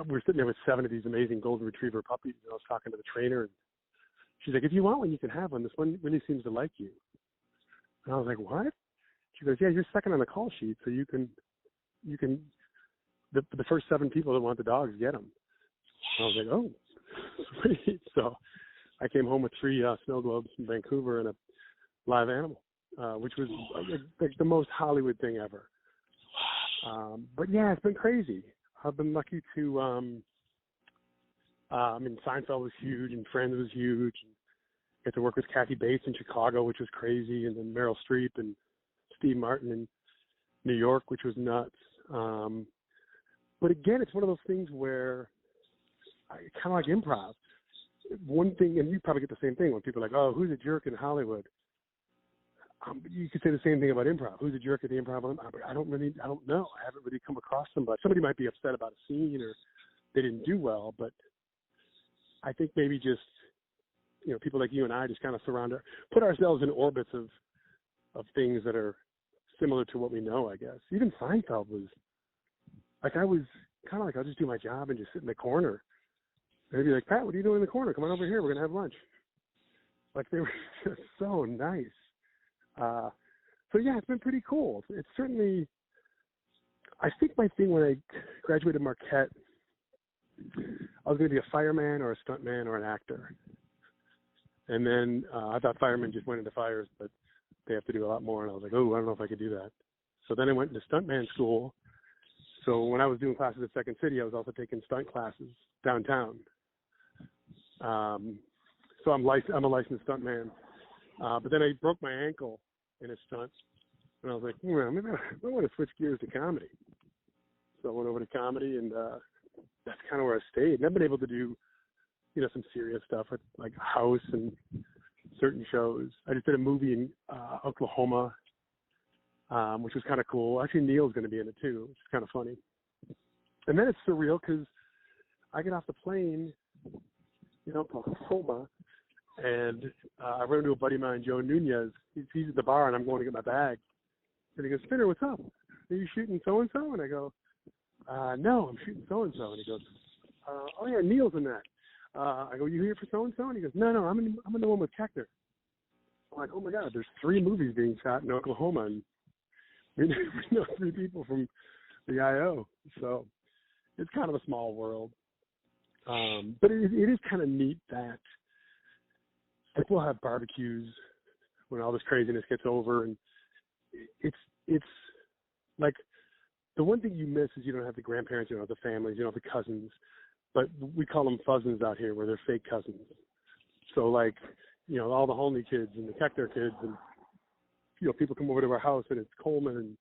we're sitting there with 7 of these amazing golden retriever puppies, and I was talking to the trainer, and she's like, if you want one, you can have one. This one really seems to like you. And I was like, what? She goes, yeah, you're second on the call sheet, so you can the first 7 people that want the dogs get them. And I was like, oh, sweet. So I came home with 3 snow globes from Vancouver and a live animal, which was like the most Hollywood thing ever. But yeah, it's been crazy. I've been lucky to, Seinfeld was huge and Friends was huge. And get to work with Kathy Bates in Chicago, which was crazy. And then Meryl Streep and Steve Martin in New York, which was nuts. But again, it's one of those things where kind of like improv. One thing, and you probably get the same thing when people are like, oh, who's a jerk in Hollywood? You could say the same thing about improv. Who's a jerk at the improv? I don't know. I haven't really come across somebody. Somebody might be upset about a scene or they didn't do well, but I think maybe just, people like you and I just kind of put ourselves in orbits of things that are similar to what we know, I guess. Even Seinfeld was, like, I was kind of like, I'll just do my job and just sit in the corner. And they'd be like, Pat, what are you doing in the corner? Come on over here. We're going to have lunch. Like, they were just so nice. So yeah, it's been pretty cool. It's certainly, I think my thing when I graduated Marquette, I was going to be a fireman or a stuntman or an actor. And then I thought firemen just went into fires, but they have to do a lot more. And I was like, oh, I don't know if I could do that. So then I went into stuntman school. So when I was doing classes at Second City, I was also taking stunt classes downtown. So I'm a licensed stuntman. But then I broke my ankle in a stunt, and I was like, maybe I want to switch gears to comedy. So I went over to comedy, and that's kind of where I stayed. And I've been able to do, some serious stuff with like House and certain shows. I just did a movie in Oklahoma, which was kind of cool. Actually, Neil's going to be in it too, which is kind of funny. And then it's surreal because I get off the plane, to Oklahoma, and I run into a buddy of mine, Joe Nunez. He's at the bar, and I'm going to get my bag. And he goes, Spinner, what's up? Are you shooting so-and-so? And I go, no, I'm shooting so-and-so. And he goes, oh, yeah, Neil's in that. I go, you here for so-and-so? And he goes, no, I'm in the one with Keckner. I'm like, oh, my God, there's 3 movies being shot in Oklahoma, and we know 3 people from the I.O. So it's kind of a small world. But it is kind of neat that we'll have barbecues when all this craziness gets over, and it's like the one thing you miss is you don't have the grandparents, you don't have the families, you don't have the cousins, but we call them fuzzins out here, where they're fake cousins. So like, all the Holney kids and the Keckner kids, and people come over to our house, and it's Coleman and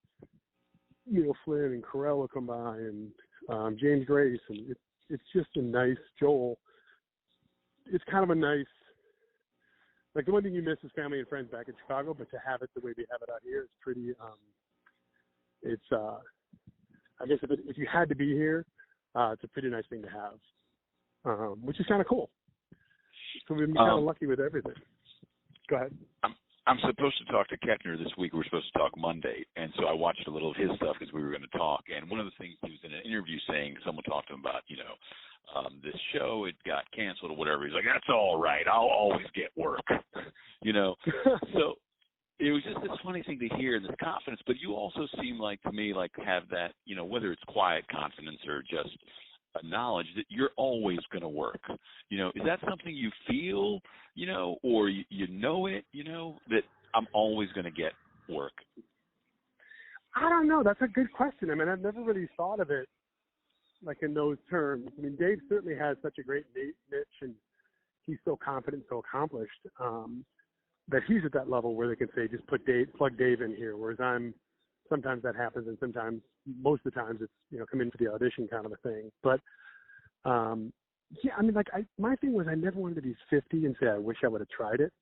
Neil Flynn and Carell will come by, and James Grace, and it's just a nice Joel. It's kind of a nice. Like, the one thing you miss is family and friends back in Chicago, but to have it the way we have it out here, it's pretty, I guess if you had to be here, it's a pretty nice thing to have, which is kind of cool. So we've been kind of lucky with everything. Go ahead. I'm supposed to talk to Keckner this week. We're supposed to talk Monday, and so I watched a little of his stuff because we were going to talk. And one of the things he was in an interview saying, someone talked to him about, this show, it got canceled or whatever. He's like, that's all right. I'll always get work, So it was just this funny thing to hear, and this confidence. But you also seem like, to me, like have that, whether it's quiet confidence or just a knowledge that you're always going to work. Is that something you feel, or you know it, that I'm always going to get work? I don't know. That's a good question. I mean, I've never really thought of it like in those terms. I mean, Dave certainly has such a great niche, and he's so confident, so accomplished. that he's at that level where they can say, just plug Dave in here, whereas sometimes that happens, and sometimes, most of the times, it's, come in for the audition kind of a thing. But, yeah, I mean, like, my thing was I never wanted to be 50 and say I wish I would have tried it.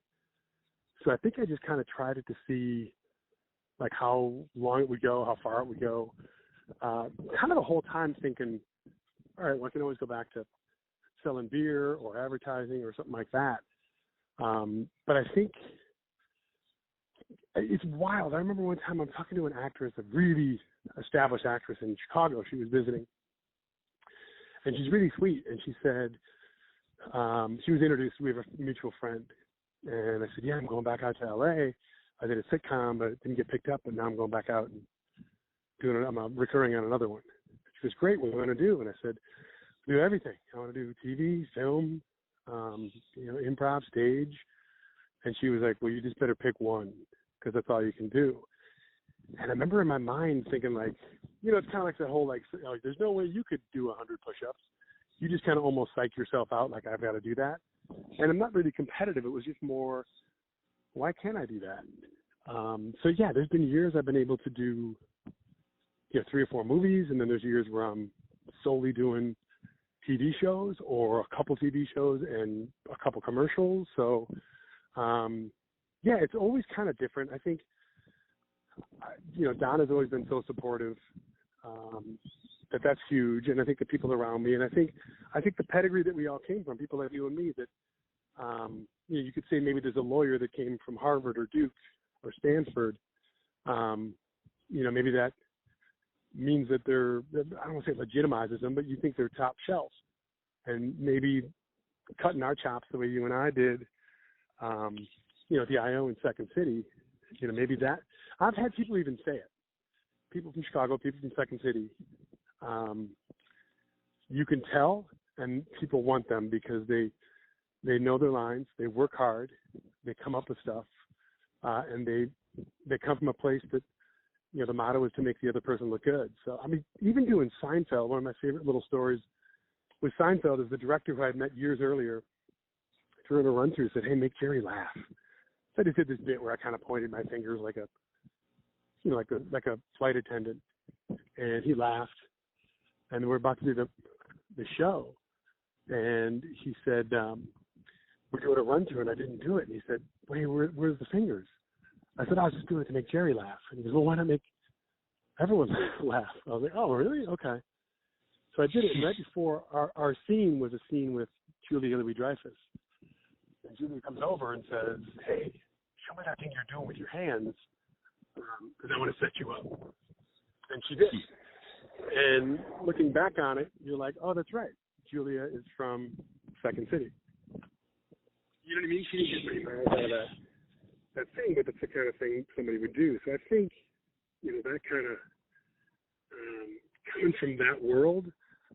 So I think I just kind of tried it to see, like, how long it would go, how far it would go. Kind of the whole time thinking, all right, well, I can always go back to selling beer or advertising or something like that. But I think it's wild. I remember one time I'm talking to an actress, a really established actress in Chicago. She was visiting, and she's really sweet. And she said, she was introduced, we have a mutual friend. And I said, yeah, I'm going back out to LA. I did a sitcom, but it didn't get picked up. But now I'm going back out and I'm recurring on another one. She was great. What do you want to do? And I said, do everything. I want to do TV, film, improv, stage. And she was like, well, you just better pick one, because that's all you can do. And I remember in my mind thinking, like, it's kind of like that whole, like, there's no way you could do 100 push-ups. You just kind of almost psych yourself out, like, I've got to do that. And I'm not really competitive. It was just more, why can't I do that? So, yeah, there's been years I've been able to do, 3 or 4 movies, and then there's years where I'm solely doing TV shows or a couple TV shows and a couple commercials. So, yeah, it's always kind of different. I think, Don has always been so supportive, that's huge. And I think the people around me, and I think the pedigree that we all came from, people like you and me, that, you could say maybe there's a lawyer that came from Harvard or Duke or Stanford. Maybe that means that I don't want to say it legitimizes them, but you think they're top shelf. And maybe cutting our chops the way you and I did, at the IO in Second City, maybe that. I've had people even say it. People from Chicago, people from Second City. You can tell, and people want them because they know their lines, they work hard, they come up with stuff, and they come from a place that, the motto is to make the other person look good. So, I mean, even doing Seinfeld, one of my favorite little stories with Seinfeld is the director who I had met years earlier during a run-through said, hey, make Jerry laugh. So I just did this bit where I kind of pointed my fingers like a flight attendant, and he laughed. And we're about to do the show, and he said, we're doing a run-through, and I didn't do it. And he said, wait, where's the fingers? I said, I was just doing it to make Jerry laugh. And he goes, well, why not make everyone laugh? I was like, oh, really? Okay. So I did it. And right before our scene was a scene with Julia Louis-Dreyfus. And Julia comes over and says, hey, show me that thing you're doing with your hands, because I want to set you up. And she did. And looking back on it, you're like, oh, that's right. Julia is from Second City. You know what I mean? She didn't get pretty mad out of that thing, but that's the kind of thing somebody would do. So I think, that kind of coming from that world,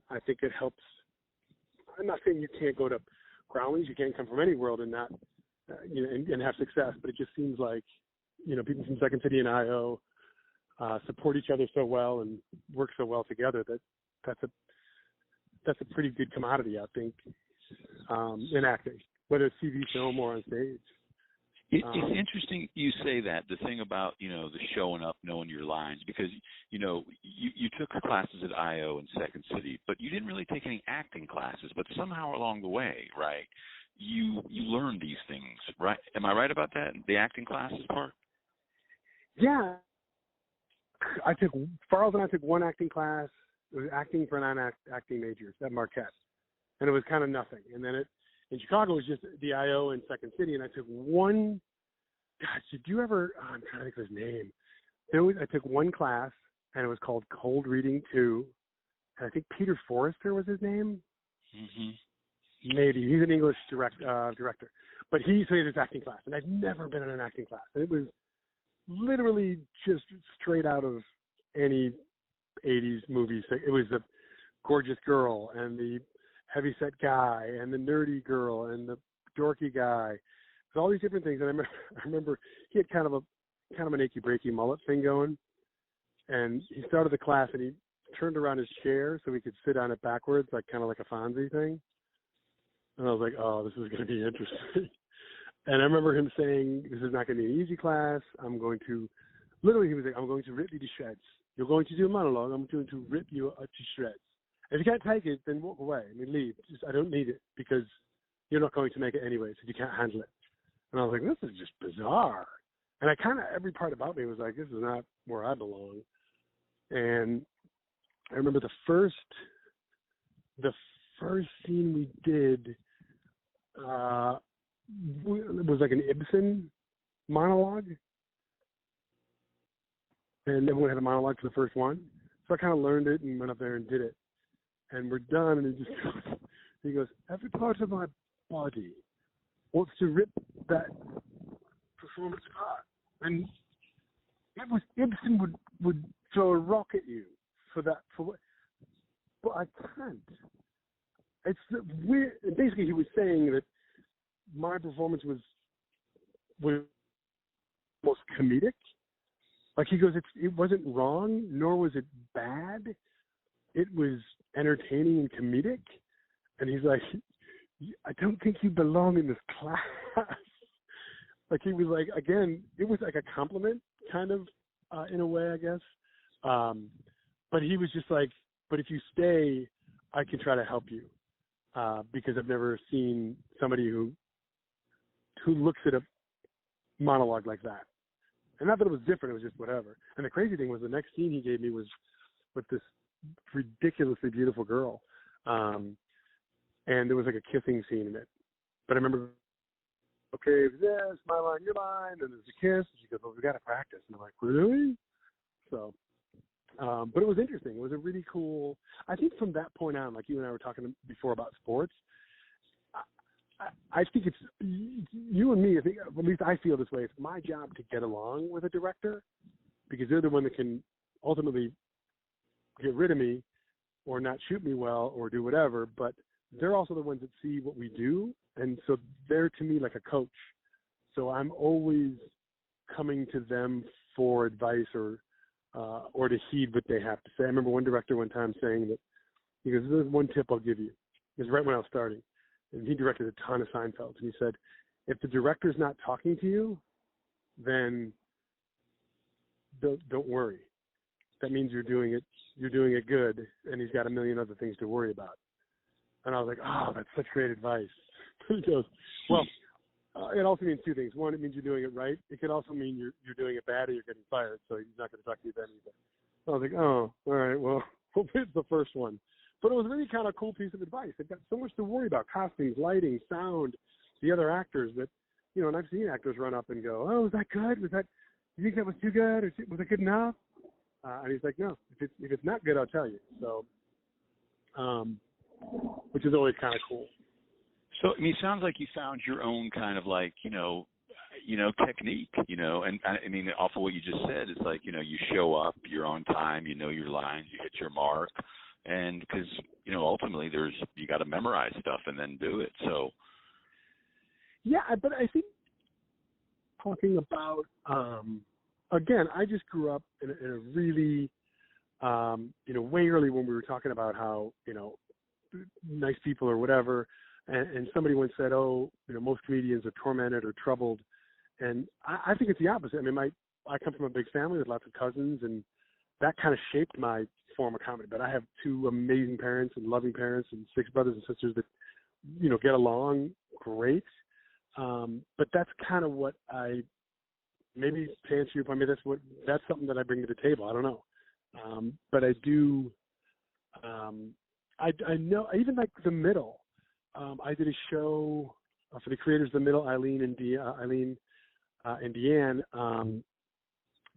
I think it helps. I'm not saying you can't go to Crowley's, you can't come from any world and not, and have success, but it just seems like, people from Second City and IO support each other so well and work so well together that's a pretty good commodity, I think, in acting, whether it's TV, film, or on stage. It's interesting you say that, the thing about, the showing up, knowing your lines, because, you took classes at IO and Second City, but you didn't really take any acting classes, but somehow along the way, right, you learned these things, right? Am I right about that, the acting classes part? Yeah. Farrell and I took one acting class. It was acting for non-acting majors at Marquette. And it was kind of nothing. And then in Chicago, it was just the IO and Second City. And I took one, gosh, did you ever, I'm trying to think of his name. I took one class, and it was called Cold Reading 2. And I think Peter Forrester was his name. Mm-hmm. Maybe. He's an English director. But he had his acting class. And I'd never been in an acting class. And it was literally just straight out of any 80s movie. It was the gorgeous girl and the heavyset guy and the nerdy girl and the dorky guy. There's all these different things. And I remember he had kind of an achy breaky mullet thing going. And he started the class and he turned around his chair so he could sit on it backwards, kind of like a Fonzie thing. And I was like, oh, this is going to be interesting. And I remember him saying, this is not going to be an easy class. Literally he was like, I'm going to rip you to shreds. You're going to do a monologue. I'm going to rip you to shreds. If you can't take it, then walk away. I mean, leave. I don't need it because you're not going to make it anyway, so you can't handle it. And I was like, this is just bizarre. And I kind of, every part about me was like, this is not where I belong. And I remember the first scene we did it was like an Ibsen monologue. And everyone had a monologue for the first one. So I kind of learned it and went up there and did it. And we're done, and he goes, every part of my body wants to rip that performance apart. And it was Ibsen would throw a rock at you for what? But I can't. It's weird. Basically, he was saying that my performance was almost comedic. Like he goes, it wasn't wrong, nor was it bad. It was entertaining and comedic. And he's like, I don't think you belong in this class. Like he was like, again, it was like a compliment kind of in a way, I guess. But he was just like, but if you stay, I can try to help you. Because I've never seen somebody who looks at a monologue like that. And not that it was different, it was just whatever. And the crazy thing was the next scene he gave me was with this ridiculously beautiful girl. And there was like a kissing scene in it. But I remember, okay, this, my line, your line, and there's a kiss. And she goes, well, we got to practice. And I'm like, really? So, but it was interesting. It was a really cool, I think from that point on, like you and I were talking before about sports, I think it's, you and me, I think, at least I feel this way, it's my job to get along with a director because they're the one that can ultimately get rid of me or not shoot me well or do whatever, but they're also the ones that see what we do, and so they're to me like a coach. So I'm always coming to them for advice or to heed what they have to say. I remember one director one time saying that, he goes, there's one tip I'll give you. It was right when I was starting. And he directed a ton of Seinfeld. And he said, if the director's not talking to you, then don't worry. That means you're doing it good, and he's got a million other things to worry about. And I was like, oh, that's such great advice. He goes, well, it also means two things. One, it means you're doing it right. It could also mean you're doing it bad or you're getting fired, so he's not going to talk to you then either. I was like, oh, all right, well, hopefully it's the first one. But it was really kind of a cool piece of advice. They've got so much to worry about, costumes, lighting, sound, the other actors that, you know, and I've seen actors run up and go, oh, was that good? You think that was too good? Or was it good enough? And he's like, no, if it's not good, I'll tell you. So, which is always kind of cool. So, I mean, it sounds like you found your own kind of like, technique, and I mean, off of what you just said, it's like, you show up, you're on time, you know your lines, you hit your mark. And because, ultimately you got to memorize stuff and then do it. So. Yeah, but I think talking about, again, I just grew up in a really, way early when we were talking about how, nice people or whatever. And somebody once said, most comedians are tormented or troubled. And I think it's the opposite. I mean, I come from a big family with lots of cousins, and that kind of shaped my form of comedy. But I have two amazing parents and loving parents and 6 brothers and sisters that, get along great. But that's kind of what maybe to answer your point, that's something that I bring to the table. I don't know. But I do, I know, even like The Middle, I did a show for the creators of The Middle, Eileen and Deanne,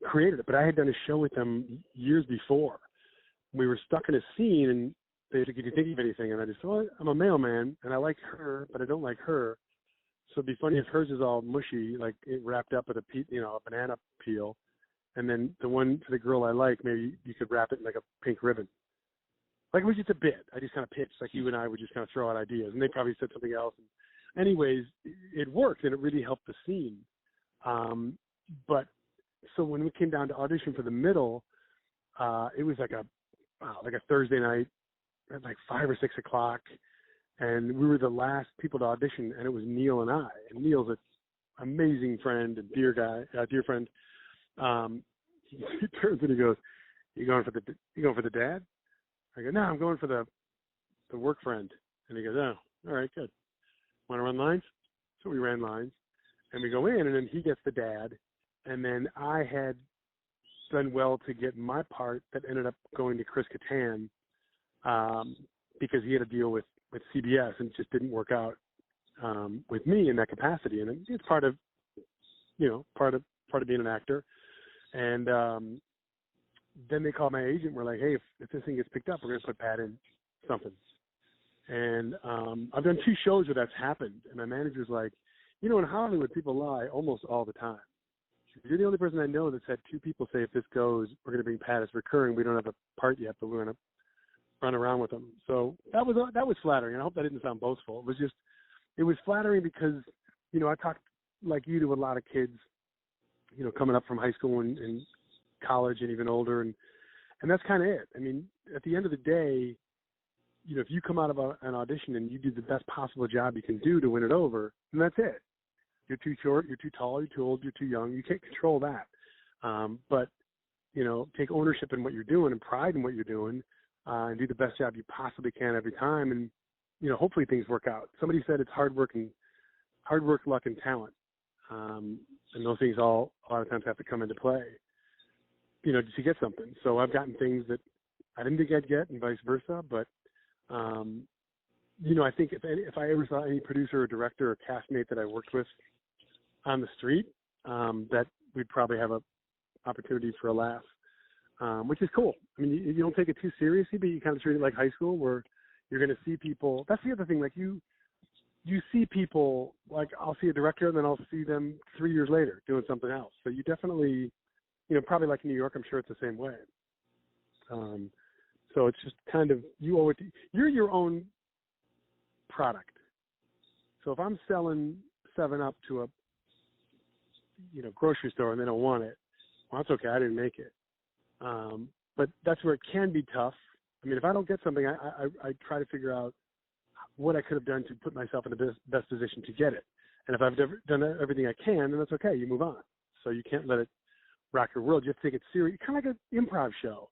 created it, but I had done a show with them years before. We were stuck in a scene, and they said, "Could you think of anything?" And I just, well, I'm a mailman, and I like her, but I don't like her. So it'd be funny if hers is all mushy, like it wrapped up with a banana peel, and then the one for the girl I like, maybe you could wrap it in like a pink ribbon. Like it was just a bit. I just kind of pitched, like you and I would just kind of throw out ideas, and they probably said something else. And anyways, it worked, and it really helped the scene. But so when we came down to audition for The Middle, it was like a Thursday night at like 5 or 6 o'clock, and we were the last people to audition, and it was Neil and I. And Neil's a amazing friend and dear friend. He turns and he goes, "You going for the dad?" I go, "No, I'm going for the work friend." And he goes, "Oh, all right, good. Want to run lines?" So we ran lines, and we go in, and then he gets the dad, and then I had done well to get my part that ended up going to Chris Kattan, because he had a deal with CBS and it just didn't work out with me in that capacity. And it's part of being an actor. And then they called my agent. We're like, "Hey, if this thing gets picked up, we're going to put Pat in something." And I've done 2 shows where that's happened. And my manager's like, "In Hollywood, people lie almost all the time. You're the only person I know that's had 2 people say, if this goes, we're going to bring Pat as recurring. We don't have a part yet, but we're going to run around with him." So that was flattering. And I hope that didn't sound boastful. It was flattering because, I talked like you to a lot of kids, coming up from high school and college and even older. And that's kind of it. I mean, at the end of the day, if you come out of an audition and you do the best possible job you can do to win it over, then that's it. You're too short, you're too tall, you're too old, you're too young. You can't control that. But, take ownership in what you're doing and pride in what you're doing, and do the best job you possibly can every time. And, hopefully things work out. Somebody said it's hard work, luck, and talent. And those things a lot of times have to come into play, to get something. So I've gotten things that I didn't think I'd get and vice versa. But, I think if I ever saw any producer or director or castmate that I worked with on the street, that we'd probably have a opportunity for a laugh, which is cool. I mean, you don't take it too seriously, but you kind of treat it like high school, where you're going to see people. That's the other thing. Like you see people, like I'll see a director and then I'll see them 3 years later doing something else. So you definitely, probably like in New York, I'm sure it's the same way. So it's just kind of, you're your own product. So if I'm selling 7-Up to a, grocery store and they don't want it, well, that's okay. I didn't make it. But that's where it can be tough. I mean, if I don't get something, I try to figure out what I could have done to put myself in the best position to get it. And if I've done everything I can, then that's okay. You move on. So you can't let it rock your world. You have to take it serious. Kind of like an improv show.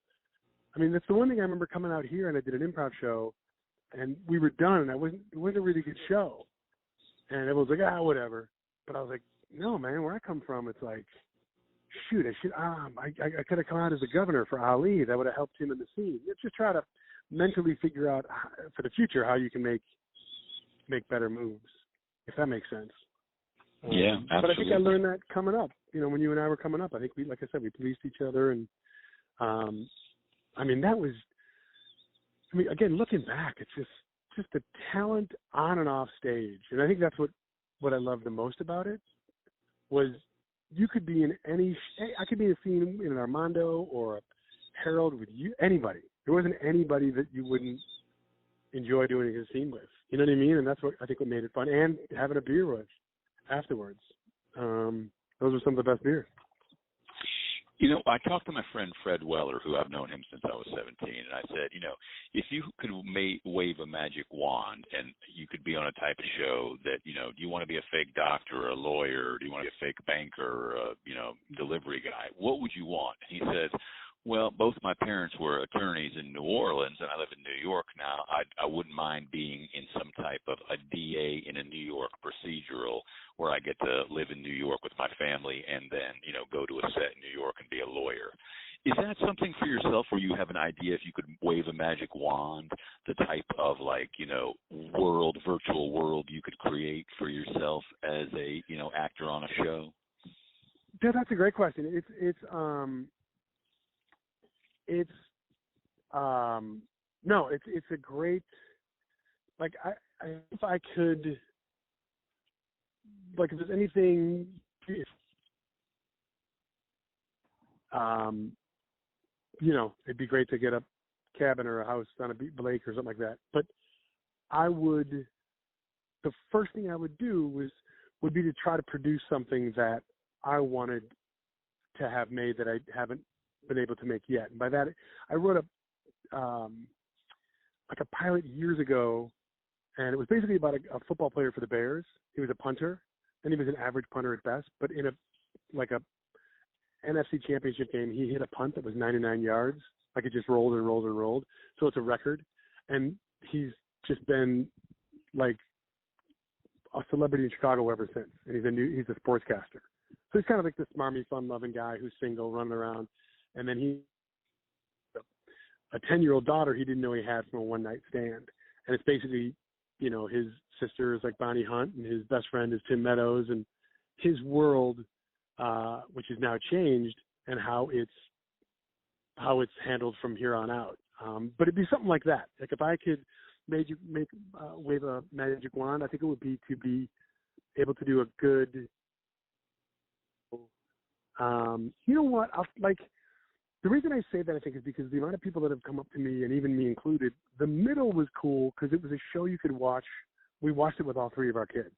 I mean, that's the one thing I remember coming out here, and I did an improv show, and we were done, and it wasn't a really good show. And everyone was like, whatever. But I was like, no, man, where I come from, it's like, shoot, I could have come out as a governor for Ali. That would have helped him in the scene. You just try to mentally figure out for the future how you can make better moves, if that makes sense. Yeah, absolutely. But I think I learned that coming up. When you and I were coming up, I think we policed each other, and again, looking back, it's just the talent on and off stage, and I think that's what I loved the most about it was you could be in I could be in a scene in an Armando or a Harold with anybody. There wasn't anybody that you wouldn't enjoy doing a scene with. You know what I mean? And that's what made it fun, and having a beer with afterwards. Those were some of the best beers. I talked to my friend Fred Weller, who I've known him since I was 17, and I said, if you could wave a magic wand and you could be on a type of show that, do you want to be a fake doctor or a lawyer, or do you want to be a fake banker or a, delivery guy, what would you want? And he said, well, both my parents were attorneys in New Orleans, and I live in New York now. I wouldn't mind being in some type of a DA in a New York procedural where I get to live in New York with my family and then, go to a set in New York and be a lawyer. Is that something for yourself where you have an idea if you could wave a magic wand, the type of virtual world you could create for yourself as a, actor on a show? Yeah, that's a great question. It's a great, if I could, if there's anything, it'd be great to get a cabin or a house on a lake or something like that. But the first thing I would do would be to try to produce something that I wanted to have made that I haven't been able to make yet. And by that, I wrote a pilot years ago, and it was basically about a football player for the Bears. He was a punter, and he was an average punter at best. But in a NFC Championship game, he hit a punt that was 99 yards. Like it just rolled and rolled and rolled. So it's a record. And he's just been like a celebrity in Chicago ever since. And he's a sportscaster. So he's kind of like this smarmy, fun-loving guy who's single, running around. And then he, a 10-year-old daughter he didn't know he had from a one-night stand. And it's basically, you know, his sister is like Bonnie Hunt, and his best friend is Tim Meadows, and his world, which is now changed, and how it's handled from here on out. But it'd be something like that. Like if I could wave a magic wand, I think it would be to be able to do a good. You know what? The reason I say that, I think, is because the amount of people that have come up to me, and even me included, the middle was cool because it was a show you could watch. We watched it with all three of our kids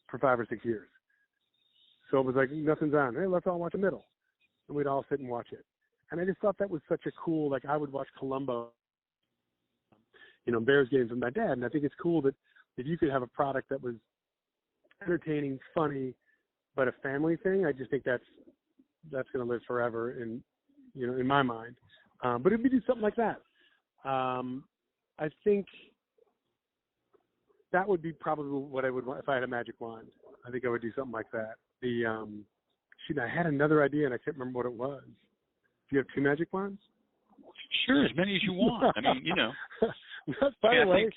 for 5 or 6 years. So it was like, nothing's on. Hey, let's all watch the middle. And we'd all sit and watch it. And I just thought that was such a cool, like I would watch Columbo, you know, Bears games with my dad. And I think it's cool that if you could have a product that was entertaining, funny, but a family thing, I just think that's going to live forever in my mind. But it'd be something like that. I think that would be probably what I would want if I had a magic wand. I think I would do something like that. I had another idea and I can't remember what it was. Do you have 2 magic wands? Sure, as many as you want. I mean, you know. By the way,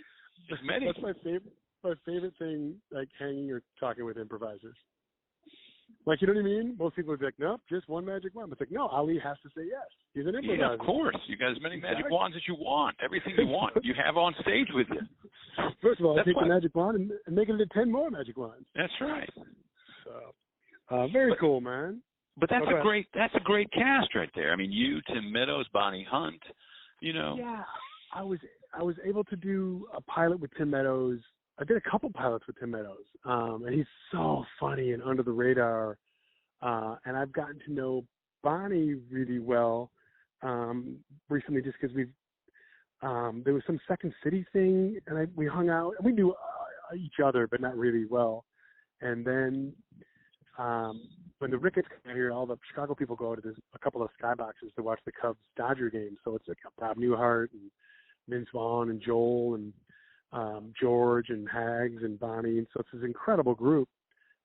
as many. That's my favorite thing, like hanging or talking with improvisers. Like, you know what I mean? Most people would be like, nope, just one magic wand. It's like, no, Ali has to say yes. He's an improviser. Yeah, of course. You got as many magic wands as you want. Everything you want, you have on stage with you. First of all, take the magic wand and make it into 10 more magic wands. That's right. So, very cool, man. But that's a great cast right there. I mean, you, Tim Meadows, Bonnie Hunt, you know. Yeah, I was able to do a pilot with Tim Meadows. I did a couple pilots with Tim Meadows, and he's so funny and under the radar. And I've gotten to know Bonnie really well recently, just because there was some Second City thing, and we hung out. We knew each other, but not really well. And then when the Ricketts come here, all the Chicago people go to a couple of skyboxes to watch the Cubs-Dodger game. So it's like Bob Newhart and Vince Vaughn and Joel and George and Hags and Bonnie, and so it's this incredible group.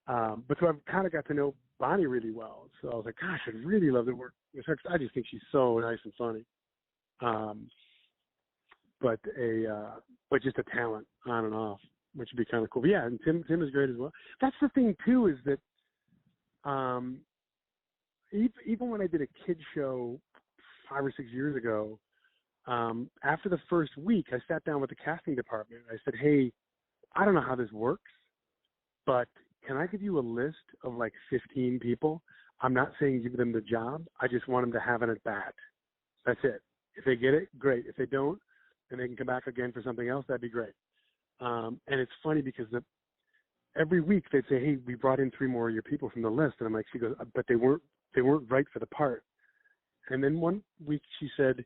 But so I've kind of got to know Bonnie really well. So I was like, gosh, I'd really love to work with her. I just think she's so nice and funny. But just a talent on and off, which would be kind of cool. But yeah, and Tim is great as well. That's the thing too, is that even when I did a kid show 5 or 6 years ago, after the first week, I sat down with the casting department. I said, hey, I don't know how this works, but can I give you a list of like 15 people? I'm not saying give them the job. I just want them to have an at-bat. That's it. If they get it, great. If they don't, and they can come back again for something else, that'd be great. And it's funny because every week they'd say, hey, we brought in 3 more of your people from the list. And I'm like, she goes, but they weren't right for the part. And then one week she said,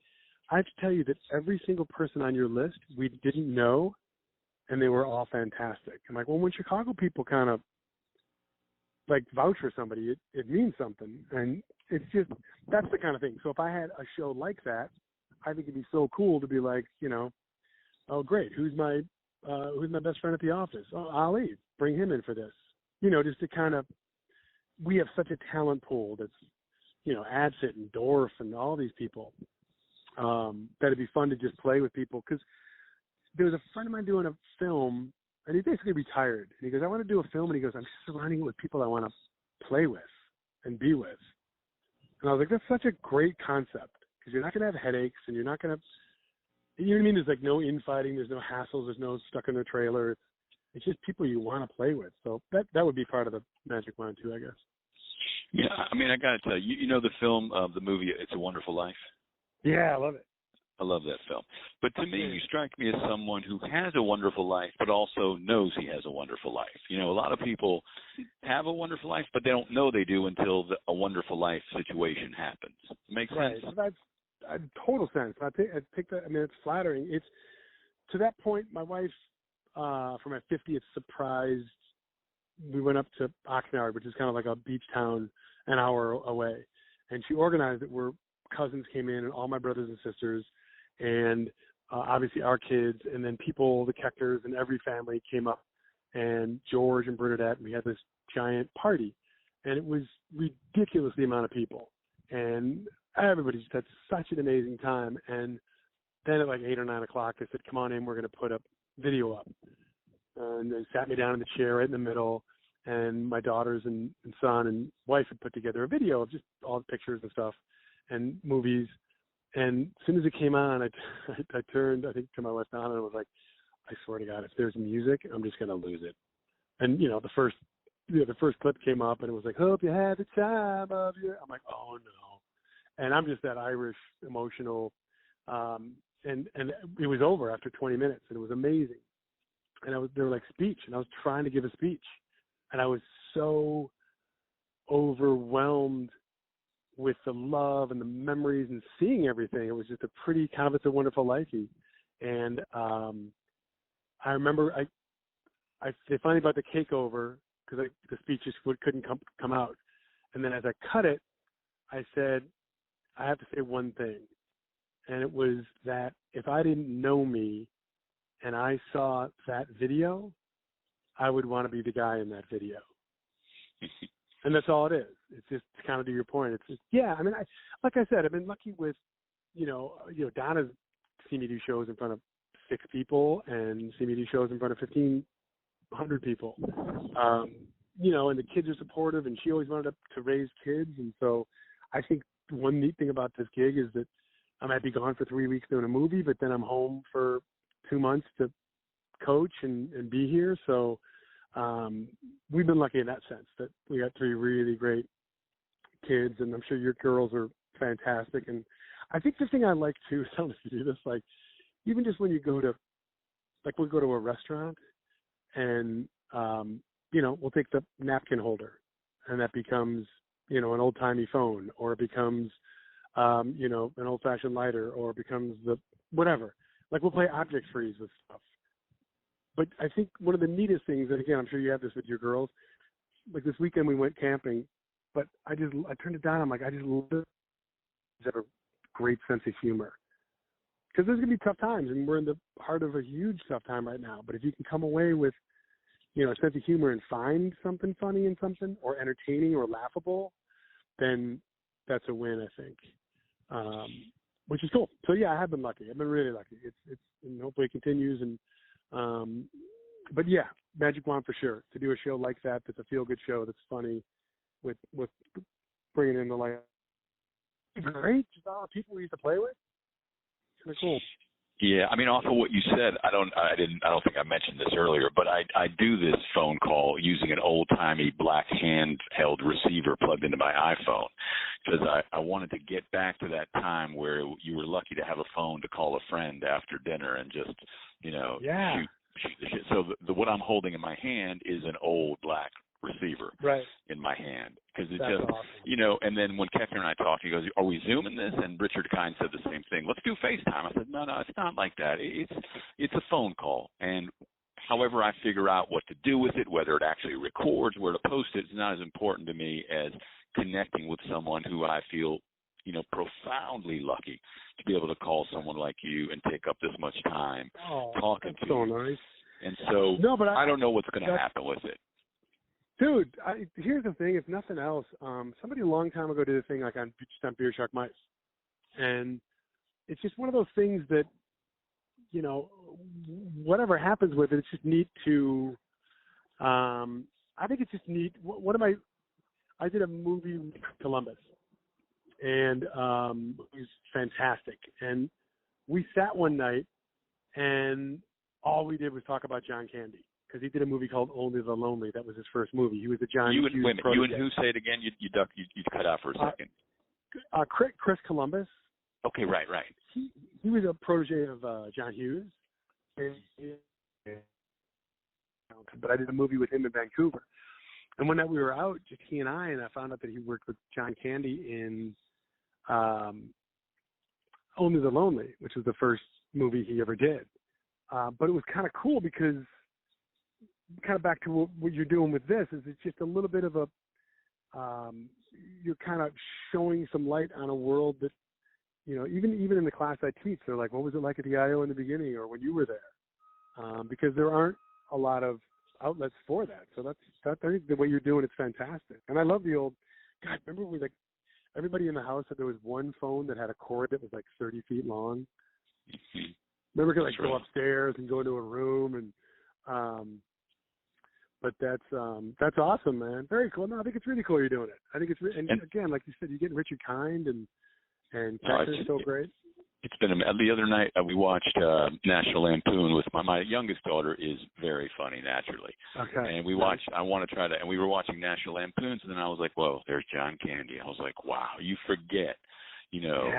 I have to tell you that every single person on your list we didn't know, and they were all fantastic. I'm like, well, when Chicago people kind of like vouch for somebody, it means something. And it's just, that's the kind of thing. So if I had a show like that, I think it'd be so cool to be like, you know, oh great, who's my best friend at the office? Oh, Ali, bring him in for this. You know, just to kind of, we have such a talent pool that's, you know, Adsit and Dorf and all these people, that it'd be fun to just play with people. Because there was a friend of mine doing a film, and he basically retired. And he goes, I want to do a film. And he goes, I'm surrounding it with people I want to play with and be with. And I was like, that's such a great concept, because you're not going to have headaches, and you're not going to, you know what I mean? There's like no infighting, there's no hassles, there's no stuck in the trailer. It's just people you want to play with. So that would be part of the magic wand too, I guess. Yeah, I mean, I got to tell you, you know the film, the movie, It's a Wonderful Life? Yeah, I love it. I love that film. But to me, you strike me as someone who has a wonderful life, but also knows he has a wonderful life. You know, a lot of people have a wonderful life, but they don't know they do until a wonderful life situation happens. Makes sense? Right. That's total sense. I think that, I mean, it's flattering. It's, to that point, my wife, for my 50th, surprised we went up to Oxnard, which is kind of like a beach town an hour away. And she organized it where cousins came in and all my brothers and sisters and obviously our kids, and then people, the Kechters and every family came up, and George and Bernadette, and we had this giant party. And it was ridiculously amount of people. And everybody just had such an amazing time. And then at like 8 or 9 o'clock, they said, come on in, we're going to put a video up. And they sat me down in the chair right in the middle. And my daughters and son and wife had put together a video of just all the pictures and stuff and movies. And as soon as it came on, I turned, I think, to my wife, Donna, and was like, I swear to God, if there's music, I'm just going to lose it. And, the first clip came up, and it was like, hope you had the time of your... I'm like, oh, no. And I'm just that Irish, emotional. And it was over after 20 minutes, and it was amazing. And they were like, speech, and I was trying to give a speech. And I was so overwhelmed with the love and the memories and seeing everything. It was just It's a Wonderful Lifey. And I remember they finally brought the cake over because the speech just couldn't come out. And then as I cut it, I said, I have to say one thing. And it was that if I didn't know me and I saw that video, I would want to be the guy in that video. And that's all it is. It's just kind of to your point. It's just, yeah. I mean, like I said, I've been lucky with, Donna's seen me do shows in front of 6 people and seen me do shows in front of 1,500 people. And the kids are supportive, and she always wanted to raise kids. And so I think one neat thing about this gig is that I might be gone for 3 weeks doing a movie, but then I'm home for 2 months to coach and be here. So we've been lucky in that sense that we got 3 really great kids, and I'm sure your girls are fantastic. And I think the thing I like too, I don't know if you do this, like even just when you go to, like we'll go to a restaurant and, we'll take the napkin holder and that becomes, an old timey phone, or it becomes, an old fashioned lighter, or it becomes the whatever. Like we'll play object freeze with stuff. But I think one of the neatest things, and again, I'm sure you have this with your girls, like this weekend we went camping, but I turned it down. I'm like, I just love it. Have a great sense of humor. Because there's going to be tough times, and we're in the heart of a huge tough time right now. But if you can come away with, a sense of humor and find something funny in something, or entertaining or laughable, then that's a win, I think. Which is cool. So yeah, I have been lucky. I've been really lucky. It's and hopefully it continues. And but yeah, magic wand for sure. To do a show like that, that's a feel good show, that's funny, with bringing in the light. Great, just all the people we used to play with. Kind of cool. Yeah, I mean, off of what you said, I don't think I mentioned this earlier, but I do this phone call using an old-timey black handheld receiver plugged into my iPhone, because I wanted to get back to that time where you were lucky to have a phone to call a friend after dinner and just, shoot the shit. So what I'm holding in my hand is an old black receiver in my hand, because it's just awesome. And then when Kevin and I talked, he goes, are we Zooming this? And Richard Kind said the same thing. Let's do FaceTime. I said, no, it's not like that. It's a phone call, and however I figure out what to do with it, whether it actually records, where to post it, is not as important to me as connecting with someone who I feel profoundly lucky to be able to call someone like you and take up this much time talking to so you. Nice. And so I don't know what's going to happen with it. Dude, here's the thing. If nothing else, somebody a long time ago did a thing like on Beer Shark Mice. And it's just one of those things that, whatever happens with it, it's just neat to, I think it's just neat. I did a movie with Columbus, and it was fantastic. And we sat one night, and all we did was talk about John Candy, because he did a movie called Only the Lonely. That was his first movie. He was a John Hughes protege. You and who? Say it again. You cut out for a second. Chris Columbus. Okay, right. He was a protege of John Hughes. But I did a movie with him in Vancouver. And one night we were out, just he and I found out that he worked with John Candy in Only the Lonely, which was the first movie he ever did. But it was kind of cool because kind of back to what you're doing with this is it's just a little bit of a you're kind of showing some light on a world that, you know, even in the class I teach, they're like, what was it like at the IO in the beginning or when you were there? Because there aren't a lot of outlets for that. So that I think the way you're doing it's fantastic. And I love the old, God, remember we like, everybody in the house said there was one phone that had a cord that was like 30 feet long. Remember, we could like go upstairs and go into a room and, but that's awesome, man. Very cool. No, I think it's really cool you're doing it. I think it's and again, like you said, you're getting Richard Kind and Texas is so great. It's been the other night we watched National Lampoon with my youngest daughter is very funny naturally. Okay. And we watched. I want to try to. And we were watching National Lampoons, and then I was like, "Whoa, there's John Candy." I was like, "Wow, you forget." You know,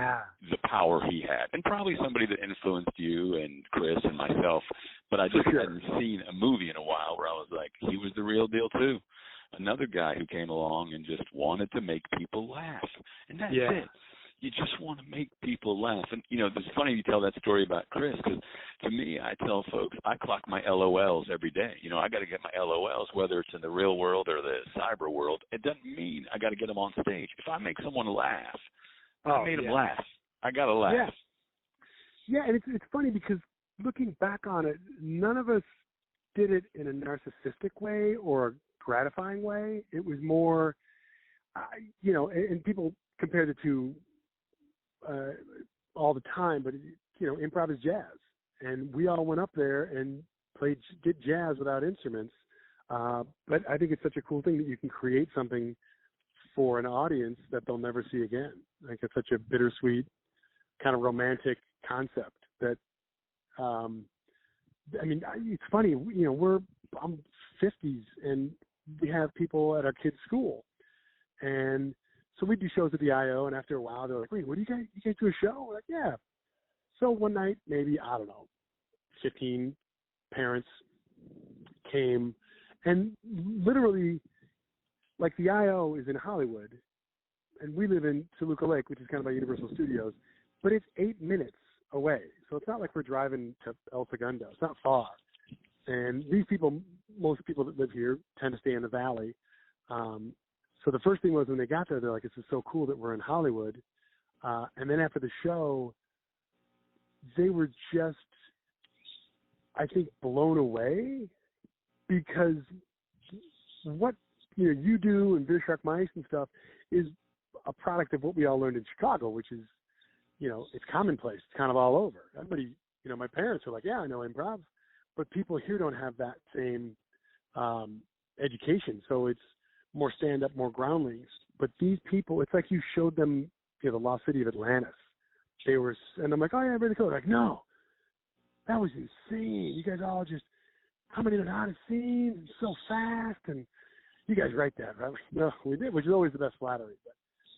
the power he had. And probably somebody that influenced you and Chris and myself. But I just hadn't seen a movie in a while where I was like, he was the real deal too. Another guy who came along and just wanted to make people laugh. And that's it. You just want to make people laugh. And, you know, it's funny you tell that story about Chris because to me, I tell folks, I clock my LOLs every day. You know, I got to get my LOLs, whether it's in the real world or the cyber world. It doesn't mean I got to get them on stage. If I make someone laugh, I made him laugh. I got to laugh. Yeah, and it's funny because looking back on it, none of us did it in a narcissistic way or a gratifying way. It was more, you know, and people compare the two all the time, but, you know, improv is jazz. And we all went up there and did jazz without instruments. But I think it's such a cool thing that you can create something for an audience that they'll never see again. Like it's such a bittersweet kind of romantic concept that, I mean, it's funny, you know, I'm 50s and we have people at our kids' school. And so we do shows at the IO and after a while they're like, wait, what do you guys do a show? We're like, yeah. So one night, maybe, I don't know, 15 parents came and literally, like the IO is in Hollywood, and we live in Toluca Lake, which is kind of by Universal Studios, but it's 8 minutes away. So it's not like we're driving to El Segundo. It's not far. And these people, most people that live here tend to stay in the valley. So the first thing was when they got there, they're like, this is so cool that we're in Hollywood. And then after the show, they were just, I think, blown away because what you do and Beer Shark Mice and stuff is a product of what we all learned in Chicago, which is, you know, it's commonplace. It's kind of all over. Everybody, you know, my parents were like, yeah, I know improv, but people here don't have that same education. So it's more stand-up, more groundlings. But these people, it's like you showed them, you know, the lost city of Atlantis. They were, and I'm like, oh yeah, really cool. They're like, no, that was insane. You guys all just coming in and out of scenes and so fast, and you guys write that, right? No, we did, which is always the best flattery.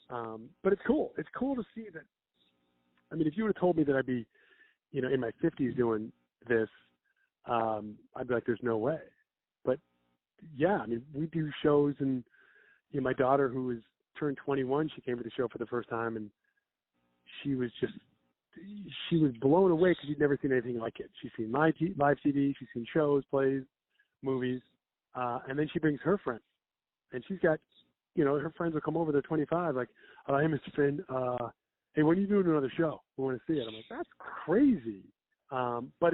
But it's cool. It's cool to see that. I mean, if you would have told me that I'd be, you know, in my 50s doing this, I'd be like, there's no way. But yeah, I mean, we do shows, and you know, my daughter, who was turned 21, she came to the show for the first time, and she was blown away because she'd never seen anything like it. She's seen live TV, she's seen shows, plays, movies, and then she brings her friends, and she's got, you know, her friends will come over. They're 25, like, hey, Mr. Finn, hey, when are you doing another show? We want to see it. I'm like, that's crazy. But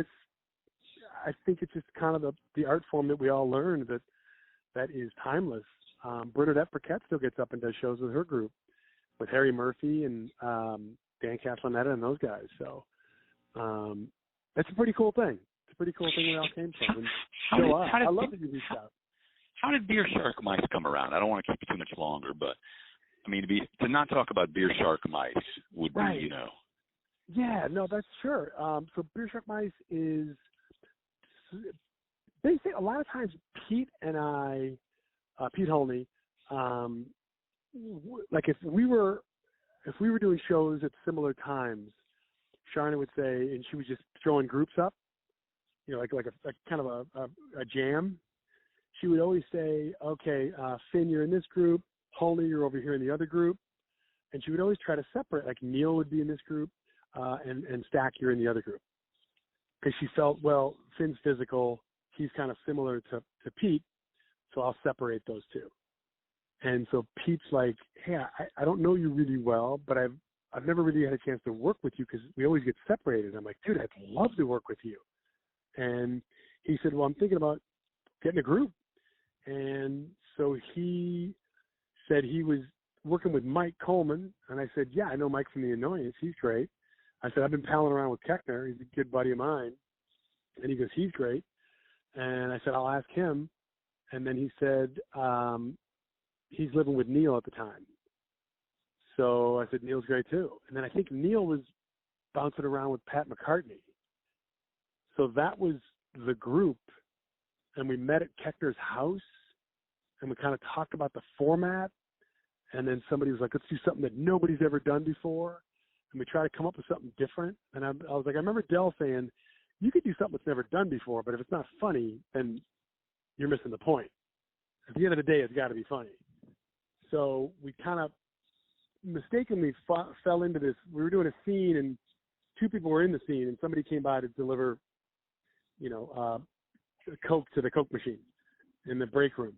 I think it's just kind of the art form that we all learned that is timeless. Bernadette Burkett still gets up and does shows with her group, with Harry Murphy and Dan Castellaneta and those guys. So it's a pretty cool thing. It's a pretty cool thing we all came from. And I love that you reached out. How did Beer Shark Mice come around? I don't want to keep you too much longer, but I mean, to not talk about Beer Shark Mice would be, you know. Yeah, no, that's sure. So Beer Shark Mice is basically a lot of times Pete and I, Pete Holney, like if we were doing shows at similar times, Sharna would say, and she was just throwing groups up, you know, like a kind of a jam. She would always say, okay, Finn, you're in this group. Holney, you're over here in the other group. And she would always try to separate, like Neil would be in this group, and Stack, you're in the other group. Because she felt, well, Finn's physical. He's kind of similar to to Pete, so I'll separate those two. And so Pete's like, hey, I don't know you really well, but I've never really had a chance to work with you because we always get separated. I'm like, dude, I'd love to work with you. And he said, well, I'm thinking about getting a group. And so he said he was working with Mike Coleman. And I said, yeah, I know Mike from The Annoyance. He's great. I said, I've been palling around with Keckner. He's a good buddy of mine. And he goes, he's great. And I said, I'll ask him. And then he said, he's living with Neil at the time. So I said, Neil's great too. And then I think Neil was bouncing around with Pat McCartney. So that was the group. And we met at Keckner's house. And we kind of talked about the format. And then somebody was like, let's do something that nobody's ever done before. And we tried to come up with something different. And I was like, I remember Del saying, you could do something that's never done before, but if it's not funny, then you're missing the point. At the end of the day, it's got to be funny. So we kind of mistakenly fell into this. We were doing a scene, and two people were in the scene, and somebody came by to deliver, Coke to the Coke machine in the break room.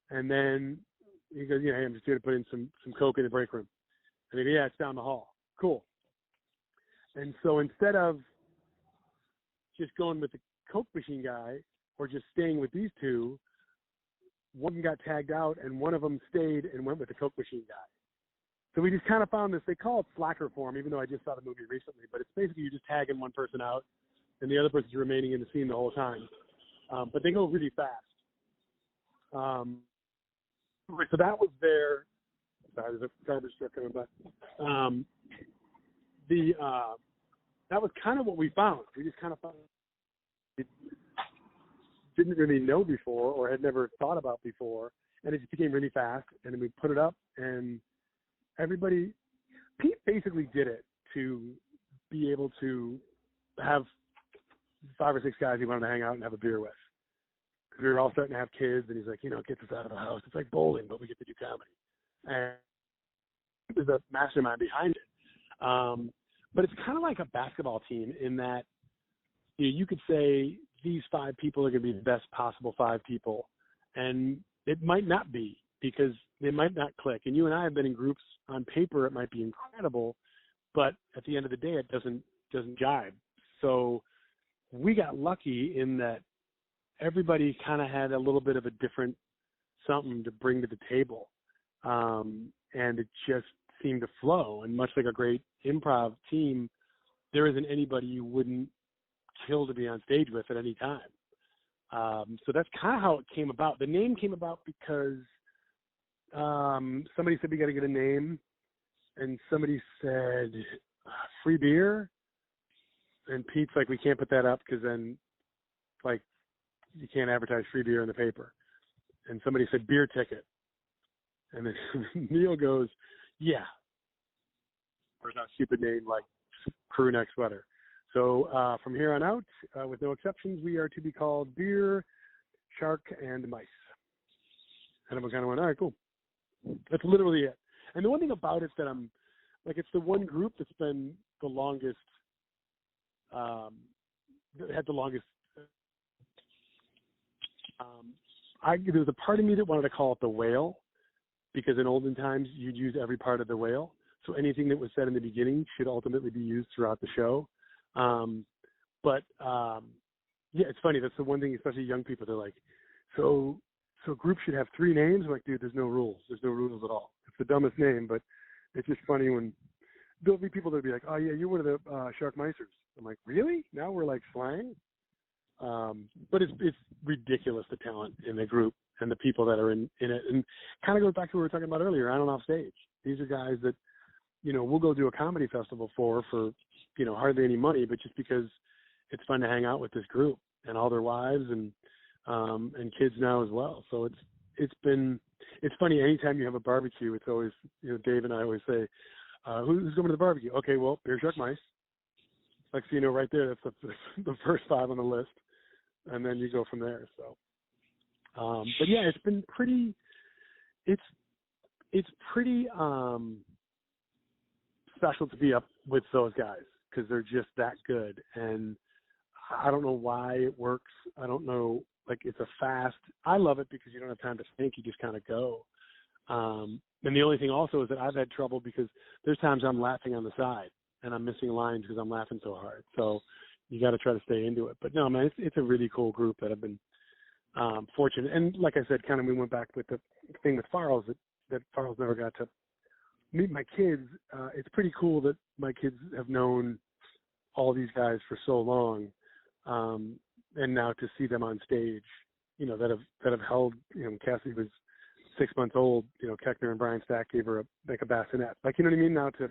And then he goes, hey, I'm just here to put in some Coke in the break room. And he goes, yeah, it's down the hall. Cool. And so instead of just going with the Coke machine guy or just staying with these two, one got tagged out and one of them stayed and went with the Coke machine guy. So we just kind of found this, they call it slacker form, even though I just saw the movie recently, but it's basically you're just tagging one person out and the other person's remaining in the scene the whole time. But they go really fast. So that was their, sorry, there's a garbage truck coming by. That was kind of what we found. We just kind of found we didn't really know before or had never thought about before, and it just became really fast. And then we put it up, and everybody, Pete basically did it to be able to have 5 or 6 guys he wanted to hang out and have a beer with. Because we were all starting to have kids, and he's like, it gets us out of the house. It's like bowling, but we get to do comedy. And there's a mastermind behind it. But it's kind of like a basketball team in that you could say these 5 people are going to be the best possible 5 people. And it might not be because they might not click. And you and I have been in groups on paper. It might be incredible, but at the end of the day, it doesn't jive. So we got lucky in that everybody kind of had a little bit of a different something to bring to the table. And it just seemed to flow. And much like a great improv team, there isn't anybody you wouldn't kill to be on stage with at any time. So that's kind of how it came about. The name came about because somebody said we got to get a name, and somebody said free beer, and Pete's like, we can't put that up because then like you can't advertise free beer in the paper. And somebody said beer ticket, and then Neil goes, yeah, there's not a stupid name like crew neck sweater. So from here on out, with no exceptions, we are to be called Beer, Shark, and Mice. And everyone kind of went, all right, cool. That's literally it. And the one thing about it that I'm, like, it's the one group that's been the longest, that had the longest, there was a part of me that wanted to call it the whale, because in olden times, you'd use every part of the whale. So anything that was said in the beginning should ultimately be used throughout the show. Yeah, it's funny. That's the one thing, especially young people, they're like, so groups should have 3 names. I'm like, dude, there's no rules. There's no rules at all. It's the dumbest name, but it's just funny when there'll be people that'll be like, oh yeah, you're one of the Shark Micers. I'm like, really? Now we're like slang? But it's ridiculous, the talent in the group and the people that are in it. And kind of goes back to what we were talking about earlier, on and off stage. These are guys that, we'll go do a comedy festival for hardly any money, but just because it's fun to hang out with this group and all their wives and kids now as well. So it's funny. Anytime you have a barbecue, it's always, Dave and I always say, who's going to the barbecue? Okay, well, Beer, Shark, Mice. Like, so right there, that's the first 5 on the list. And then you go from there. So, but yeah, it's been pretty, it's pretty, special to be up with those guys because they're just that good. And I don't know why it works. I don't know Like it's a fast. I love it because you don't have time to think. You just kind of go. And the only thing also is that I've had trouble because there's times I'm laughing on the side and I'm missing lines because I'm laughing so hard. So you got to try to stay into it. But no, man, it's a really cool group that I've been fortunate. And like I said, kind of we went back with the thing with Farrell's that Farrell's never got to meet my kids. It's pretty cool that my kids have known all these guys for so long, and now to see them on stage, you know, that have held. You know, Cassie was 6 months old. You know, Keckner and Brian Stack gave her a bassinet. Like, you know what I mean? Now to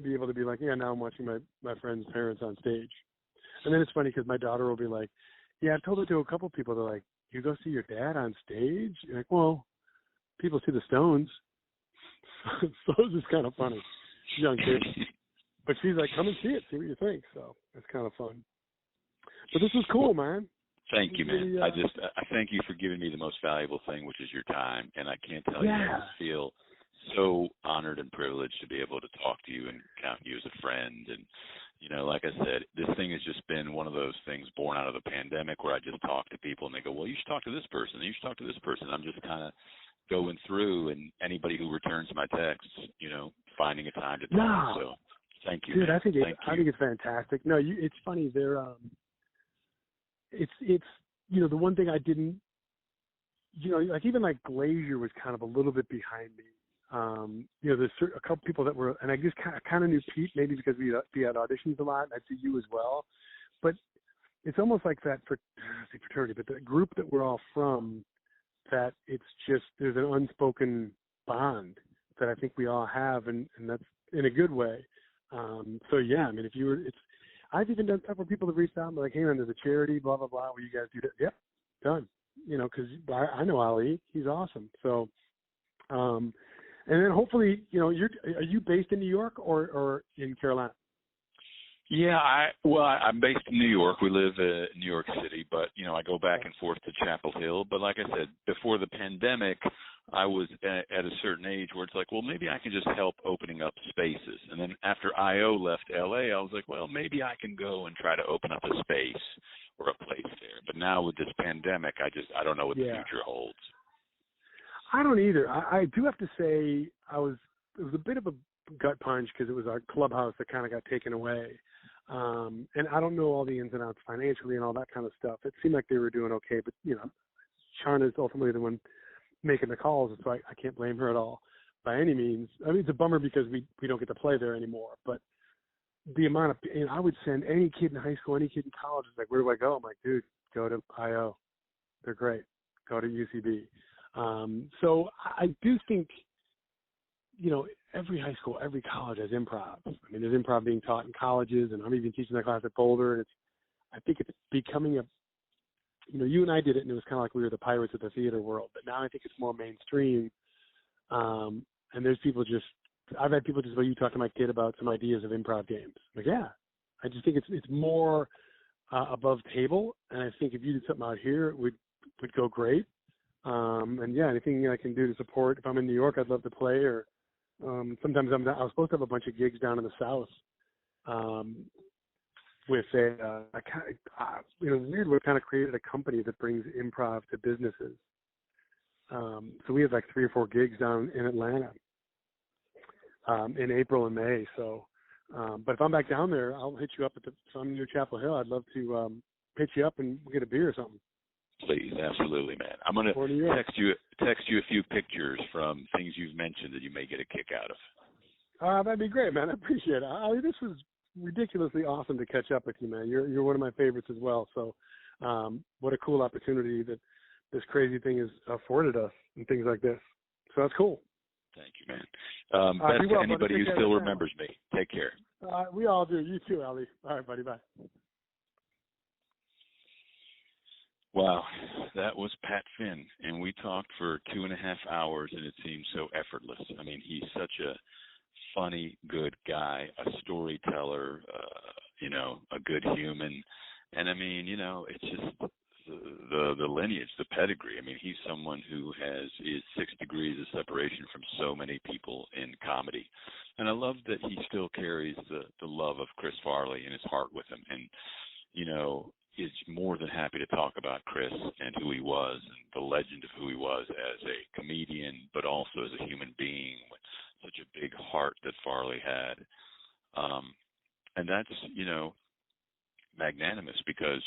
be able to be like, yeah, now I'm watching my friend's parents on stage. And then it's funny because my daughter will be like, yeah, I've told it to a couple people. They're like, you go see your dad on stage? You're like, well, people see the Stones. So it's just kind of funny. Young kid. But she's like, come and see it, see what you think. So it's kind of fun. But this was cool, man. Thank you, man. I thank you for giving me the most valuable thing, which is your time. And I can't tell you, I just feel so honored and privileged to be able to talk to you and count you as a friend. And, you know, like I said, this thing has just been one of those things born out of the pandemic where I just talk to people and they go, well, you should talk to this person. You should talk to this person. I'm just kind of going through, and anybody who returns my texts, you know, finding a time to talk. So thank you, dude. Man. I think it's fantastic. No, it's funny. It's you know, the one thing I didn't, you know, like even like Glazier was kind of a little bit behind me. You know, there's a couple people that were, and I just kind of knew Pete maybe because we had auditions a lot. And I'd see you as well, but it's almost like that fraternity, but the group that we're all from, that it's just there's an unspoken bond that I think we all have, and that's in a good way. So yeah, I mean, I've even done stuff where people have reached out and like, hey man, there's a charity, blah blah blah. Will you guys do that? Yep, done. You know, because I know Ali, he's awesome. So, and then hopefully, you know, are you based in New York or in Carolina? Yeah, I'm based in New York. We live in New York City, but, you know, I go back and forth to Chapel Hill. But like I said, before the pandemic, I was at a certain age where it's like, well, maybe I can just help opening up spaces. And then after I.O. left L.A., I was like, well, maybe I can go and try to open up a space or a place there. But now with this pandemic, I don't know what the future holds. I don't either. I do have to say it was a bit of a gut punch because it was our clubhouse that kind of got taken away. And I don't know all the ins and outs financially and all that kind of stuff. It seemed like they were doing okay, but, you know, Charna's ultimately the one making the calls, so I can't blame her at all by any means. I mean, it's a bummer because we don't get to play there anymore, but the amount of, you know, I would send any kid in high school, any kid in college, it's like, where do I go? I'm like, dude, go to I.O. They're great. Go to UCB. So I do think, you know, every high school, every college has improv. I mean, there's improv being taught in colleges, and I'm even teaching that class at Boulder. And I think it's becoming you know, you and I did it, and it was kind of like we were the pirates of the theater world. But now I think it's more mainstream. And there's people I've had people just, well, you talk to my kid about some ideas of improv games. Like, yeah, I just think it's more above table. And I think if you did something out here, it would go great. And yeah, anything I can do to support. If I'm in New York, I'd love to play, or sometimes I was supposed to have a bunch of gigs down in the South with you know, weird. We kind of created a company that brings improv to businesses. So we have like 3 or 4 gigs down in Atlanta in April and May. So, but if I'm back down there, I'll hit you up if I'm near Chapel Hill. I'd love to hit you up and we'll get a beer or something. Please, absolutely, man. I'm going to text you a few pictures from things you've mentioned that you may get a kick out of. That'd be great, man. I appreciate it. Ali, this was ridiculously awesome to catch up with you, man. You're one of my favorites as well. So, what a cool opportunity that this crazy thing has afforded us and things like this. So that's cool. Thank you, man. Best to anybody who still remembers me. Take care. We all do. You too, Ali. All right, buddy. Bye. Wow, that was Pat Finn, and we talked for 2.5 hours, and it seemed so effortless. I mean, he's such a funny, good guy, a storyteller, you know, a good human, and I mean, you know, it's just the lineage, the pedigree. I mean, he's someone who is 6 degrees of separation from so many people in comedy, and I love that he still carries the love of Chris Farley in his heart with him, and you know. is more than happy to talk about Chris and who he was and the legend of who he was as a comedian, but also as a human being with such a big heart that Farley had. And that's, magnanimous because,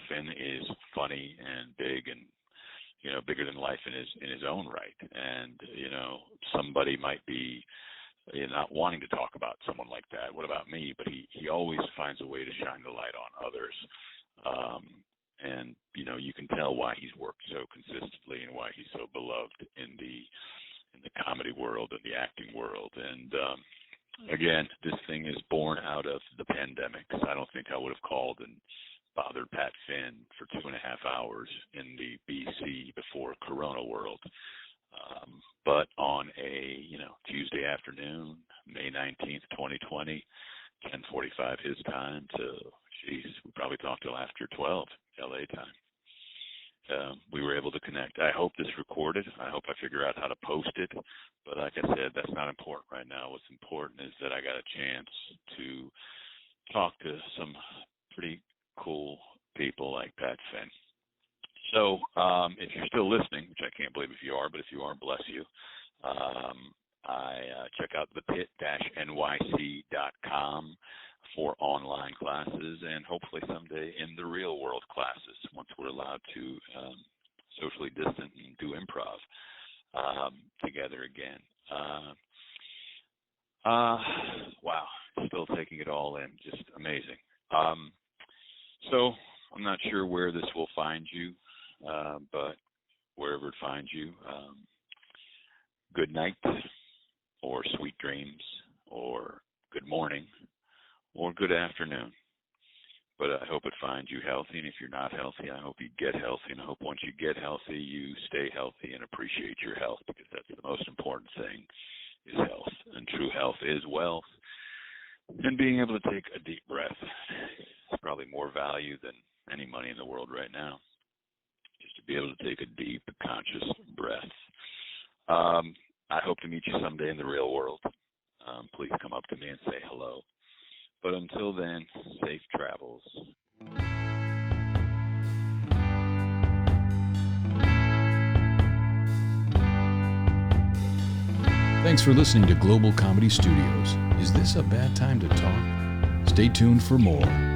Finn is funny and big and, bigger than life in his own right. And, somebody might be not wanting to talk about someone like that. What about me? But he always finds a way to shine the light on others. And, you can tell why he's worked so consistently and why he's so beloved in the comedy world and the acting world. And, again, this thing is born out of the pandemic. I don't think I would have called and bothered Pat Finn for 2.5 hours in the BC before Corona world. But on a, Tuesday afternoon, May 19th, 2020, 10:45 his time we probably talked till after 12 LA time. We were able to connect. I hope this recorded. I hope I figure out how to post it. But like I said, that's not important right now. What's important is that I got a chance to talk to some pretty cool people like Pat Finn. So if you're still listening, which I can't believe if you are, but if you are, bless you. Check out thepit-nyc.com for online classes and hopefully someday in the real world classes once we're allowed to socially distant and do improv together again. Wow, still taking it all in, just amazing. So I'm not sure where this will find you, but wherever it finds you, good night or sweet dreams or good morning or good afternoon. But I hope it finds you healthy, and if you're not healthy, I hope you get healthy, and I hope once you get healthy, you stay healthy and appreciate your health, because that's the most important thing, is health, and true health is wealth. And being able to take a deep breath is probably more value than any money in the world right now, just to be able to take a deep, conscious breath. I hope to meet you someday in the real world. Please come up to me and say hello. But until then, safe travels. Thanks for listening to Global Comedy Studios. Is this a bad time to talk? Stay tuned for more.